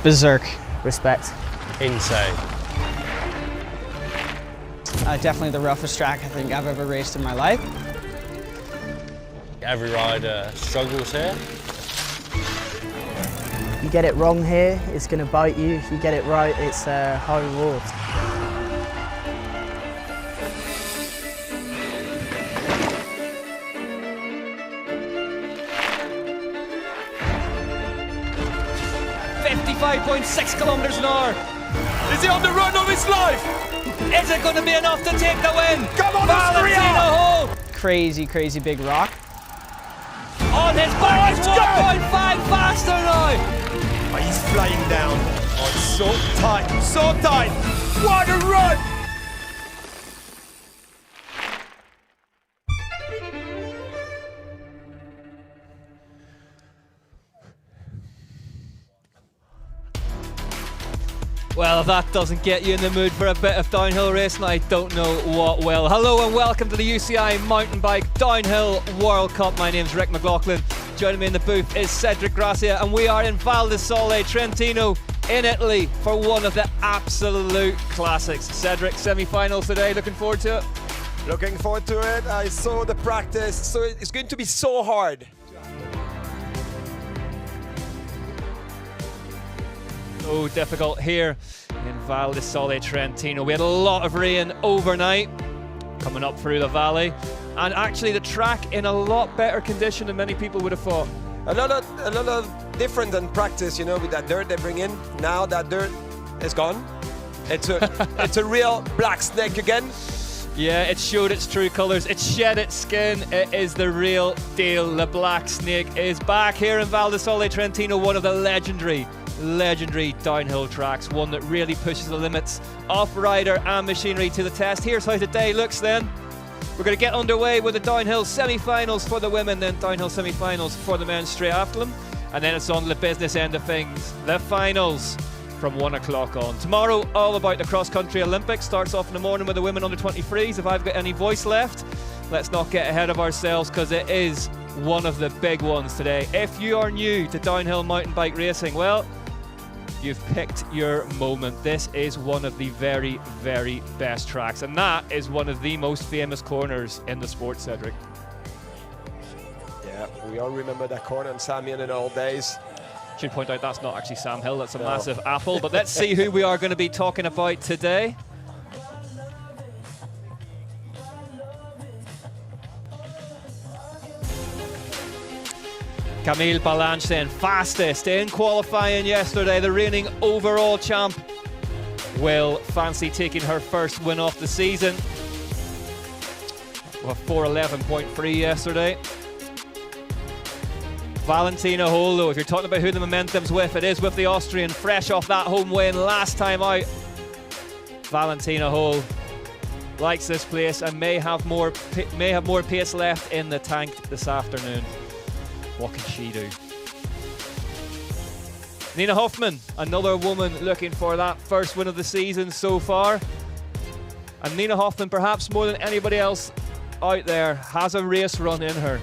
Berserk. Respect. Insane. Definitely the roughest track I think I've ever raced in my life. Every rider struggles here. You get it wrong here, it's going to bite you. If you get it right, it's high reward. .6 kilometers an hour. Is he on the run of his life? Is it going to be enough to take the win? Come on, Valentino! Crazy, crazy big rock. On his back, he's 1.5 faster now. Oh, he's flying down. Oh, it's so tight, so tight. What a run! Well, if that doesn't get you in the mood for a bit of downhill racing, I don't know what will. Hello and welcome to the UCI Mountain Bike Downhill World Cup. My name's Rick McLaughlin. Joining me in the booth is Cedric Gracia, and we are in Val Di Sole, Trentino, in Italy, for one of the absolute classics. Cedric, semi-finals today, looking forward to it? Looking forward to it. I saw the practice, so it's going to be so hard. So difficult here in Val Di Sole, Trentino. We had a lot of rain overnight coming up through the valley, and actually the track in a lot better condition than many people would have thought. A lot of different than practice, you know, with that dirt they bring in. Now that dirt is gone. It's a real black snake again. Yeah, it showed its true colours. It shed its skin. It is the real deal. The black snake is back here in Val Di Sole, Trentino, one of the legendary downhill tracks, one that really pushes the limits of rider and machinery to the test. Here's how the day looks then. We're going to get underway with the downhill semi-finals for the women, then downhill semi-finals for the men straight after them, and then it's on the business end of things, the finals from 1 o'clock on. Tomorrow, all about the cross-country Olympics. Starts off in the morning with the women under 23s. If I've got any voice left, let's not get ahead of ourselves, because it is one of the big ones today. If you are new to downhill mountain bike racing, well, you've picked your moment. This is one of the very, very best tracks, and that is one of the most famous corners in the sport, Cedric. Yeah, we all remember that corner on Samian in the old days. Should point out that's not actually Sam Hill, that's a massive apple, but let's see who we are going to be talking about today. Camille Balanche then, fastest in qualifying yesterday, the reigning overall champ, will fancy taking her first win of the season. Well, 4:11.3 yesterday. Valentina Hole, though, if you're talking about who the momentum's with, it is with the Austrian, fresh off that home win last time out. Valentina Hole likes this place and may have more pace left in the tank this afternoon. What can she do? Nina Hoffmann, another woman looking for that first win of the season so far. And Nina Hoffmann, perhaps more than anybody else out there, has a race run in her.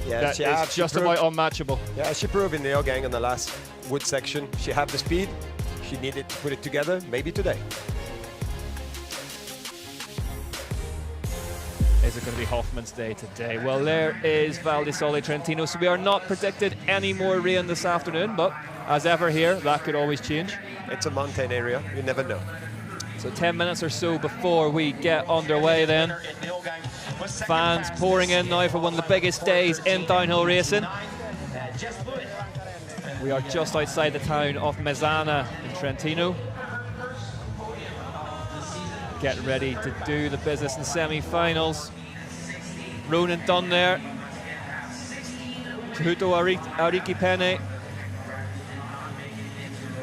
Yeah, that is just about unmatchable. Yeah, she proved in the Ogang in the last wood section. She had the speed. She needed to put it together, maybe today. Is it going to be Hoffmann's day today? Well, there is Val Di Sole, Trentino. So we are not predicted any more rain this afternoon, but as ever here, that could always change. It's a mountain area, you never know. So 10 minutes or so before we get underway then. Fans pouring in now for one of the biggest days in downhill racing. We are just outside the town of Mezzana in Trentino. Getting ready to do the business in semi-finals. Ronan done there. Chihuto Ariki Pene.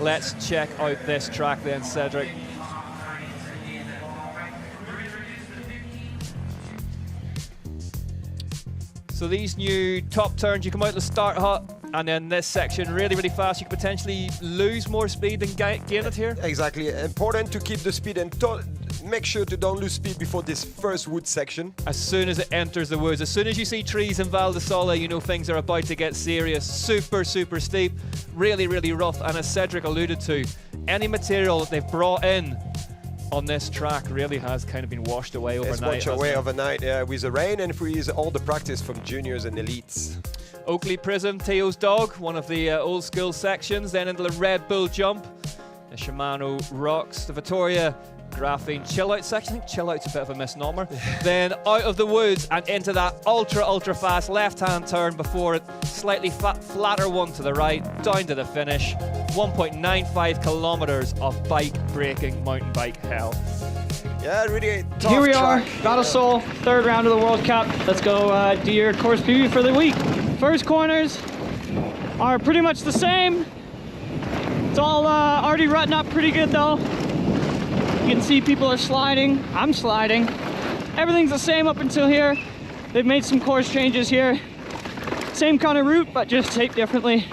Let's check out this track then, Cedric. So these new top turns, you come out the start hut, and then this section really, really fast. You could potentially lose more speed than gain it here. Exactly. Important to keep the speed and make sure to don't lose speed before this first wood section. As soon as it enters the woods, as soon as you see trees in Val Di Sole, you know things are about to get serious. Super, super steep, really, really rough. And as Cedric alluded to, any material that they've brought in on this track really has kind of been washed away overnight. It's washed away overnight, with the rain and with all the practice from juniors and elites. Oakley Prism, Teo's dog, one of the old school sections, then into the Red Bull jump, the Shimano Rocks, the Vittoria Graphene chill out section. I think chill out's a bit of a misnomer. Then out of the woods and into that ultra fast left hand turn before it slightly flatter one to the right, down to the finish. 1.95 kilometers of bike breaking mountain bike hell. Yeah, really tough Here we track. are, Val Di Sole, third round of the World Cup. Let's go do your course preview for the week. First corners are pretty much the same. It's all already rutting up pretty good though. You can see people are sliding, I'm sliding. Everything's the same up until here. They've made some course changes here. Same kind of route, but just taped differently.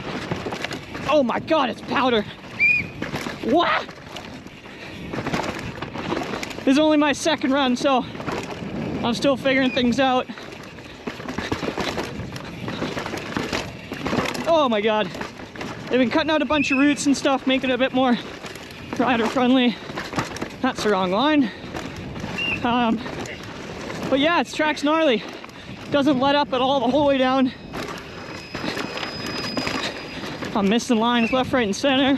Oh my God, it's powder. What? This is only my second run, so I'm still figuring things out. Oh my God. They've been cutting out a bunch of routes and stuff, making it a bit more rider friendly. That's the wrong line. But yeah, its track's gnarly. Doesn't let up at all the whole way down. I'm missing lines left, right, and center.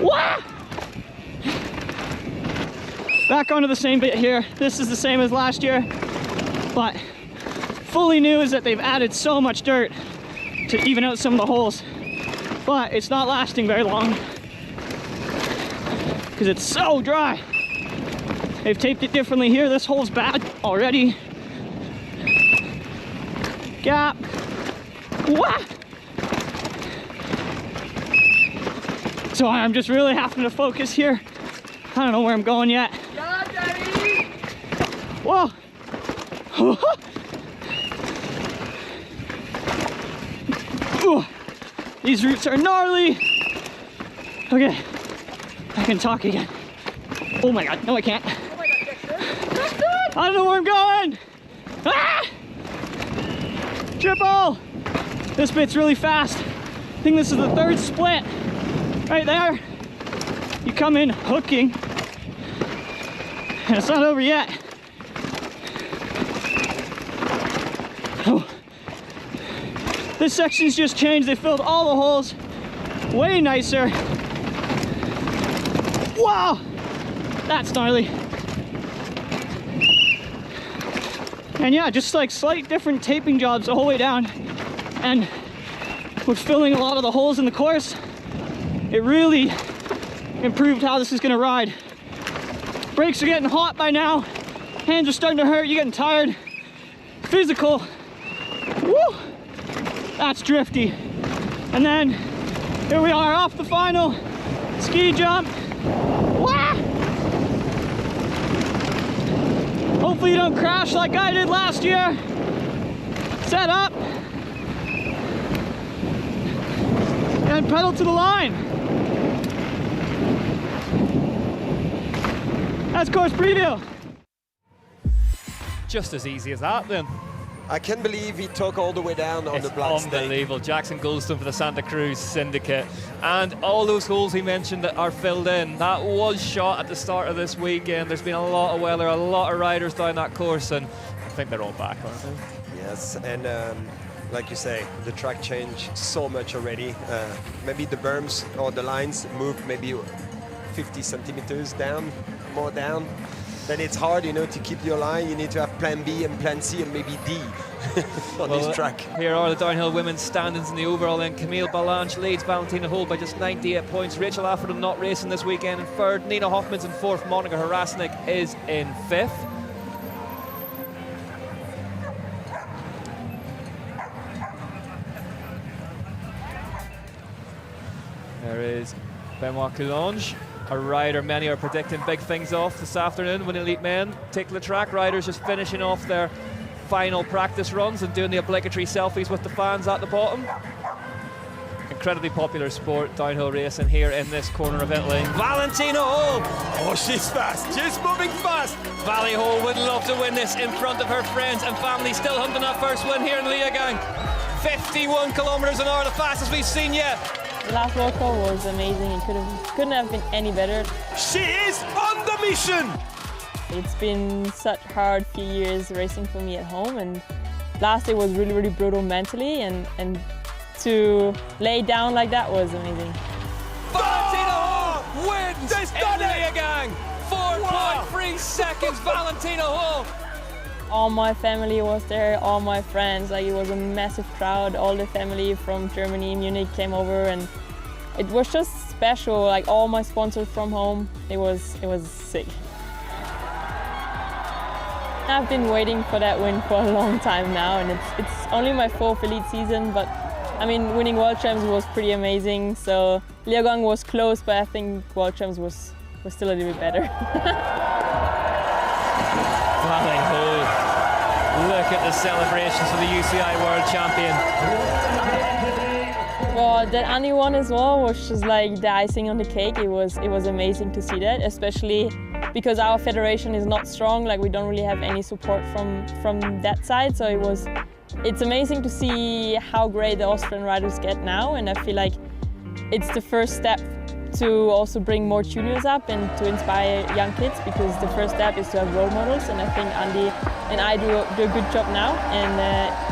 What? Back onto the same bit here. This is the same as last year, but fully new is that they've added so much dirt to even out some of the holes. But it's not lasting very long because it's so dry. They've taped it differently here. This hole's bad already. Gap. What? So I'm just really having to focus here. I don't know where I'm going yet. Whoa. Ooh. These routes are gnarly. Okay, I can talk again. Oh my God, no I can't. I don't know where I'm going. Ah! Triple. This bit's really fast. I think this is the third split. Right there. You come in hooking. And it's not over yet. Oh. This section's just changed. They filled all the holes. Way nicer. Wow! That's gnarly. And yeah, just like slight different taping jobs the whole way down. And with filling a lot of the holes in the course, it really improved how this is gonna ride. Brakes are getting hot by now. Hands are starting to hurt, you're getting tired. Physical. Woo! That's drifty. And then here we are off the final ski jump. Wah! Hopefully you don't crash like I did last year. Set up. And pedal to the line. That's course preview. Just as easy as that then. I can't believe he took all the way down on the black snake. Unbelievable. Jackson Goldstone for the Santa Cruz Syndicate. And all those holes he mentioned that are filled in, that was shot at the start of this weekend. There's been a lot of weather, a lot of riders down that course, and I think they're all back, aren't they? Yes, and like you say, the track changed so much already. Maybe the berms or the lines moved maybe 50 centimeters down, more down. Then it's hard, you know, to keep your line. You need to have plan B and plan C and maybe D on this track. Here are the downhill women's standings in the overall then. Camille Balanche leads Valentina Hole by just 98 points. Rachel Atherton not racing this weekend in third. Nina Hoffman's in fourth. Monica Harasnik is in fifth. There is Benoit Coulange, a rider many are predicting big things off this afternoon when elite men take to the track. Riders just finishing off their final practice runs and doing the obligatory selfies with the fans at the bottom. incredibly popular sport, downhill racing, here in this corner of Italy. Valentina Hall! Oh, she's fast. She's moving fast. Valley Hall would love to win this in front of her friends and family, still hunting that first win here in Leogang. 51 kilometers an hour, the fastest we've seen yet. The last World Cup was amazing. It couldn't have been any better. She is on the mission. It's been such hard few years racing for me at home, and last year was really, really brutal mentally, and to lay down like that was amazing. Valentina Hall wins in Leogang. 4.3 seconds, Valentina Hall. All my family was there, all my friends, like it was a massive crowd. All the family from Germany, Munich came over, and it was just special. Like all my sponsors from home, it was sick. I've been waiting for that win for a long time now, and it's only my 4th elite season, but I mean, winning World Champs was pretty amazing. So Leogang was close, but I think World Champs was still a little bit better. Valley Hall. Look at the celebrations for the UCI World Champion. Well, that Annie won as well was just like the icing on the cake. It was amazing to see that, especially because our federation is not strong. Like we don't really have any support from that side. So it's amazing to see how great the Austrian riders get now, and I feel like it's the first step to also bring more juniors up and to inspire young kids, because the first step is to have role models, and I think Andy and I do a good job now, and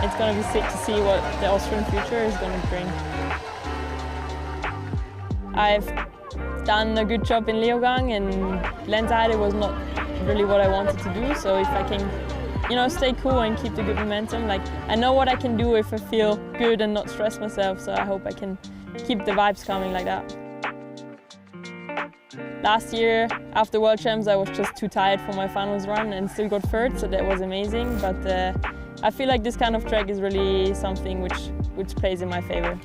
it's going to be sick to see what the Austrian future is going to bring. I've done a good job in Leogang, and Lenzheide was not really what I wanted to do, so if I can stay cool and keep the good momentum, like I know what I can do if I feel good and not stress myself, so I hope I can keep the vibes coming like that. Last year, after World Champs, I was just too tired for my finals run and still got third, so that was amazing. But I feel like this kind of track is really something which plays in my favor.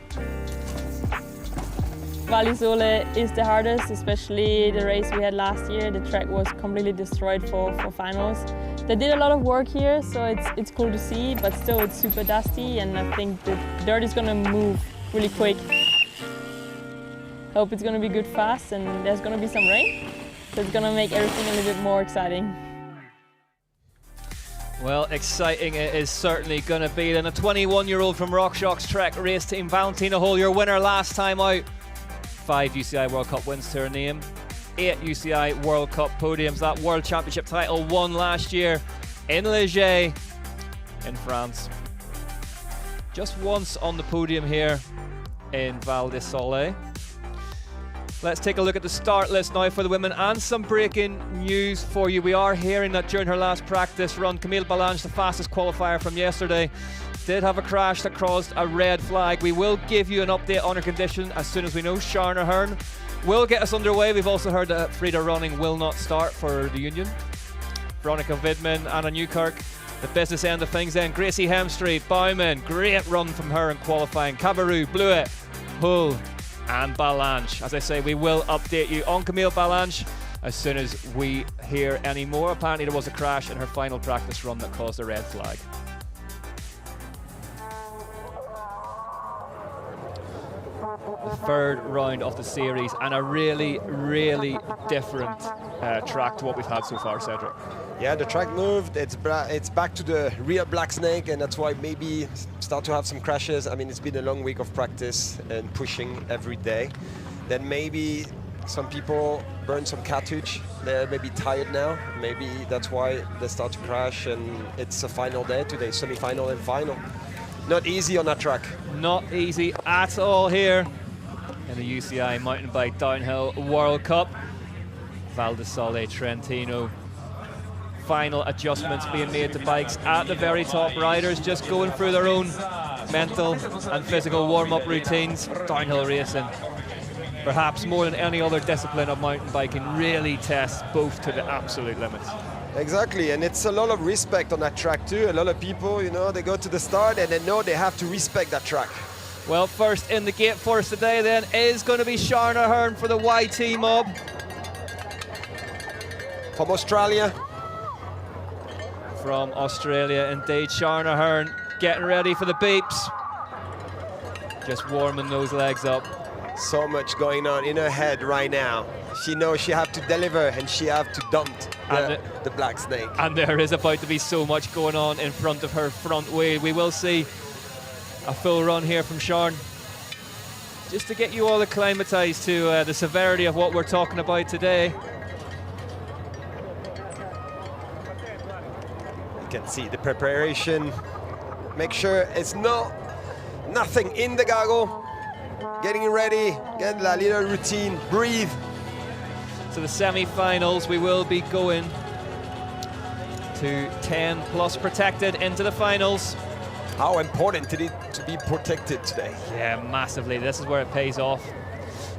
Val Di Sole is the hardest, especially the race we had last year. The track was completely destroyed for finals. They did a lot of work here, so it's cool to see, but still it's super dusty, and I think the dirt is going to move really quick. Hope it's going to be good fast, and there's going to be some rain, so it's going to make everything a little bit more exciting. Well, exciting it is certainly going to be. Then a 21-year-old from RockShox Trek race team, Valentina Hall, your winner last time out. 5 UCI World Cup wins to her name, 8 UCI World Cup podiums. That World Championship title won last year in Ligier in France. Just once on the podium here in Val Di Sole. Let's take a look at the start list now for the women, and some breaking news for you. We are hearing that during her last practice run, Camille Ballange, the fastest qualifier from yesterday, did have a crash that caused a red flag. We will give you an update on her condition as soon as we know. Sharna Hearn will get us underway. We've also heard that Frida Running will not start for the Union. Veronica Vidman, Anna Newkirk, the business end of things then. Gracie Hemstreet, Baumann, great run from her in qualifying. Cabarrou, Blewett, Hull, and Ballange. As I say, we will update you on Camille Ballange as soon as we hear any more. Apparently there was a crash in her final practice run that caused a red flag. The third round of the series, and a really, really different track to what we've had so far, Cedric. Yeah, the track moved. It's back to the real black snake, and that's why maybe start to have some crashes. I mean, it's been a long week of practice and pushing every day. Then maybe some people burn some cartridge. They're maybe tired now. Maybe that's why they start to crash, and it's a final day today, semi-final and final. Not easy on that track. Not easy At all here in the UCI Mountain Bike Downhill World Cup. Val Di Sole, Trentino. Final adjustments being made to bikes at the very top. Riders just going through their own mental and physical warm-up routines. Downhill racing, perhaps more than any other discipline of mountain biking, really tests both to the absolute limits. Exactly, and it's a lot of respect on that track too. A lot of people, they go to the start and they know they have to respect that track. Well, first in the gate for us today then is going to be Sharna Hearn for the YT mob. From Australia. Indeed, Sharna Hearn getting ready for the beeps. just warming those legs up. So much going on in her head right now. She knows she have to deliver and she have to dump the black snake. And there is about to be so much going on in front of her front wheel. We will see a full run here from Sean, just to get you all acclimatized to the severity of what we're talking about today. You can see the preparation. Make sure it's nothing in the goggle. Getting ready, get that little routine, breathe. To the semi-finals, we will be going to 10 plus protected into the finals. How important it is to be protected today. Yeah, massively. This is where it pays off.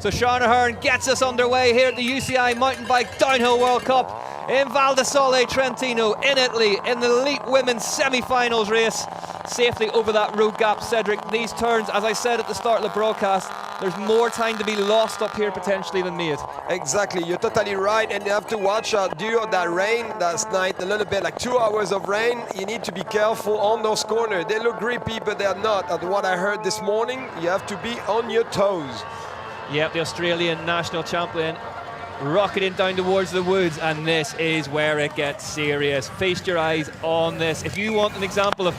So Sean Ahern gets us underway here at the UCI Mountain Bike Downhill World Cup in Val Di Sole, Trentino, in Italy, in the elite women's semi-finals race. Safely over that road gap, Cedric. These turns, as I said at the start of the broadcast, there's more time to be lost up here potentially than made. Exactly, you're totally right, and you have to watch out due to that rain last night, a little bit, like 2 hours of rain. You need to be careful on those corners. They look grippy, but they're not. At what I heard this morning, you have to be on your toes. Yep, the Australian national champion rocketing down towards the woods, and this is where it gets serious. Feast your eyes on this. If you want an example of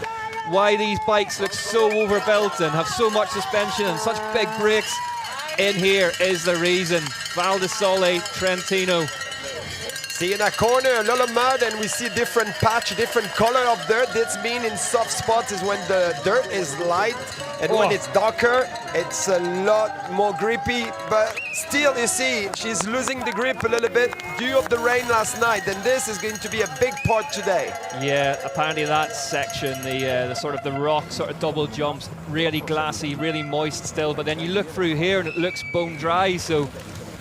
why these bikes look so overbuilt and have so much suspension and such big brakes, in here is the reason. Val Di Sole, Trentino. See in that corner, a lot of mud, and we see different patch, different color of dirt. This means in soft spots is when the dirt is light, and when it's darker, it's a lot more grippy. But still, you see, she's losing the grip a little bit due to the rain last night, and this is going to be a big part today. Yeah, apparently that section, the sort of the rock sort of double jumps, really glassy, really moist still. But then you look through here and it looks bone dry. So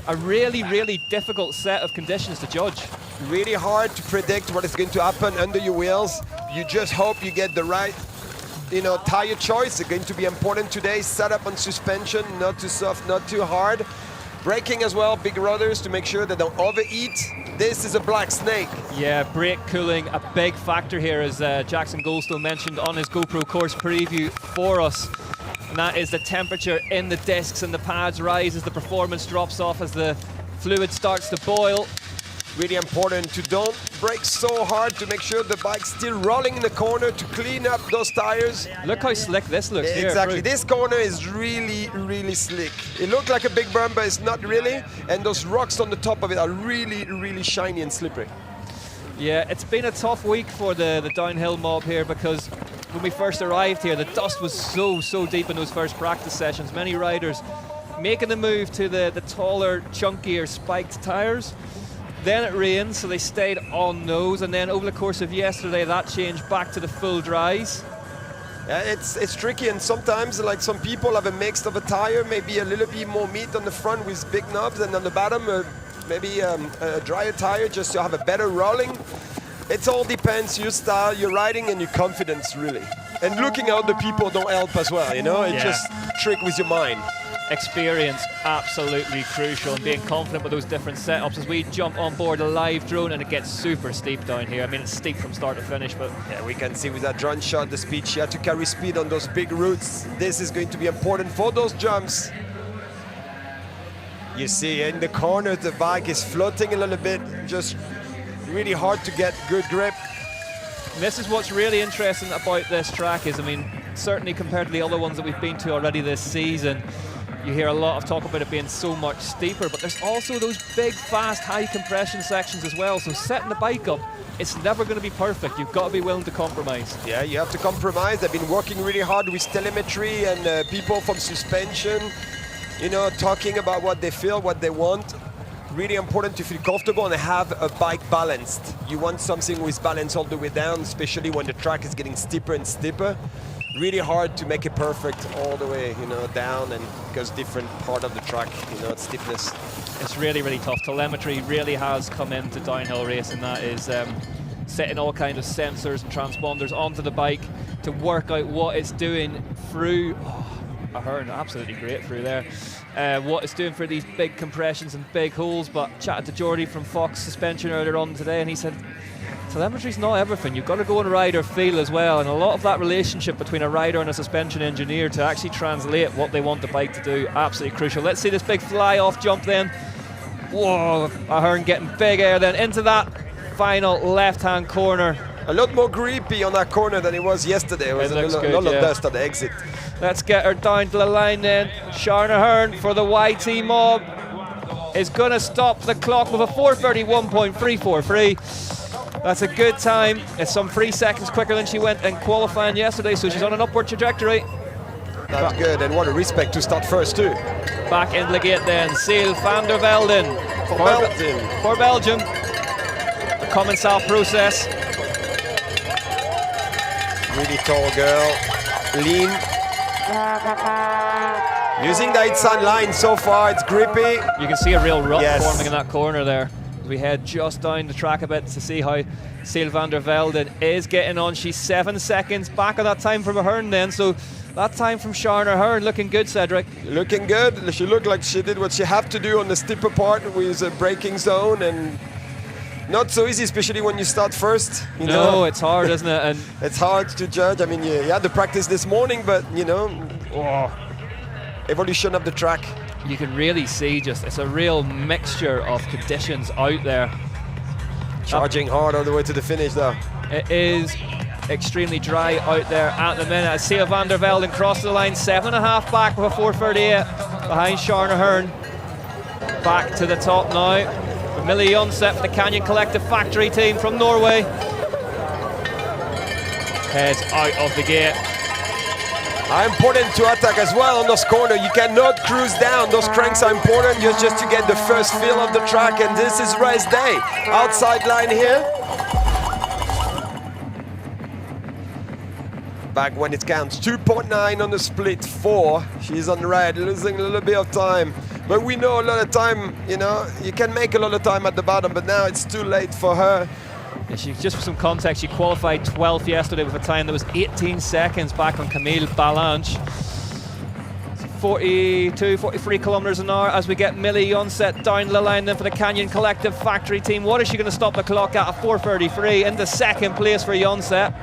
a really, really difficult set of conditions to judge. Really hard to predict what is going to happen under your wheels. You just hope you get the right, tire choice. It's going to be important today. Setup on suspension, not too soft, not too hard. Braking as well, big rudders to make sure they don't overheat. This is a black snake. Yeah, brake cooling, a big factor here, as Jackson Goldstone mentioned on his GoPro course preview for us. And that is the temperature in the discs and the pads rise as the performance drops off, as the fluid starts to boil. Really important to don't brake so hard to make sure the bike's still rolling in the corner to clean up those tires. Look how slick this looks here. Exactly, this corner is really, really slick. It looks like a big berm, but it's not really. And those rocks on the top of it are really, really shiny and slippery. Yeah, it's been a tough week for the downhill mob here, because when we first arrived here, the dust was so deep in those first practice sessions. Many riders making the move to the taller, chunkier, spiked tires. Then it rained, so they stayed on those, and then over the course of yesterday, that changed back to the full dries. It's tricky, and sometimes, like, some people have a mix of a tire, maybe a little bit more meat on the front with big knobs, and on the bottom, maybe a drier tire just to have a better rolling. It all depends your style, your riding, and your confidence, really. And looking at other people don't help as well, It just trick with your mind. Experience absolutely crucial, and being confident with those different setups as we jump on board a live drone, and it gets super steep down here. I mean, it's steep from start to finish, but yeah, we can see with that drone shot the speed. She had to carry speed on those big routes. This is going to be important for those jumps. You see in the corner the bike is floating a little bit, just really hard to get good grip. And this is what's really interesting about this track is, I mean, certainly compared to the other ones that we've been to already this season, you hear a lot of talk about it being so much steeper, but there's also those big, fast, high compression sections as well. So setting the bike up, it's never going to be perfect. You've got to be willing to compromise. Yeah, you have to compromise. They've been working really hard with telemetry and people from suspension, talking about what they feel, what they want. Really important to feel comfortable and have a bike balanced. You want something with balance all the way down, especially when the track is getting steeper and steeper. Really hard to make it perfect all the way, down, and because different part of the track, it's stiffness. It's really, really tough. Telemetry really has come into downhill racing. That is setting all kinds of sensors and transponders onto the bike to work out what it's doing through. I heard absolutely great through there. What it's doing for these big compressions and big holes. But chatted to Jordy from Fox Suspension earlier on today, and he said telemetry's not everything. You've got to go on rider feel as well, and a lot of that relationship between a rider and a suspension engineer to actually translate what they want the bike to do, absolutely crucial. Let's see this big fly-off jump then. Whoa, Ahern getting big air then into that final left-hand corner. A lot more grippy on that corner than it was yesterday. It was a lot of dust at the exit. Let's get her down to the line then. Sharon Ahern for the YT mob is going to stop the clock with a 4:31.343. That's a good time. It's some 3 seconds quicker than she went in qualifying yesterday, so she's on an upward trajectory. That's good, and what a respect to start first too. Back in the gate then, Seal van der Velden for Belgium. The Commensal process. Really tall girl, lean. Using the outside line so far, it's grippy. You can see a real rut forming in that corner there. As we head just down the track a bit to see how Seal van der Velden is getting on. She's 7 seconds back on that time from Ahern then, so that time from Sharon Ahern looking good, Cedric. Looking good. She looked like she did what she had to do on the steeper part with a braking zone, and not so easy, especially when you start first. You know? It's hard, isn't it? And it's hard to judge. I mean, you had the practice this morning, but you know, evolution of the track. You can really see it's a real mixture of conditions out there. Charging hard all the way to the finish though. It is extremely dry out there at the minute. As Seal van der Velden crosses the line, 7.5 back with a 4:38 behind Sharon Ahern. Back to the top now. Millie Jonseth for the Canyon Collective Factory team from Norway. Heads out of the gate. Important to attack as well on those corners. You cannot cruise down. Those cranks are important just to get the first feel of the track, and this is race day. Outside line here. Back when it counts. 2.9 on the split, 4. She's on red, losing a little bit of time. But we know a lot of time, you know, you can make a lot of time at the bottom, but now it's too late for her. Yeah, just for some context, she qualified 12th yesterday with a time that was 18 seconds back on Camille Ballanche. 43 kilometers an hour as we get Millie Jonseth down the line then for the Canyon Collective Factory team. What is she going to stop the clock at? A 4:33 into second place for Jonseth.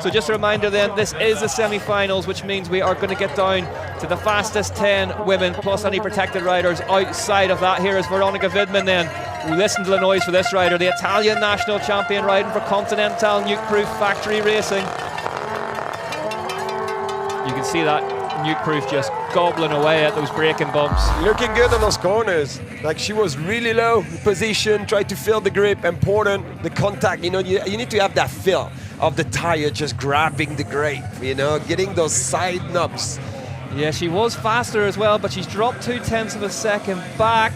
So just a reminder then, this is the semi-finals, which means we are going to get down to the fastest 10 women plus any protected riders. Outside of that, here is Veronica Widman then. Listen to the noise for this rider, the Italian national champion riding for Continental Nuke-Proof Factory Racing. You can see that Nuke-Proof just gobbling away at those braking bumps. Looking good on those corners. Like she was really low position, tried to feel the grip, important, the contact. You know, you need to have that feel of the tire just grabbing the grape, you know, getting those side knobs. Yeah, she was faster as well, but she's dropped 0.2 of a second back.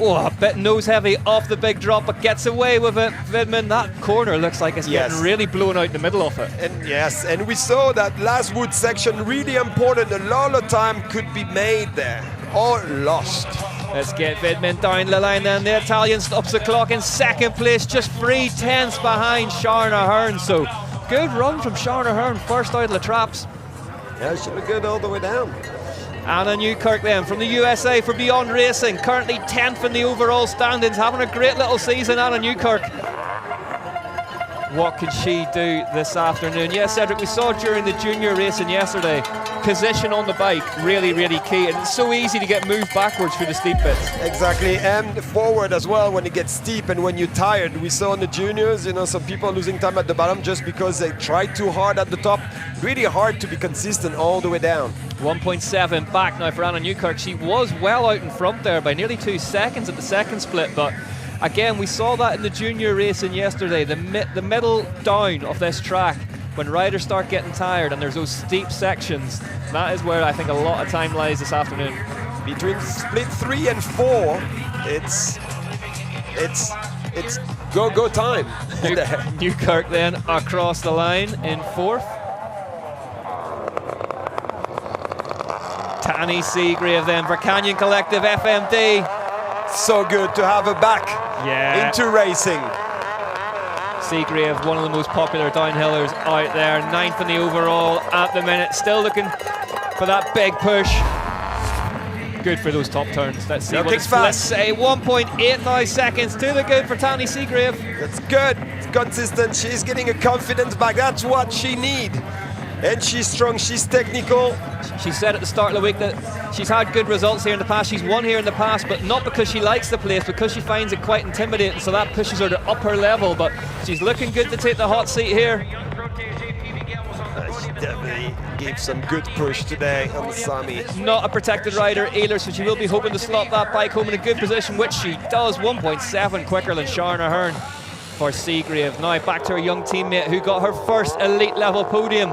A bit nose heavy off the big drop, but gets away with it. Widman, that corner looks like it's getting really blown out the middle of it. And we saw that last wood section really important. A lot of time could be made there, or lost. Let's get Widman down the line then. The Italian stops the clock in second place, just 0.3 behind Sharon Ahern. So good run from Sharon Ahern, first out of the traps. Yeah, she looked good all the way down. Anna Newkirk then from the USA for Beyond Racing, currently 10th in the overall standings, having a great little season, Anna Newkirk. What can she do this afternoon? Yes, Cedric, we saw during the junior racing yesterday, position on the bike, really, really key. And it's so easy to get moved backwards through the steep bits. Exactly, and forward as well when it gets steep and when you're tired. We saw in the juniors, you know, some people losing time at the bottom just because they tried too hard at the top. Really hard to be consistent all the way down. 1.7 back now for Anna Newkirk. She was well out in front there by nearly 2 seconds at the second split, but again, we saw that in the junior racing yesterday, the middle down of this track, when riders start getting tired and there's those steep sections, that is where I think a lot of time lies this afternoon. Between split 3 and 4, it's go time. Newkirk then across the line in 4th. Tanny Seagrave then for Canyon Collective FMD. So good to have her back into racing. Seagrave, one of the most popular downhillers out there, 9th in the overall at the minute, still looking for that big push. good for those top turns. Let's see No, what kicks it's let's fast. say 1.89 seconds to the good for Tani Seagrave. That's good. It's consistent. She's getting her confidence back. That's what she needs. And she's strong. She's technical. She said at the start of the week that she's had good results here in the past. She's won here in the past, but not because she likes the place, because she finds it quite intimidating, so that pushes her to up her level. But she's looking good to take the hot seat here. She definitely gave some good push today on the Sami. Not a protected rider either, so she will be hoping to slot that bike home in a good position, which she does. 1.7 quicker than Sharna Ahern for Seagrave. Now back to her young teammate who got her first elite level podium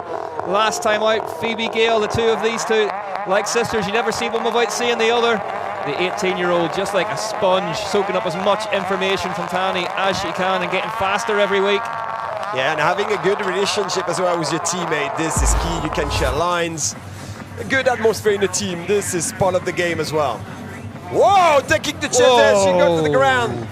last time out, Phoebe Gale. The two of these two, like sisters, you never see one without seeing the other. The 18-year-old, just like a sponge, soaking up as much information from Tani as she can and getting faster every week. Yeah, and having a good relationship as well with your teammate. This is key. You can share lines. A good atmosphere in the team. This is part of the game as well. Whoa, taking the chip there. She got to the ground.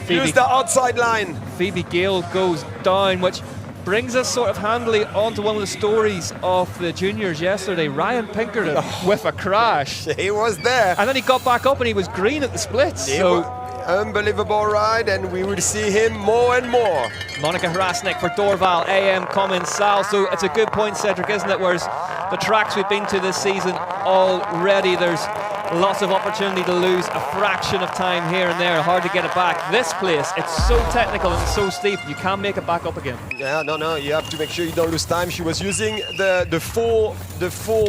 Use the outside line. Phoebe Gale goes down, which brings us sort of handily onto one of the stories of the juniors yesterday. Ryan Pinkerton with a crash. He was there. And then he got back up and he was green at the splits. So unbelievable ride, and we will see him more and more. Monica Hrasnik for Dorval, AM Commensal. So it's a good point, Cedric, isn't it? Whereas the tracks we've been to this season already, there's lots of opportunity to lose a fraction of time here and there. Hard to get it back. This place, it's so technical and so steep, you can't make it back up again. Yeah, no, you have to make sure you don't lose time. She was using the full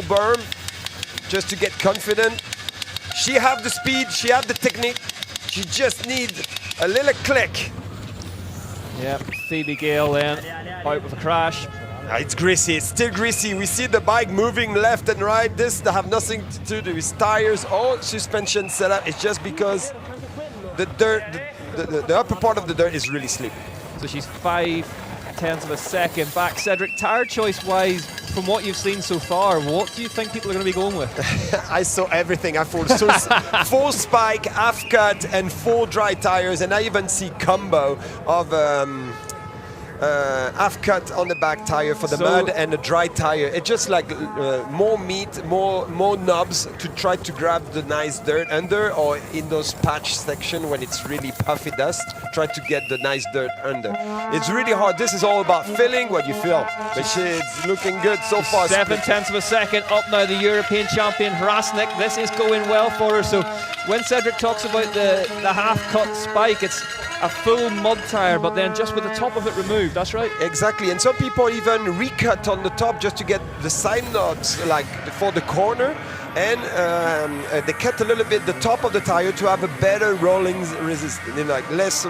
berm just to get confident. She have the speed, she have the technique. She just needs a little click. Yeah, Phoebe Gale then out with a crash. It's greasy, it's still greasy. We see the bike moving left and right. This have nothing to do with tires or suspension setup. It's just because the dirt, the upper part of the dirt is really slippery. So she's 0.5 of a second back. Cedric, tire choice wise, from what you've seen so far, what do you think people are going to be going with? I saw everything. I saw full spike, half cut, and full dry tires, and I even see combo of half cut on the back tire for the mud and a dry tire. It's just like more meat, more knobs to try to grab the nice dirt under, or in those patch section when it's really puffy dust, try to get the nice dirt under. It's really hard. This is all about feeling what you feel. But she's looking good so far. 0.7 of a second up now, the European champion Hrasnik. This is going well for her. So when Cedric talks about the half-cut spike, it's a full mud tire, but then just with the top of it removed. That's right. Exactly, and some people even recut on the top just to get the side knots, like for the corner, and they cut a little bit the top of the tire to have a better rolling resistance, like less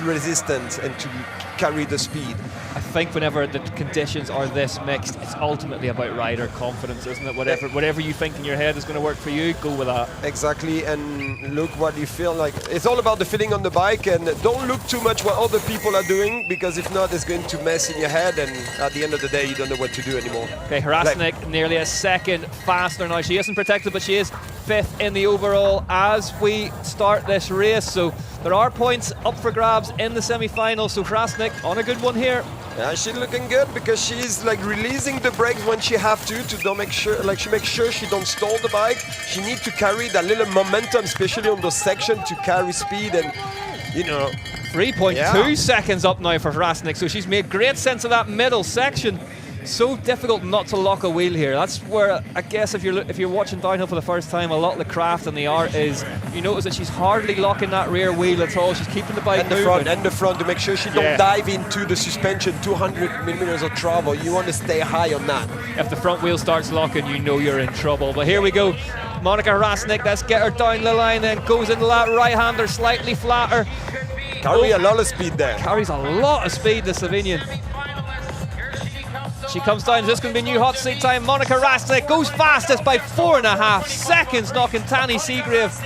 resistance, and to carry the speed. I think whenever the conditions are this mixed, it's ultimately about rider confidence, isn't it? Whatever you think in your head is going to work for you, go with that. Exactly, and look what you feel like. It's all about the feeling on the bike, and don't look too much what other people are doing, because if not, it's going to mess in your head, and at the end of the day, you don't know what to do anymore. Okay, Hrasnik nearly a second faster now. She isn't protected, but she is 5th in the overall as we start this race. So there are points up for grabs in the semi-final. So Hrasnik on a good one here. Yeah, she's looking good because she's like releasing the brakes when she have to don't make sure, like she makes sure she don't stall the bike. She needs to carry that little momentum, especially on those sections, to carry speed, and 3.2 seconds up now for Hrasnik. So she's made great sense of that middle section. So difficult not to lock a wheel here. That's where I guess if you're watching downhill for the first time, a lot of the craft and the art is you notice that she's hardly locking that rear wheel at all. She's keeping the bike moving. And the front to make sure she don't dive into the suspension 200 millimeters of travel. You want to stay high on that. If the front wheel starts locking, you know you're in trouble. But here we go. Monica Hrasnik, let's get her down the line, then goes into that right-hander slightly flatter. Carry a lot of speed there. Carries a lot of speed, the Slovenian. She comes down. Is this going to be new hot seat time? Monica Hrasnik goes fastest by 4.5 seconds, knocking Tani Seagrave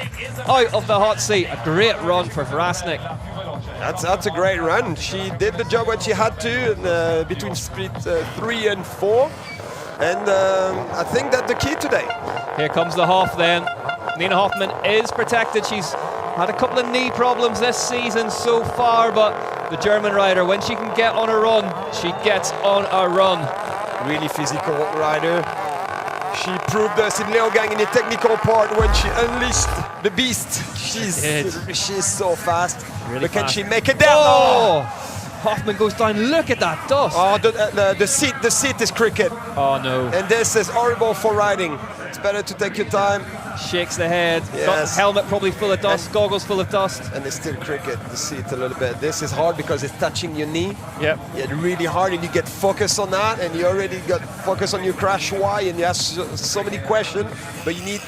out of the hot seat. A great run for Hrasnik. That's a great run. She did the job when she had to between split 3 and 4. And I think that's the key today. Here comes the Hoff then. Nina Hoffman is protected. She's had a couple of knee problems this season so far, but the German rider, when she can get on a run, she gets on a run. Really physical rider. She proved us in Leogang in the technical part when she unleashed the beast. She's so fast. Really but can fast. she make it down? Oh! Hoffman goes down. Look at that dust. Oh, the seat is cricket. Oh no. And this is horrible for riding. It's better to take your time. Shakes the head. Yes. Helmet probably full of dust. Goggles full of dust. And it's still cricket, the seat a little bit. This is hard because it's touching your knee. Yep. It's really hard and you get focused on that and you already got focused on your crash why and you have so many questions, but you need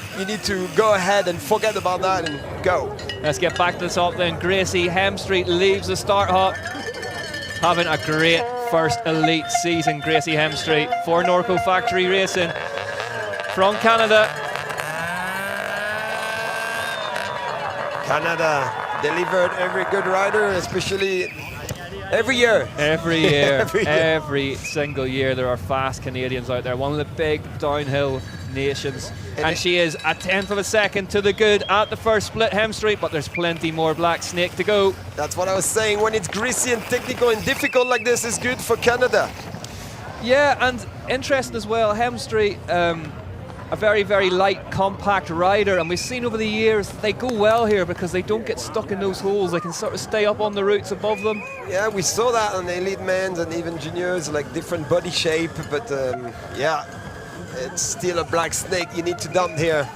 to go ahead and forget about that and go. Let's get back to the top then. Gracie Hemstreet leaves the start hop. Having a great first elite season, Gracie Hemstreet for Norco Factory Racing from Canada. Canada delivered every good rider, especially every year. Every year, Every year. every single year, there are fast Canadians out there. One of the big downhill nations. And she is a 10th of a second to the good at the first split, Hemstreet, but there's plenty more Black Snake to go. That's what I was saying. When it's greasy and technical and difficult like this, it's good for Canada. Yeah, and interesting as well, Hemstreet, a very, very light, compact rider, and we've seen over the years they go well here because they don't get stuck in those holes. They can sort of stay up on the roots above them. Yeah, we saw that on the elite men's and even juniors, like different body shape, but yeah, it's still a Black Snake you need to dump here.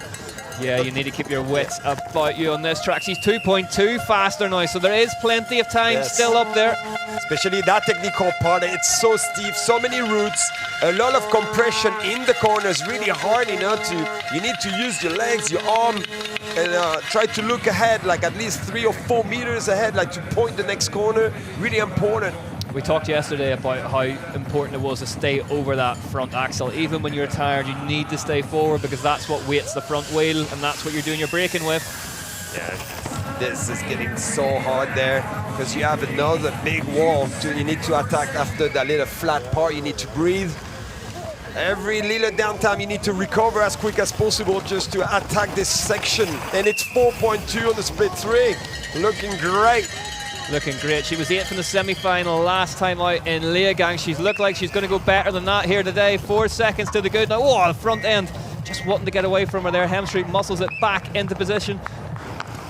Yeah, you need to keep your wits about you on this track. She's 2.2 faster now, so there is plenty of time still up there. Especially that technical part, it's so steep, so many roots, a lot of compression in the corners, really hard, you need to use your legs, your arm, and try to look ahead, like at least 3 or 4 meters ahead, like to point the next corner, really important. We talked yesterday about how important it was to stay over that front axle. Even when you're tired, you need to stay forward because that's what weights the front wheel and that's what you're doing your braking with. Yeah, this is getting so hard there because you have another big wall you need to attack after that little flat part. You need to breathe. Every little downtime you need to recover as quick as possible just to attack this section. And it's 4.2 on the split 3. Looking great. Looking great. She was 8th in the semi-final last time out in Leogang. She's looked like she's going to go better than that here today. 4 seconds to the good. Now, oh, the front end just wanting to get away from her there. Hemstreet muscles it back into position.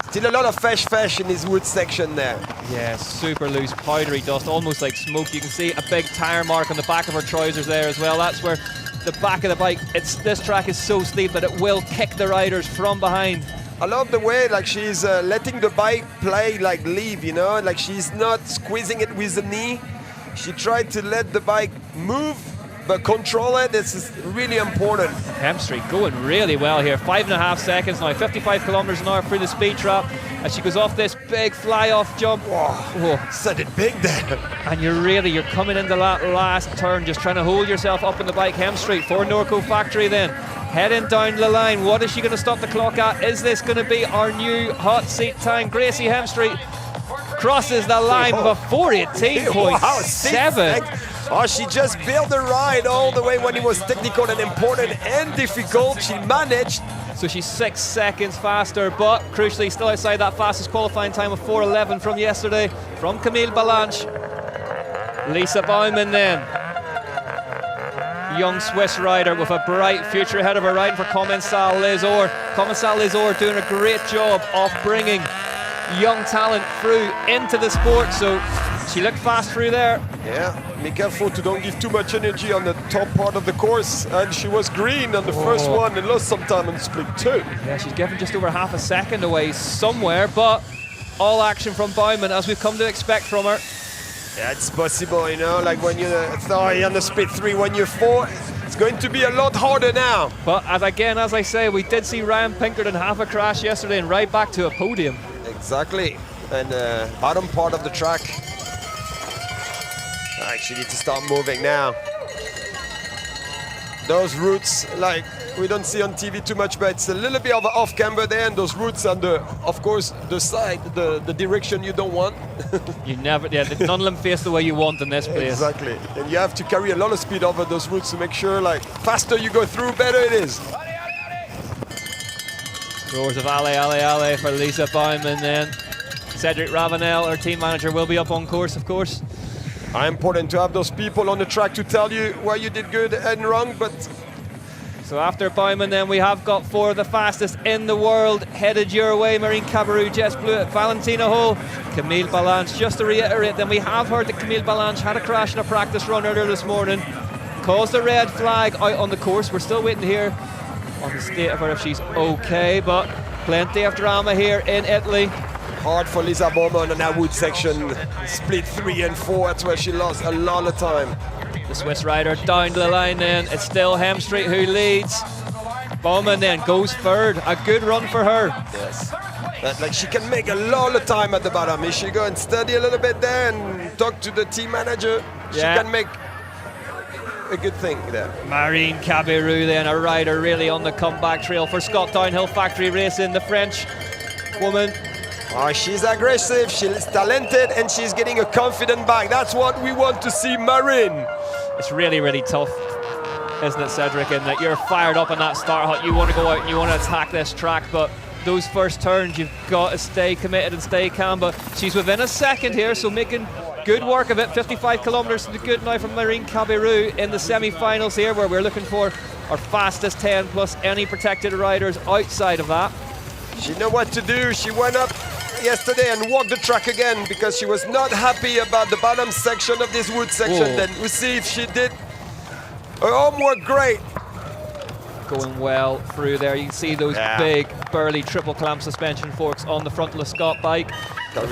Still a lot of fesh in this wood section there. Yeah, super loose, powdery dust, almost like smoke. You can see a big tire mark on the back of her trousers there as well. That's where the back of the bike, this track is so steep that it will kick the riders from behind. I love the way like she's letting the bike play, like leave, like she's not squeezing it with the knee. She tried to let the bike move, but control it. This is really important. Hemstreet going really well here. 5.5 seconds now, 55 kilometers an hour through the speed trap. As she goes off this big fly-off jump. Whoa, said it big there. And you're coming into that last turn, just trying to hold yourself up in the bike. Hemstreet for Norco Factory then. Heading down the line, what is she going to stop the clock at? Is this going to be our new hot seat time? Gracie Hemstreet crosses the line with a 4:18.7. Oh, she just built the ride all the way when it was technical and important and difficult. She managed. So she's 6 seconds faster, but crucially still outside that fastest qualifying time of 4:11 from yesterday from Camille Balanche. Lisa Baumann then. Young Swiss rider with a bright future ahead of her, riding for Commensal Les Ors. Commensal Les Ors doing a great job of bringing young talent through into the sport, so she looked fast through there. Yeah, be careful to don't give too much energy on the top part of the course, and she was green on the first one and lost some time on split 2. Yeah, she's given just over half a second away somewhere, but all action from Baumann as we've come to expect from her. Yeah, it's possible, like when you're on the split 3, when you're 4, it's going to be a lot harder now. But as I say, we did see Ryan Pinkerton have a crash yesterday and right back to a podium. Exactly, and bottom part of the track. I actually need to start moving now. Those roots, like we don't see on TV too much, but it's a little bit of off camber there, and those roots on of course, the side, the direction you don't want. None of them face the way you want in this place. Exactly, and you have to carry a lot of speed over those roots to make sure, like, faster you go through, better it is. Roars of alley for Lisa Baumann then. Cedric Ravenel, our team manager, will be up on course, of course. It's important to have those people on the track to tell you where you did good and wrong, but So after Baumann, then we have got 4 of the fastest in the world headed your way. Marine Caballero, Jess Blewett, Valentina Hull, Camille Ballanche. Just to reiterate, then we have heard that Camille Ballanche had a crash in a practice run earlier this morning, caused a red flag out on the course. We're still waiting to hear on the state of her if she's okay, but plenty of drama here in Italy. Hard for Lisa Baumann on that wood section. Split 3 and 4, that's where she lost a lot of time. The Swiss rider down to the line then. It's still Hemstreet who leads. Baumann then goes third. A good run for her. Yes. Like she can make a lot of time at the bottom. If she go and study a little bit there and talk to the team manager, she can make a good thing there. Marine Caballero then, a rider really on the comeback trail for Scott Downhill Factory Racing. The French woman. Oh, she's aggressive, she's talented, and she's getting a confident back. That's what we want to see, Marine. It's really, really tough, isn't it, Cedric? In that you're fired up in that start hut, you want to go out and you want to attack this track, but those first turns, you've got to stay committed and stay calm. But she's within a second here, so making good work of it. 55 kilometres to the good now from Marine Caballero in the semi-finals here, where we're looking for our fastest 10 plus any protected riders outside of that. She knew what to do. She went up yesterday and walked the track again because she was not happy about the bottom section of this wood section. Whoa. Then we see if she did her homework great. Going well through there. You can see those big, burly triple clamp suspension forks on the front of the Scott bike. The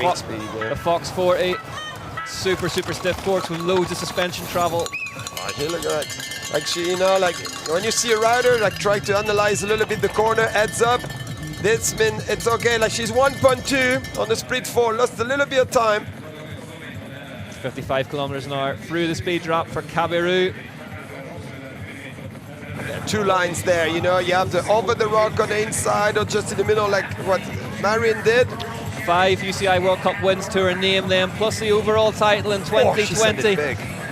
Fox 40. Super, super stiff forks with loads of suspension travel. Oh, she look like she, you know, like when you see a rider like try to analyze a little bit the corner, heads up. This means it's okay. Like she's 1.2 on the split 4, lost a little bit of time. 55 kilometers an hour through the speed drop for Caballero. There are 2 lines there, you know. You have the over the rock on the inside or just in the middle, like what Marion did. 5 UCI World Cup wins to her name then, plus the overall title in 2020.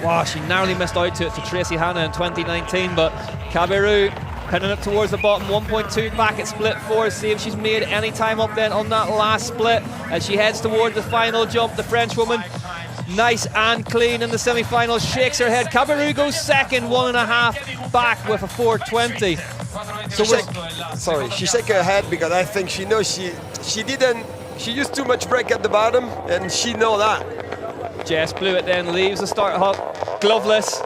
Wow, she narrowly missed out to it to Tracy Hanna in 2019, but Caballero heading up towards the bottom, 1.2 back at split 4. See if she's made any time up then on that last split as she heads toward the final jump. The French woman, nice and clean in the semi-final, shakes her head. Caballero goes second, 1.5 back with a 4:20. So she shake her head because I think she knows she used too much brake at the bottom and she know that. Jess Blewett then leaves the start hut, gloveless.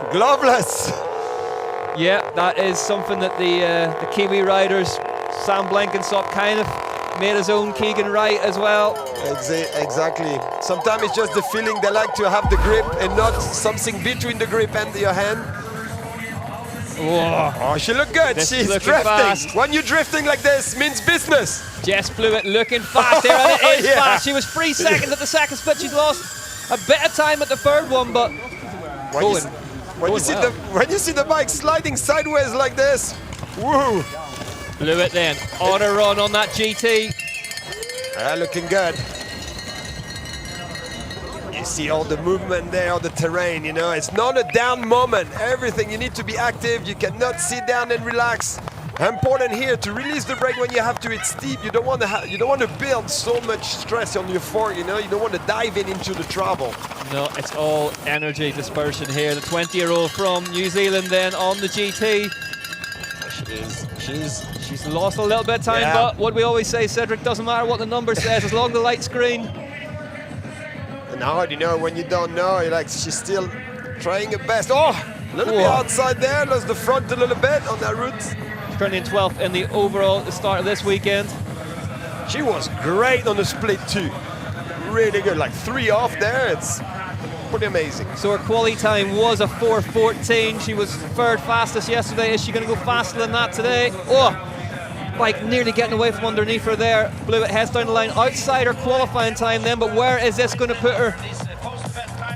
Yeah, that is something that the Kiwi riders, Sam Blenkinsop, kind of made his own Keegan Wright as well. Exactly. Sometimes it's just the feeling they like to have the grip and not something between the grip and your hand. Whoa. Oh, she looked good. She's drifting. Fast. When you're drifting like this, means business. Jess Blewett looking fast there, and it is fast. She was 3 seconds at the second split. She's lost a bit of time at the third one, but when you see the bike sliding sideways like this, woo! Blewett then on a run on that GT. Looking good. You see all the movement there, all the terrain, you know, it's not a down moment. Everything, you need to be active. You cannot sit down and relax. Important here to release the brake when you have to. It's steep. You don't want to build so much stress on your fork. You know, you don't want to dive into the trouble. No, it's all energy dispersion here. The 20-year-old from New Zealand then on the GT. She's lost a little bit of time, but what we always say, Cedric, doesn't matter what the number says as long as the light's green. And hard, you know, when you don't know, you're like she's still trying her best. Oh, a little bit outside there. Lost the front a little bit on that route. Turning 12th in the overall at the start of this weekend. She was great on the split too. Really good, like 3 off there. It's pretty amazing. So her quali time was a 4:14. She was third fastest yesterday. Is she going to go faster than that today? Oh, bike nearly getting away from underneath her there. Blewett heads down the line outside her qualifying time then, but where is this going to put her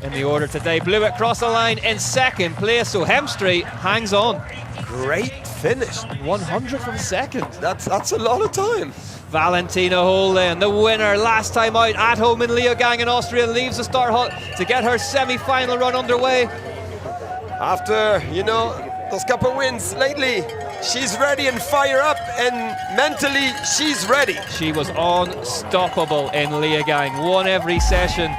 in the order today? Blewett crossed the line in second place, so Hemstreet hangs on. Great finish. 100th of a second. That's a lot of time. Valentina Hull then, the winner last time out at home in Leogang in Austria, leaves the start hut to get her semi-final run underway. After, you know, those couple wins lately, she's ready and fire up, and mentally she's ready. She was unstoppable in Leogang, won every session.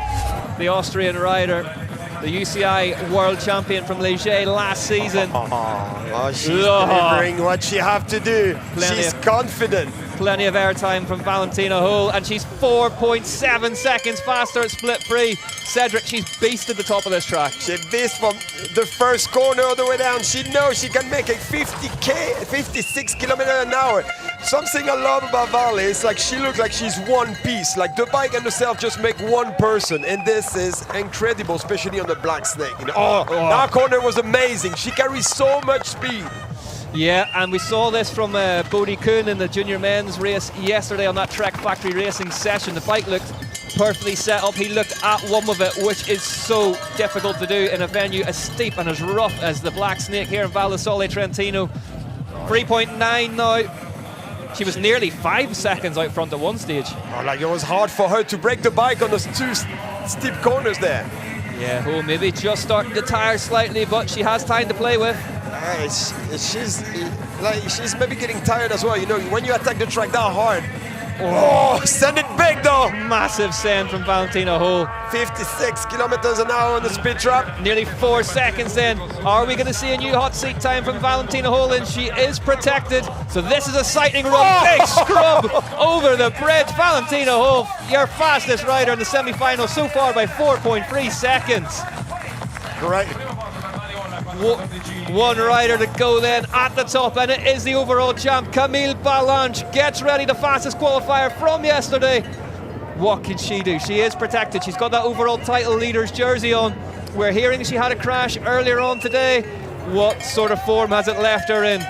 The Austrian rider the UCI world champion from Ligier last season. Oh, she's delivering what she have to do. She's confident. Plenty of airtime from Valentina Hull, and she's 4.7 seconds faster at split free. Cedric, she's beasted the top of this track. She beast from the first corner all the way down. She knows she can make a 56 kilometers an hour. Something I love about Val is like she looks like she's one piece. Like the bike and herself just make one person, and this is incredible, especially on the Black Snake. You know, that corner was amazing. She carries so much speed. Yeah, and we saw this from Bodie Kuhn in the junior men's race yesterday on that Trek Factory Racing session. The bike looked perfectly set up. He looked at one with it, which is so difficult to do in a venue as steep and as rough as the Black Snake here in Val Di Sole, Trentino. 3.9 now. She was nearly 5 seconds out front at one stage. Oh, like it was hard for her to break the bike on those two steep corners there. Yeah, oh, maybe just starting to tire slightly, but she has time to play with. She's maybe getting tired as well. You know, when you attack the track that hard. Oh, send it big though. Massive send from Valentina Hull. 56 kilometers an hour on the speed trap. Nearly 4 seconds then. Are we going to see a new hot seat time from Valentina Hull? And she is protected. So this is a sighting run. Big scrub over the bridge. Valentina Hull, your fastest rider in the semi-final so far by 4.3 seconds. Great. One rider to go then at the top, and it is the overall champ, Camille Ballanche. Gets ready, the fastest qualifier from yesterday. What can she do? She is protected. She's got that overall title leader's jersey on. We're hearing she had a crash earlier on today. What sort of form has it left her in?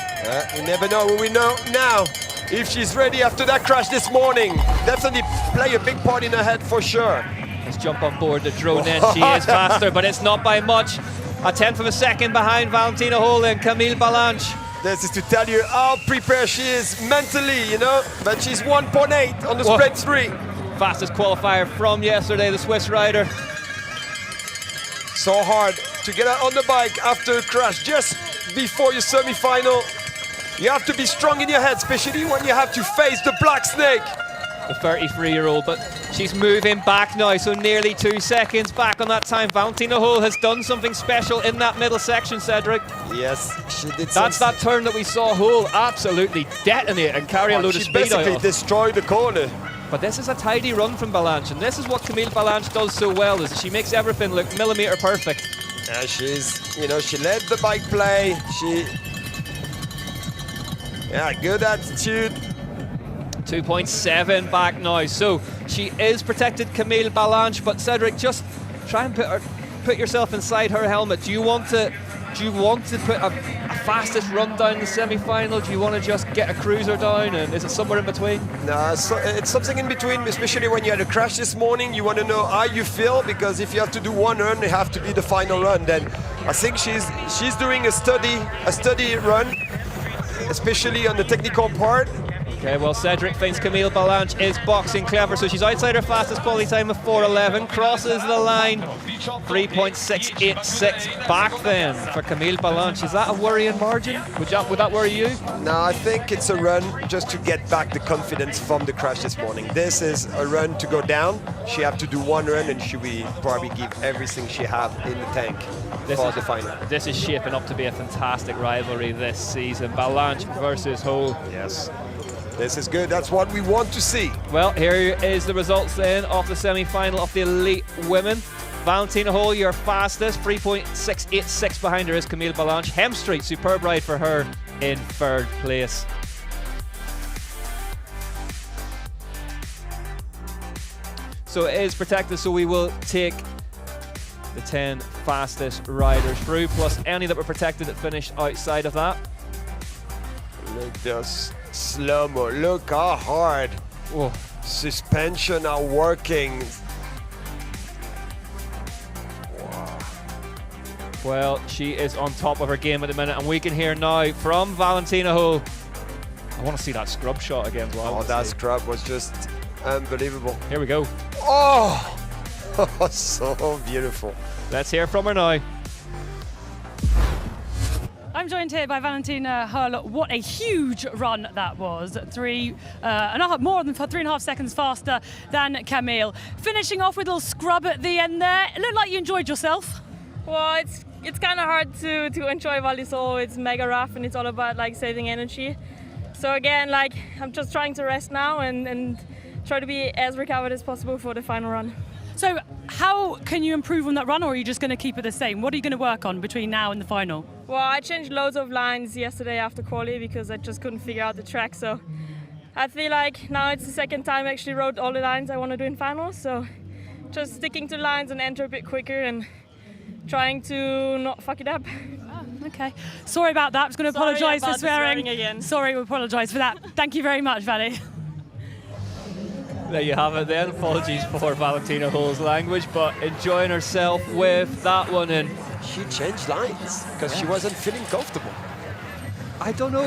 We never know. We know now if she's ready after that crash this morning. Definitely play a big part in her head for sure. Let's jump on board the drone then. She is faster, but it's not by much. A tenth of a second behind Valentina Hull and Camille Ballanche. This is to tell you how prepared she is mentally, you know, but she's 1.8 on the spread 3. Fastest qualifier from yesterday, the Swiss rider. So hard to get out on the bike after a crash just before your semi-final. You have to be strong in your head, especially when you have to face the Black Snake. The 33-year-old, but she's moving back now, so nearly 2 seconds back on that time. Valentina Hull has done something special in that middle section, Cedric. Yes, she did. That's that turn that we saw Hull absolutely detonate and carry a load of speed out. She basically destroyed the corner. But this is a tidy run from Ballanche, and this is what Camille Ballanche does so well, is she makes everything look millimeter perfect. Yeah, she's, you know, she let the bike play. Good attitude. 2.7 back now, so she is protected, Camille Ballanche. But Cedric, just try and put yourself inside her helmet. Do you want to put a fastest run down the semi-final? Do you want to just get a cruiser down, and is it somewhere in between? No, it's something in between, especially when you had a crash this morning. You want to know how you feel, because if you have to do one run, it have to be the final run. Then I think she's doing a steady run, especially on the technical part. Okay, well, Cedric thinks Camille Ballanche is boxing clever, so she's outside her fastest quality time of 4:11, crosses the line, 3.686 back then for Camille Ballanche. Is that a worrying margin? Would that worry you? No, I think it's a run just to get back the confidence from the crash this morning. This is a run to go down. She have to do one run, and she will probably give everything she have in the tank for the final. This is shaping up to be a fantastic rivalry this season. Ballanche versus Hull. Yes. This is good. That's what we want to see. Well, here is the results then of the semi-final of the elite women. Valentina Hull, your fastest, 3.686 behind her is Camille Ballanche. Hemstreet, superb ride for her in 3rd place. So it is protected, so we will take the 10 fastest riders through, plus any that were protected that finished outside of that. Look this slow-mo, look how hard. Whoa. Suspension are working. Wow. Well, she is on top of her game at the minute, and we can hear now from Valentina Hull. I want to see that scrub shot again as well. Oh, that scrub was just unbelievable. Here we go. Oh, so beautiful. Let's hear from her now. I'm joined here by Valentina Hull. What a huge run that was. More than 3.5 seconds faster than Camille. Finishing off with a little scrub at the end there. It looked like you enjoyed yourself. Well, it's kind of hard to enjoy Val Di Sole. It's mega rough and it's all about like saving energy. So again, like I'm just trying to rest now and try to be as recovered as possible for the final run. So how can you improve on that run, or are you just going to keep it the same? What are you going to work on between now and the final? Well, I changed loads of lines yesterday after quali because I just couldn't figure out the track. So I feel like now it's the second time I actually rode all the lines I want to do in finals. So just sticking to lines and enter a bit quicker and trying to not fuck it up. Oh, okay. Sorry about that. I was going to apologise for swearing again. Sorry, we apologise for that. Thank you very much, Valley. There you have it then. Apologies for Valentina Hull's language, but enjoying herself with that one. And She changed lines because she wasn't feeling comfortable. I don't know.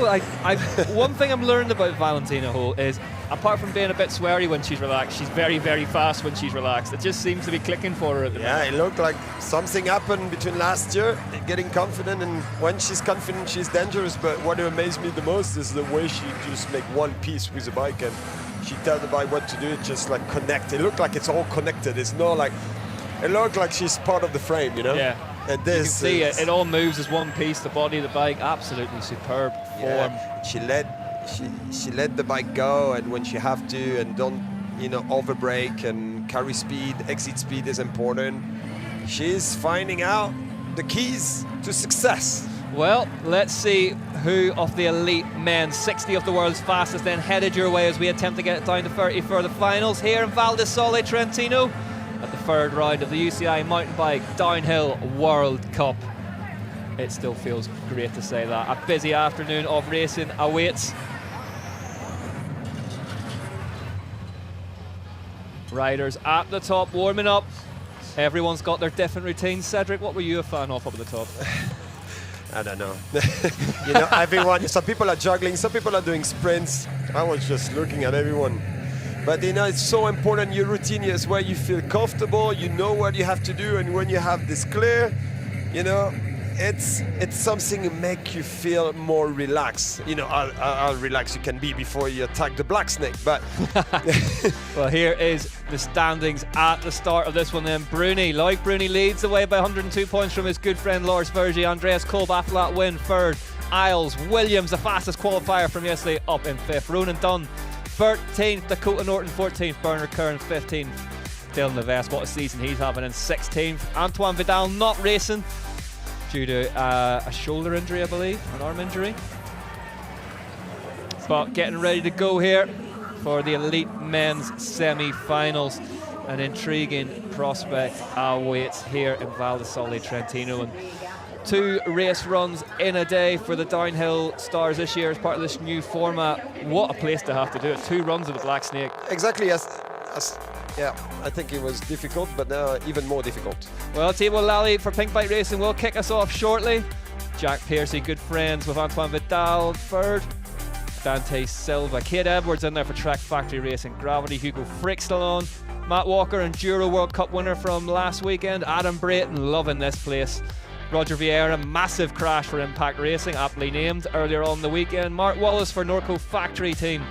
One thing I'm learning about Valentina Hull is, apart from being a bit sweary when she's relaxed, she's very, very fast when she's relaxed. It just seems to be clicking for her at the Yeah, moment. it looked like something happened between last year, getting confident, and when she's confident, she's dangerous. But what amazed me the most is the way she just make one piece with the bike, and she tell the bike what to do. It just like connect. It looked like it's all connected. It's not like, it looked like she's part of the frame, you know? Yeah. And You this can see is- it all moves as one piece. The body of the bike, absolutely superb form. Yeah, she let the bike go, and when she have to, and don't overbrake and carry speed. Exit speed is important. She's finding out the keys to success. Well, let's see who of the elite men, 60 of the world's fastest, then headed your way as we attempt to get it down to 30 for the finals here in Val Di Sole, Trentino, at the third round of the UCI Mountain Bike Downhill World Cup. It still feels great to say that. A busy afternoon of racing awaits. Riders at the top warming up. Everyone's got their different routines. Cedric, what were you a fan of up at the top? I don't know. Everyone, some people are juggling, some people are doing sprints. I was just looking at everyone. But it's so important, your routine is where you feel comfortable, you know what you have to do, and when you have this clear, it's something to make you feel more relaxed. How relaxed you can be before you attack the black snake, but... Well, here is the standings at the start of this one then. Bruni leads the way by 102 points from his good friend Lars Vergy. Andreas Kolb after that win, third. Isles, Williams, the fastest qualifier from yesterday, up in fifth. Ronan Dunn, 13th. Dakota Norton, 14th. Bernard Kern, 15th. Dylan Levesque, what a season he's having, in 16th. Antoine Vidal not racing due to a shoulder injury, I believe, an arm injury. But getting ready to go here for the elite men's semi-finals. An intriguing prospect awaits here in Val Di Sole, Trentino. And 2 race runs in a day for the downhill stars this year as part of this new format. What a place to have to do it. 2 runs of the Black Snake. Exactly, yeah, I think it was difficult, but now even more difficult. Well, Thibaut Lally for Pink Bike Racing will kick us off shortly. Jack Piercy, good friends with Antoine Vidal, third. Dante Silva, Kate Edwards in there for Track Factory Racing, Gravity, Hugo Frick still on. Matt Walker, Enduro World Cup winner from last weekend. Adam Brayton, loving this place. Roger Vieira, massive crash for Impact Racing, aptly named earlier on the weekend. Mark Wallace for Norco Factory Team.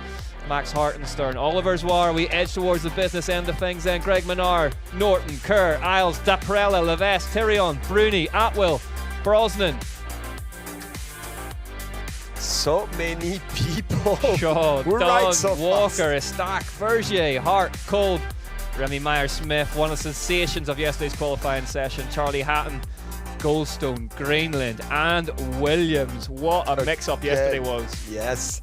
Max Hartenstern, Oliver Zwar, we edge towards the business end of things then. Greg Menard, Norton, Kerr, Isles, Daprella, Levesque, Tyrion, Bruni, Atwill, Brosnan. So many people. Shaw, We're Dunn, right so Walker, Stack, Vergier, Hart, Kolb, Remy Meyer-Smith, one of the sensations of yesterday's qualifying session. Charlie Hatton, Goldstone, Greenland, and Williams. What a mix-up yesterday was. Yes.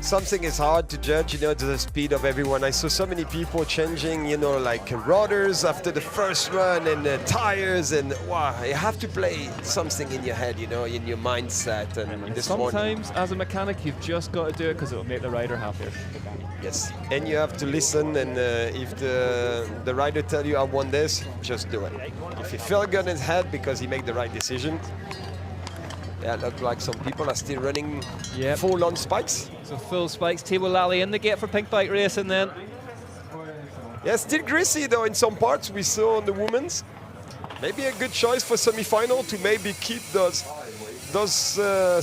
Something is hard to judge, the speed of everyone. I saw so many people changing, like rudders after the first run and tires, and wow, you have to play something in your head, in your mindset. And this sometimes, as a mechanic, you've just got to do it because it will make the rider happier. Yes, and you have to listen, and if the rider tell you I want this, just do it. If you feel good in his head because he made the right decision. Yeah, it looked like some people are still running full on spikes. So full spikes. Thibaut Lally in the gate for Pink Bike Racing then. Yeah, still greasy though in some parts we saw on the women's. Maybe a good choice for semi-final to maybe keep those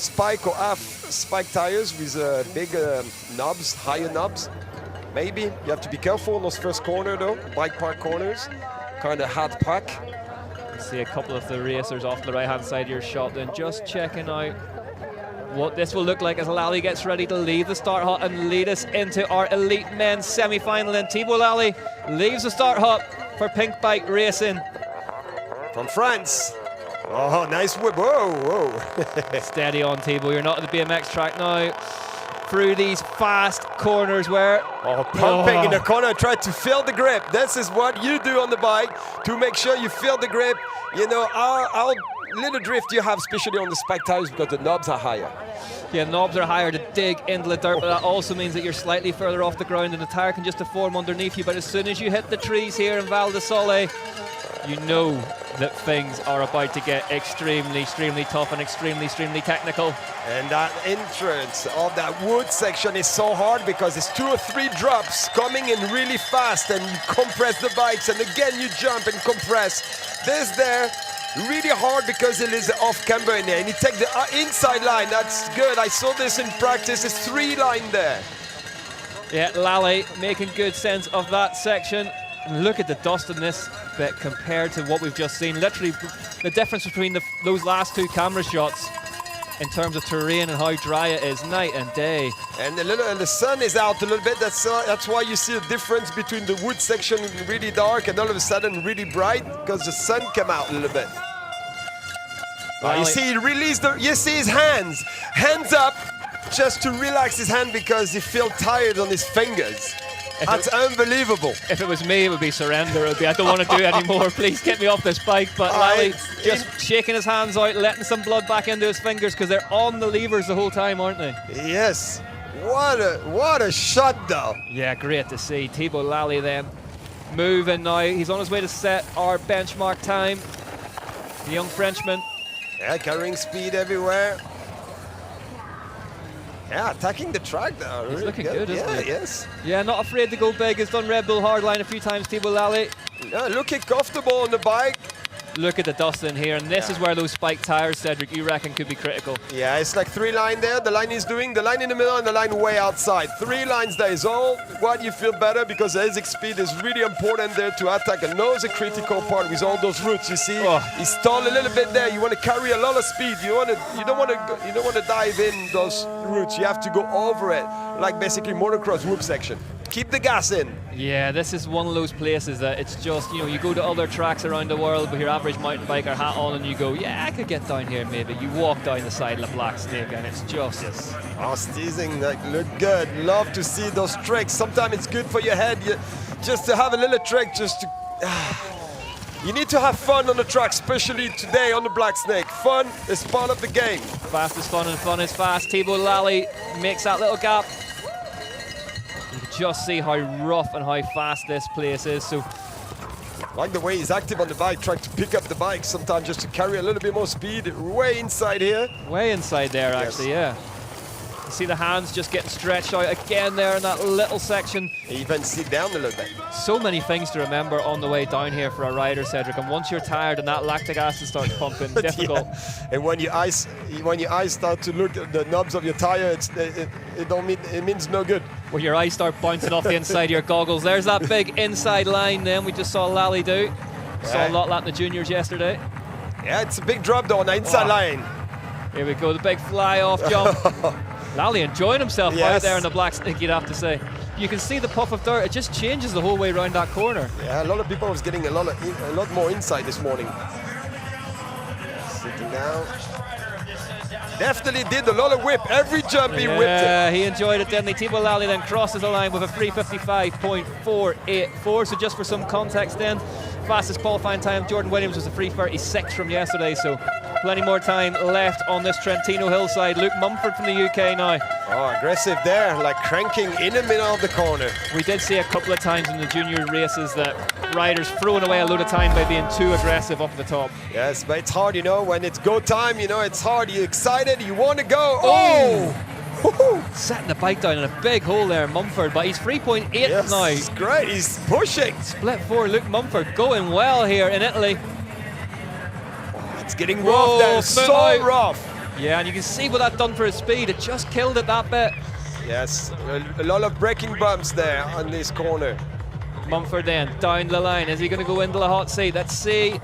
spike or half spike tires with big knobs, higher knobs. Maybe you have to be careful on those first corner though, bike park corners. kind of hard pack. See a couple of the racers off the right-hand side of your shot then, just checking out what this will look like as Lally gets ready to leave the start hut and lead us into our elite men's semi-final. And Thibaut Lally leaves the start hut for Pink Bike Racing. From France. Oh, nice whip. Whoa, whoa. Steady on, Thibaut. You're not at the BMX track now. Through these fast corners where... Oh, pumping in the corner, try to feel the grip. This is what you do on the bike to make sure you feel the grip. You know, how little drift you have, especially on the spike tires, because the knobs are higher. Yeah, knobs are higher to dig into the dirt, but that also means that you're slightly further off the ground and the tire can just deform underneath you. But as soon as you hit the trees here in Val Di Sole, you know that things are about to get extremely, extremely tough and extremely, extremely technical. And that entrance of that wood section is so hard because it's 2 or 3 drops coming in really fast and you compress the bikes and again you jump and compress. This there, really hard because it is off camber in there and you take the inside line, that's good. I saw this in practice, it's 3 line there. Yeah, Lally making good sense of that section. Look at the dust in this bit compared to what we've just seen. Literally, the difference between those last 2 camera shots in terms of terrain and how dry it is, night and day. And the sun is out a little bit. That's why you see a difference between the wood section really dark and all of a sudden really bright because the sun came out a little bit. You see, he released you see his hands up, just to relax his hand because he feels tired on his fingers. That's unbelievable. If it was me, it would be surrender. It would be, I don't want to do it anymore. Please get me off this bike. But Lally just shaking his hands out, letting some blood back into his fingers because they're on the levers the whole time, aren't they? Yes. What a shot, though. Yeah, great to see. Thibaut Lally then moving now. He's on his way to set our benchmark time. The young Frenchman. Yeah, carrying speed everywhere. Yeah, attacking the track though. He's really looking good, isn't he? Yes. Yeah, not afraid to go big. He's done Red Bull Hardline a few times, Thibaut Lally. Yeah, looking comfortable on the bike. Look at the dust in here, and this is where those spiked tires, Cedric, you reckon could be critical. Yeah, it's like 3 line there. The line he's doing, the line in the middle and the line way outside. 3 lines there is all what you feel better because the exit speed is really important there to attack. And now is a critical part with all those roots. You see, he stalled a little bit there. You want to carry a lot of speed. You don't want to dive in those roots. You have to go over it, like basically motocross whoop section. Keep the gas in. Yeah, this is one of those places that it's just, you know, you go to other tracks around the world with your average mountain biker hat on and you go, yeah, I could get down here maybe. You walk down the side of the Black Snake and it's just... Oh, teasing, like, look good. Love to see those tricks. Sometimes it's good for your head just to have a little trick, just to... You need to have fun on the track, especially today on the Black Snake. Fun is part of the game. Fast is fun and fun is fast. Thibaut Lally makes that little gap. You can just see how rough and how fast this place is. So, like the way he's active on the bike, trying to pick up the bike sometimes just to carry a little bit more speed. Way inside here. Way inside there, actually, yeah. You see the hands just getting stretched out again there in that little section. Even sit down a little bit. So many things to remember on the way down here for a rider, Cedric. And once you're tired and that lactic acid starts pumping, difficult. Yeah. And when your eyes start to look at the knobs of your tire, it means no good. When your eyes start bouncing off the inside of your goggles. There's that big inside line then we just saw Lally do. Saw a lot of that in the juniors yesterday. Yeah, it's a big drop though on the inside line. Here we go, the big fly-off jump. Lally enjoying himself out there in the Black Snake, you'd have to say. You can see the puff of dirt, it just changes the whole way around that corner. Yeah, a lot of people was getting a lot more inside this morning. Sitting down. Definitely did a lot of whip. Every jump he whipped it. Yeah, he enjoyed it, didn't he? Thibaut Lally then crosses the line with a 3:55.484. So just for some context then, fastest qualifying time, Jordan Williams was a 3:36 from yesterday. So plenty more time left on this Trentino hillside. Luke Mumford from the UK now. Oh, aggressive there, like cranking in the middle of the corner. We did see a couple of times in the junior races that riders throwing away a load of time by being too aggressive up at the top. Yes, but it's hard, you know, when it's go time, you know, it's hard. You're excited, you want to go. Oh! Setting the bike down in a big hole there, Mumford, but he's 3.8 now. It's great, he's pushing. Split 4, Luke Mumford going well here in Italy. It's getting rough there, so rough. Yeah, and you can see what that done for his speed. It just killed it that bit. Yes, a lot of braking bumps there on this corner. Mumford then, down the line. Is he going to go into the hot seat? Let's see.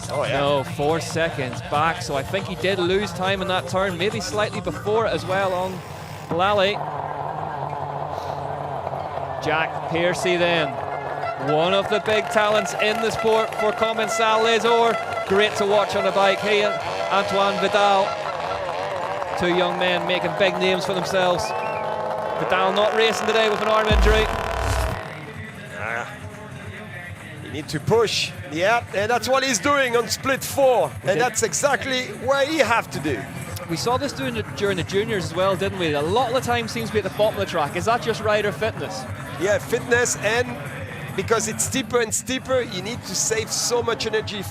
Oh, yeah. No, 4 seconds back. So I think he did lose time in that turn, maybe slightly before it as well on Lally. Jack Piercy then, one of the big talents in the sport for Commencal Les Or. Great to watch on a bike. He and Antoine Vidal, two young men making big names for themselves. Vidal not racing today with an arm injury. You need to push, yeah, and that's what he's doing on split 4, and that's exactly what he have to do. We saw this during the juniors as well, didn't we? A lot of the time seems to be at the bottom of the track. Is that just rider fitness? Yeah, fitness, and because it's steeper and steeper, you need to save so much energy.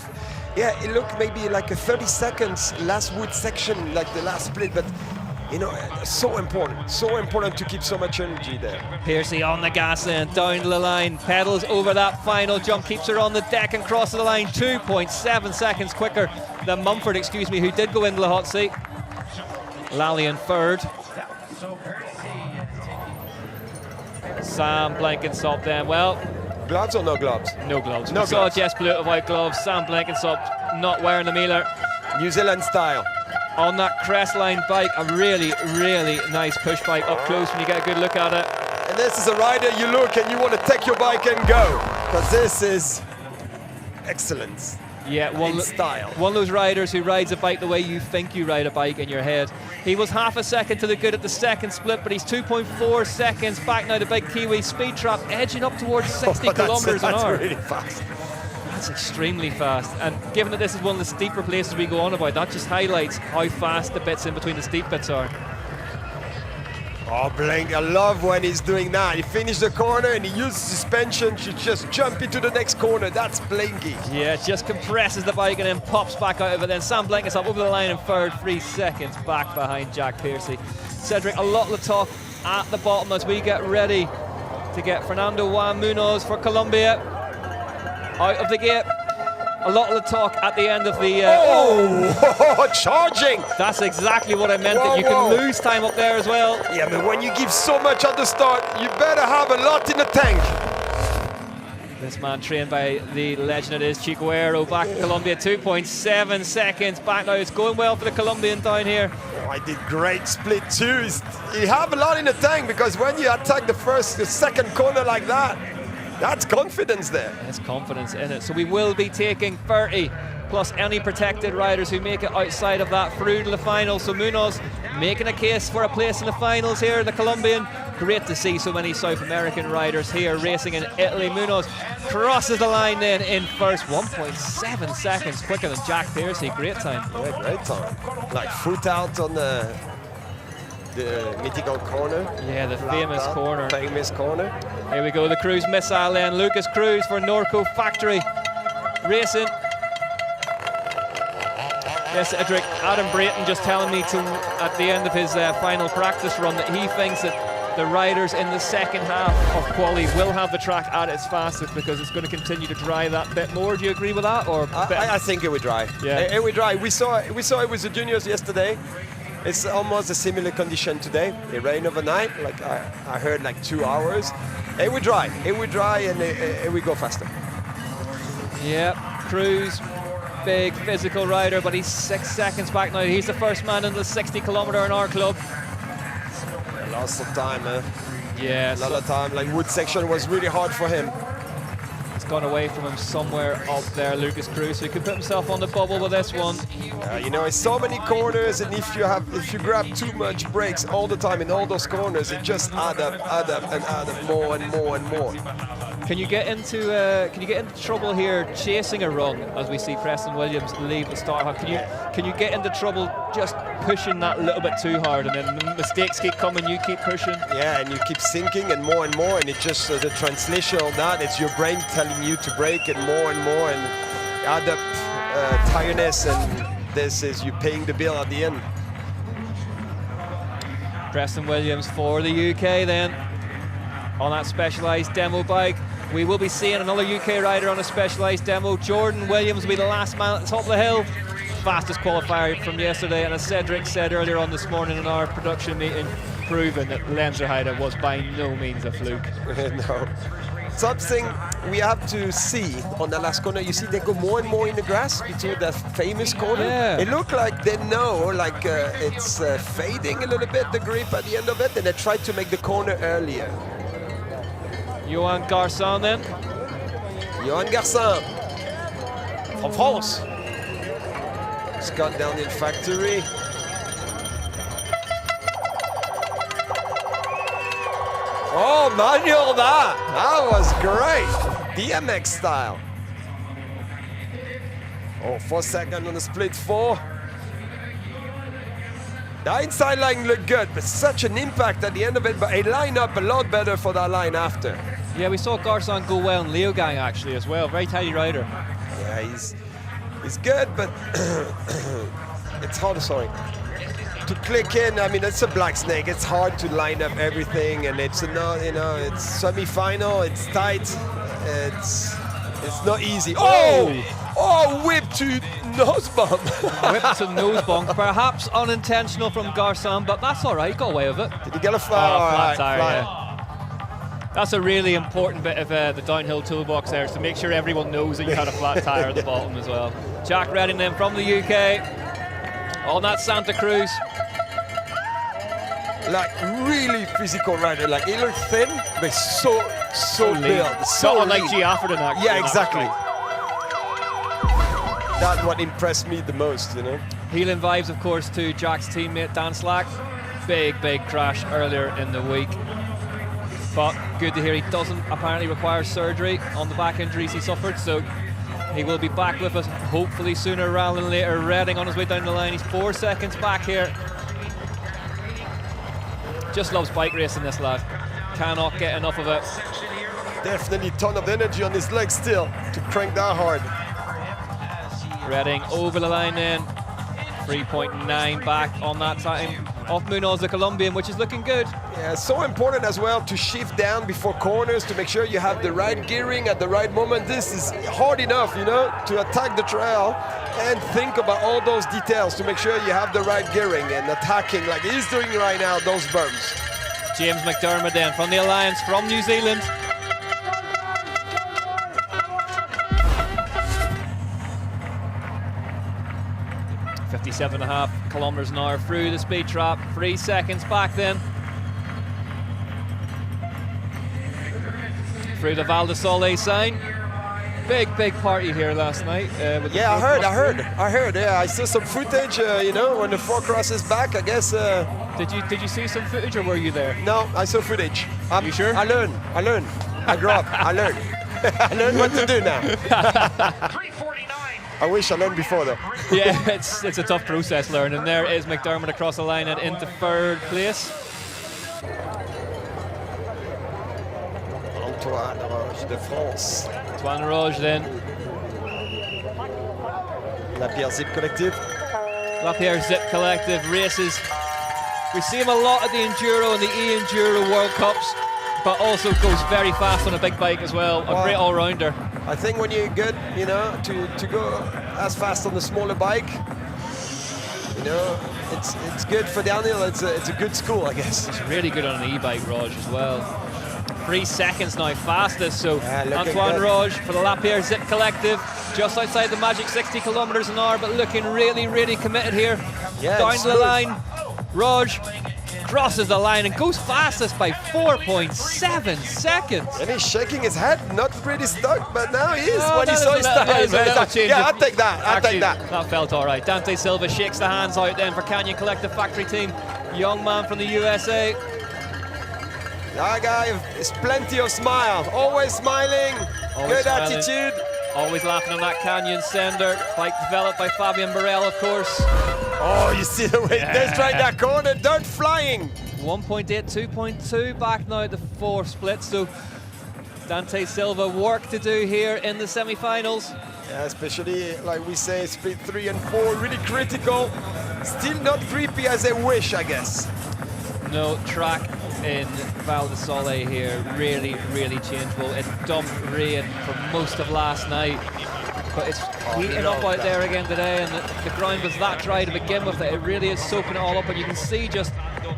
Yeah, it looked maybe like a 30 seconds last wood section, like the last split, but you know, so important to keep so much energy there. Piercy on the gas then, down to the line, pedals over that final jump, keeps her on the deck and crosses the line 2.7 seconds quicker than Mumford, excuse me, who did go into the hot seat. Lally in third. Sam Blankensop then, well... Gloves or no gloves? No gloves. No we saw gloves. Jess Blute of white gloves, Sam Blankensop not wearing the Miller. New Zealand style. On that Crestline bike, a really, really nice push bike up close when you get a good look at it. And this is a rider you look and you want to take your bike and go, because this is excellence. Yeah, in style. One of those riders who rides a bike the way you think you ride a bike in your head. He was half a second to the good at the second split, but he's 2.4 seconds back now. The big Kiwi speed trap edging up towards 60 kilometers an hour. That's really fast. That's extremely fast, and given that this is one of the steeper places we go on about, that just highlights how fast the bits in between the steep bits are. Oh, Blank, I love when he's doing that. He finished the corner and he uses suspension to just jump into the next corner. That's Blanky. Yeah, just compresses the bike and then pops back out of it. Then Sam Blank is up over the line in third, 3 seconds back behind Jack Piercy. Cedric, a lot of the talk at the bottom as we get ready to get Fernando Juan Munoz for Colombia out of the gate. A lot of the talk at the end of the... charging! That's exactly what I meant, Whoa, that you can lose time up there as well. Yeah, but when you give so much at the start, you better have a lot in the tank. This man trained by the legend it is Chico Aero back in Colombia, 2.7 seconds back now. It's going well for the Colombian down here. Oh, I did great split too. You have a lot in the tank, because when you attack the second corner like that, that's confidence there. There's confidence in it. So we will be taking 30 plus any protected riders who make it outside of that through to the final. So Munoz making a case for a place in the finals here in the Colombian. Great to see so many South American riders here racing in Italy. Munoz crosses the line then in first, 1.7 seconds quicker than Jack Piercy. Great time. Yeah, great time. Like foot out on the mythical corner. Yeah, the famous corner. Famous corner. Here we go, the Cruz missile then. Lucas Cruz for Norco Factory Racing. Yes, Cedric, Adam Brayton just telling me at the end of his final practice run that he thinks that the riders in the second half of quali will have the track at its fastest, because it's going to continue to dry that bit more. Do you agree with that? Or I think it would dry. Yeah, it would dry. We saw it with the juniors yesterday. It's almost a similar condition today. It rained overnight, like I heard, like 2 hours. It would dry, and it would go faster. Yeah, Cruz, big physical rider, but he's 6 seconds back now. He's the first man in the 60-kilometer-an-hour club. Lots of time, man. Yeah, a lot of time. Like wood section was really hard for him. It's gone away from him somewhere up there, Lucas Cruz. So he could put himself on the bubble with this one. You know, it's so many corners, and if you grab too much brakes all the time in all those corners, it just add up more and more and more. Can you get into trouble here chasing a run as we see Preston Williams leave the start hut? Can you get into trouble just pushing that little bit too hard, and then the mistakes keep coming, you keep pushing? Yeah, and you keep sinking and more, and it just the translation of that, it's your brain telling you to brake and more, and add up tiredness, and this is you paying the bill at the end. Preston Williams for the UK then on that specialised demo bike. We will be seeing another UK rider on a specialised demo. Jordan Williams will be the last man at the top of the hill. Fastest qualifier from yesterday, and as Cedric said earlier on this morning in our production meeting, proving that Lenzerheide was by no means a fluke. No. something we have to see on the last corner. You see they go more and more in the grass between that famous corner. Yeah. It looked like they know, like it's fading a little bit, the grip at the end of it, and they tried to make the corner earlier. Johan Garçon then. Johan Garçon from France. Scott Downhill Factory. Oh, manual that was great. BMX style. Oh, 4 seconds on the split 4. The inside line looked good, but such an impact at the end of it, but it lined up a lot better for that line after. Yeah, we saw Garçon go well in Leogang actually as well. Very tidy rider. Yeah, he's good, but it's hard, to click in. I mean, it's a black snake. It's hard to line up everything, and it's it's semi-final. It's tight. It's not easy. Oh, whip to nose bump. Whip to nose bump, perhaps unintentional from Garçon, but that's all right. Got away with it. Did he get a flat tire? Yeah. That's a really important bit of the downhill toolbox there, is to make sure everyone knows that you had a flat tire at the bottom as well. Jack Redding then from the UK on that Santa Cruz. Like really physical rider. Like he looked thin, but so built. So like G. Afferton actually. Yeah, exactly. That's what impressed me the most, Healing vibes, of course, to Jack's teammate Dan Slack. Big crash earlier in the week. But good to hear he doesn't apparently require surgery on the back injuries he suffered, so he will be back with us hopefully sooner rather than later. Redding on his way down the line. He's 4 seconds back here. Just loves bike racing, this lad. Cannot get enough of it. Definitely a ton of energy on his legs still to crank that hard. Redding over the line then. 3.9 back on that time off Munoz, the Colombian, which is looking good. Yeah, so important as well to shift down before corners to make sure you have the right gearing at the right moment. This is hard enough, to attack the trail and think about all those details to make sure you have the right gearing and attacking like he's doing right now, those berms. James McDermott then from the Alliance from New Zealand. .5 kilometers an hour through the speed trap. 3 seconds back then. Through the Val Di Sole sign. Big party here last night. Yeah, I heard. Yeah, I saw some footage. When the 4 crosses back, I guess. Did you see some footage, or were you there? No, I saw footage. You sure? I learned. I grew up. I learned. I learned what to do now. 3:49. I wish I learned before though. Yeah, it's a tough process learning. There is McDermott across the line and into 3rd place. Antoine Roche de France. Antoine Roche then. Lapierre Zip Collective. Lapierre Zip Collective races. We see him a lot at the Enduro and the E-Enduro World Cups, but also goes very fast on a big bike as well. A great all-rounder. I think when you're good, to go as fast on the smaller bike, it's good for downhill. It's a good school, I guess. It's really good on an e-bike, Rog, as well. 3 seconds now fastest, so Antoine good. Roche for the Lapierre Zip Collective, just outside the magic 60 kilometers an hour, but looking really committed here. Yeah, down the line, Rog crosses the line and goes fastest by 4.7 seconds. And he's shaking his head, not pretty stuck, but now he is. Oh, when he saw his tires, I'll take that. I'll take that. That felt all right. Dante Silva shakes the hands out then for Canyon Collective Factory Team. Young man from the USA. That guy is plenty of smile, always smiling, Always good smiling. attitude. Always laughing on that Canyon sender. Bike developed by Fabien Burrell, of course. Oh, you see the way they strike that corner, dirt flying. 1.8, 2.2 back now at the 4 split. So Dante Silva work to do here in the semi-finals. Yeah, especially like we say, split 3 and 4, really critical. Still not creepy as they wish, I guess. No track in Val Di Sole here, really changeable. It dumped rain for most of last night, but it's heating up out there again today, and the ground was that dry to begin with that it really is soaking it all up, and you can see just